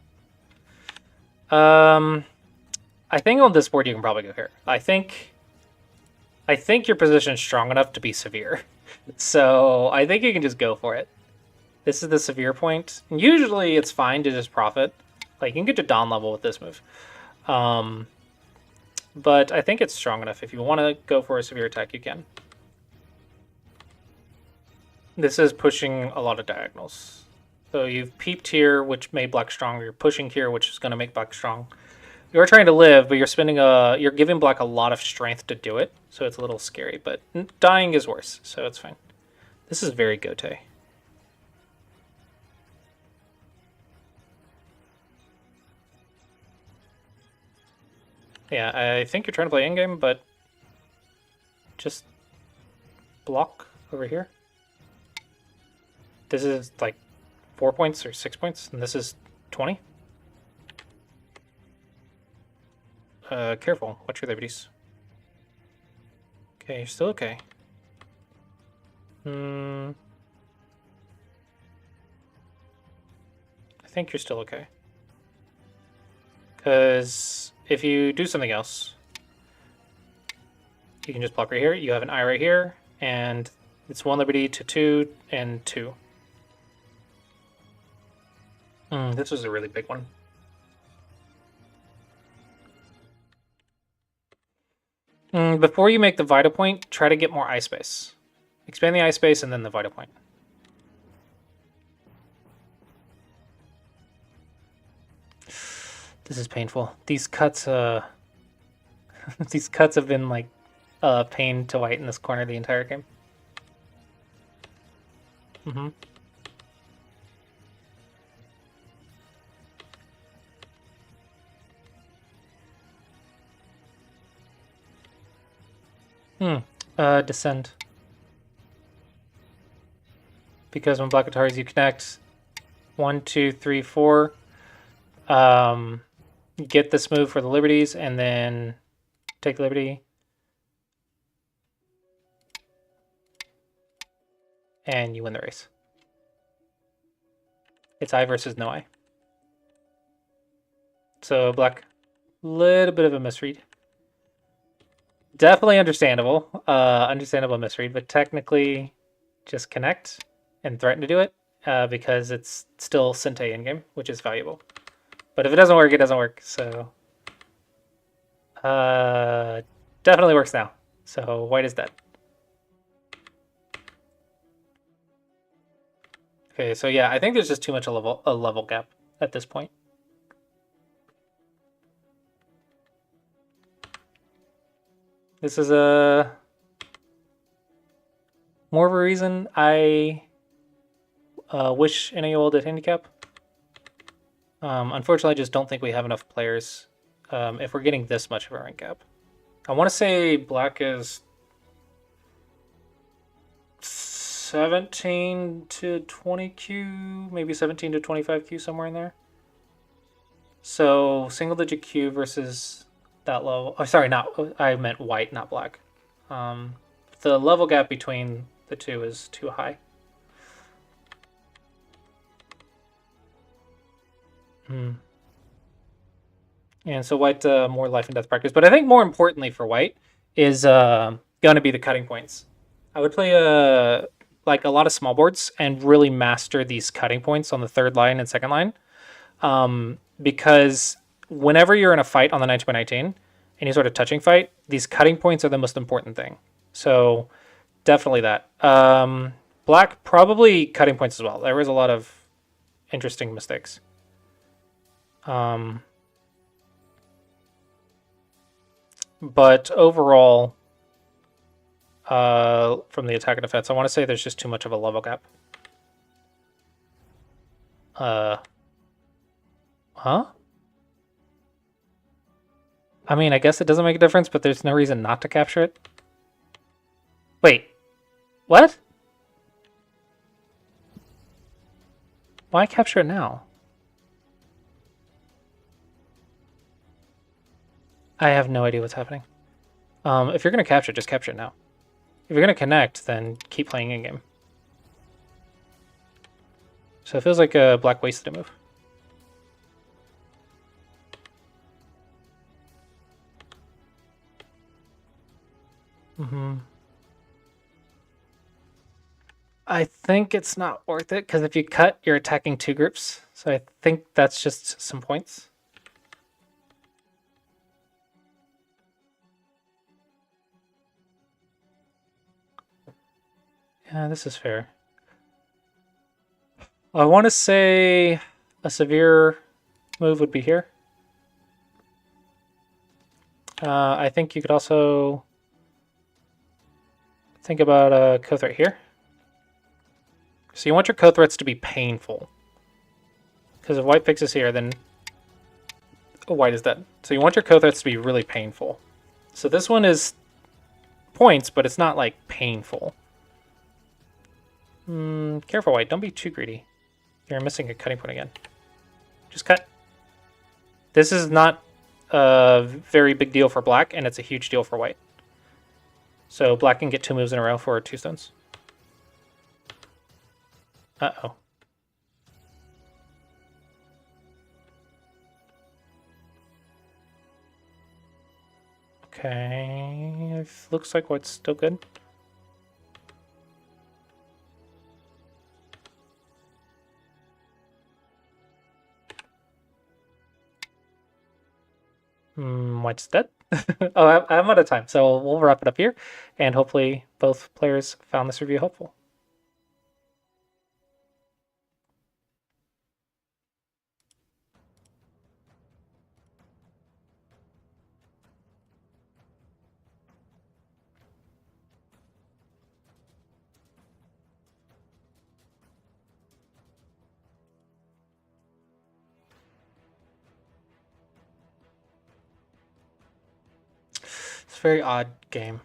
[SPEAKER 2] I think on this board you can probably go here. I think your position is strong enough to be severe. So I think you can just go for it. This is the severe point. And usually it's fine to just profit. Like, you can get to Dawn level with this move. But I think it's strong enough. If you want to go for a severe attack, you can. This is pushing a lot of diagonals. So you've peeped here, which made black strong. You're pushing here, which is going to make black strong. You're trying to live, but you're giving black a lot of strength to do it. So it's a little scary, but dying is worse, so it's fine. This is very Gote. Yeah, I think you're trying to play in-game, but just block over here. This is like 4 points or 6 points, and this is 20. Careful. Watch your liberties. Okay, you're still okay. I think you're still okay. Because if you do something else, you can just block right here. You have an eye right here, and it's 1 liberty to 2 and 2. This was a really big one. Before you make the Vita Point, try to get more eye space. Expand the eye space and then the Vita Point. This is painful. These cuts, these cuts have been like pain to white in this corner the entire game. Descend. Because when Black Ataris you connect 1, 2, 3, 4, get this move for the liberties, and then take the liberty. And you win the race. It's eye versus no eye. So black, little bit of a misread. Definitely understandable. Understandable misread, but technically just connect and threaten to do it because it's still Sente in-game, which is valuable. But if it doesn't work, it doesn't work. So definitely works now. So white is dead. Okay, so yeah, I think there's just too much a level gap at this point. This is a more of a reason I wish NAOL did handicap. Unfortunately, I just don't think we have enough players if we're getting this much of a rank gap. I want to say black is 17 to 20Q, maybe 17 to 25Q, somewhere in there. So single digit Q versus that level. Oh, sorry, I meant white, not black. The level gap between the two is too high. And so white, more life and death practice. But I think more importantly for white is going to be the cutting points. I would play like a lot of small boards and really master these cutting points on the third line and second line. because whenever you're in a fight on the 19x19, any sort of touching fight, these cutting points are the most important thing. So definitely that. Black, probably cutting points as well. There was a lot of interesting mistakes. But overall, from the attack and defense, I want to say there's just too much of a level gap. Huh? I mean, I guess it doesn't make a difference, but there's no reason not to capture it. Wait. What? Why capture it now? I have no idea what's happening. If you're going to capture it, just capture it now. If you're going to connect, then keep playing in-game. So it feels like a black wasted a move. I think it's not worth it, because if you cut, you're attacking two groups. So I think that's just some points. Yeah, this is fair. I want to say a severe move would be here. I think you could also think about a co-threat here. So you want your co-threats to be painful. Because if white fixes here, then white is dead. So you want your co-threats to be really painful. So this one is points, but it's not like painful. Careful, white. Don't be too greedy. You're missing a cutting point again. Just cut. This is not a very big deal for black, and it's a huge deal for white. So black can get 2 moves in a row for 2 stones. Uh-oh. Okay, it looks like white's still good. White's dead. Oh, I'm out of time, so we'll wrap it up here, and hopefully both players found this review helpful. It's a very odd game.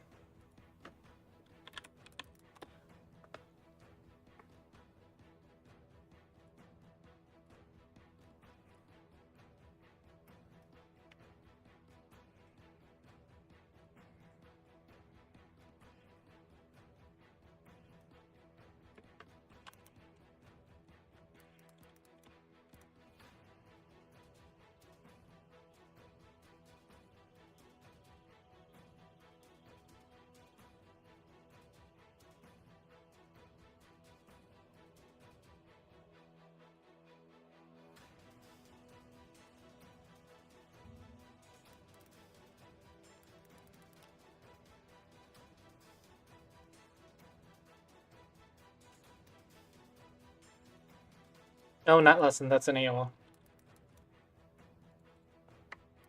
[SPEAKER 2] No, not lesson. That's an AOL.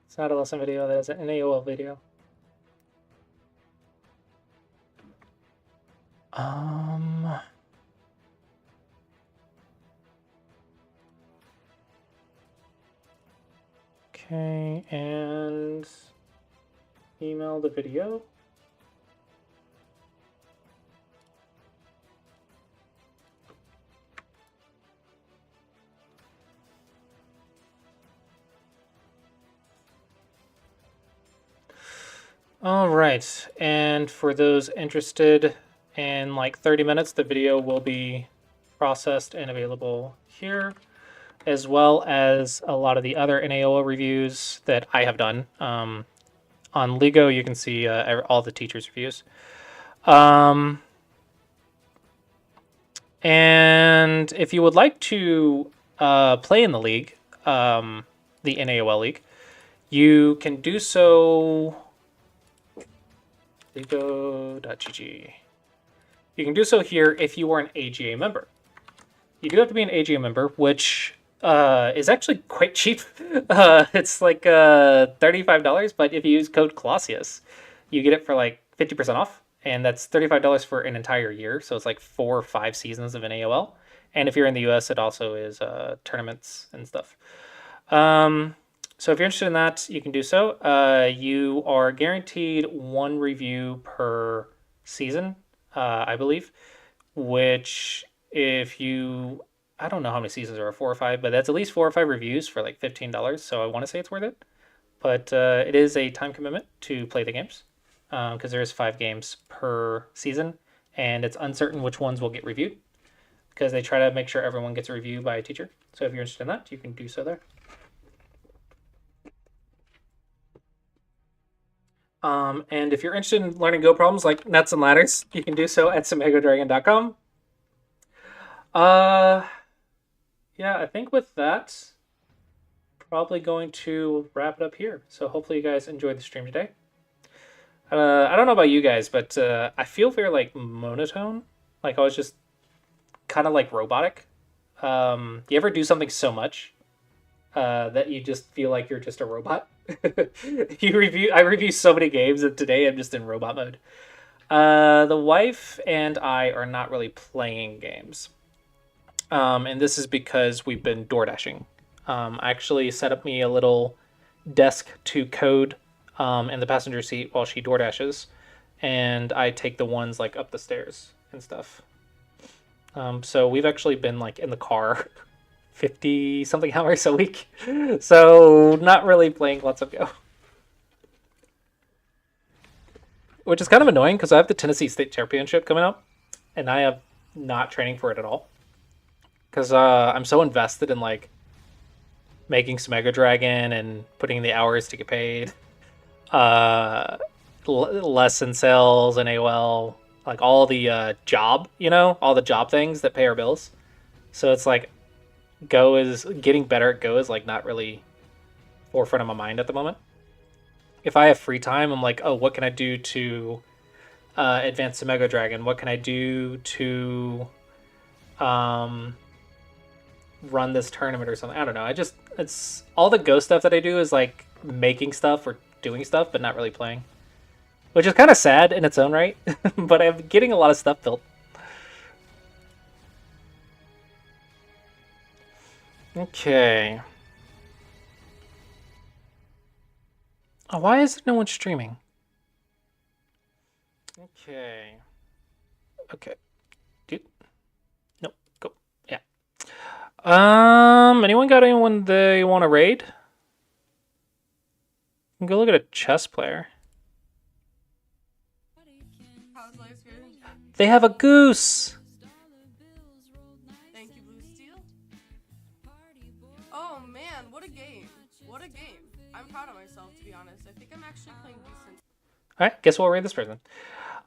[SPEAKER 2] It's not a lesson video. That is an AOL video. Okay, and email the video. All right, and for those interested, in like 30 minutes, the video will be processed and available here, as well as a lot of the other NAOA reviews that I have done. On Lego, you can see all the teachers' reviews. And if you would like to play in the league, the NAOL League, you can do so. Lego.gg. You can do so here if you are an AGA member. You do have to be an AGA member, which is actually quite cheap. It's like $35, but if you use code Clossius, you get it for like 50% off, and that's $35 for an entire year. So it's like 4 or 5 seasons of an AOL. And if you're in the US, it also is tournaments and stuff. So if you're interested in that, you can do so. You are guaranteed 1 review per season, I believe, which if you, I don't know how many seasons there are, 4 or 5, but that's at least 4 or 5 reviews for like $15. So I want to say it's worth it. But it is a time commitment to play the games because there is 5 games per season, and it's uncertain which ones will get reviewed because they try to make sure everyone gets a review by a teacher. So if you're interested in that, you can do so there. And if you're interested in learning Go problems like nuts and ladders, you can do so at SumegoDragon.com. Yeah, I think with that, probably going to wrap it up here. So hopefully you guys enjoyed the stream today. I don't know about you guys, but I feel very like monotone. Like I was just kind of like robotic. You ever do something so much that you just feel like you're just a robot? I review so many games, and today I'm just in robot mode. The wife and I are not really playing games. And this is because we've been door dashing. I actually set up me a little desk to code in the passenger seat while she door dashes, and I take the ones like up the stairs and stuff. So we've actually been like in the car 50 something hours a week, so not really playing lots of Go, which is kind of annoying because I have the Tennessee State Championship coming up, and I am not training for it at all because I'm so invested in like making Mega Dragon and putting in the hours to get paid, lesson sales and AOL, like all the job, all the job things that pay our bills. So it's like Go is getting better at Go is like not really forefront of my mind at the moment. If I have free time, I'm like, oh, what can I do to advance to Mega Dragon? What can I do to run this tournament or something? I don't know. It's all the Go stuff that I do is like making stuff or doing stuff, but not really playing, which is kind of sad in its own right. But I'm getting a lot of stuff built. Okay. Oh, why is no one streaming? Okay. Dude. Nope. Go. Yeah. Anyone got anyone they want to raid? You can go look at a chess player.
[SPEAKER 8] How's life going?
[SPEAKER 2] They have a goose.
[SPEAKER 8] Thank you, Blue Steel. Oh man, what a game. What a game. I'm proud of myself, to be honest. I think I'm actually playing decent.
[SPEAKER 2] Alright, guess we'll raid this person.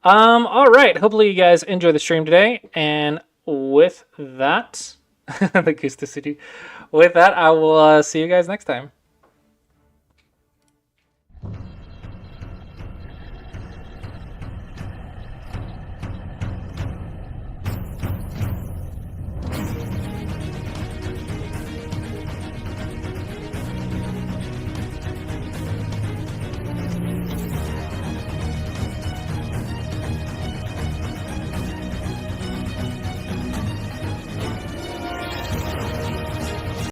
[SPEAKER 2] Alright, hopefully you guys enjoy the stream today. And with that, the goose to city. With that, I will see you guys next time.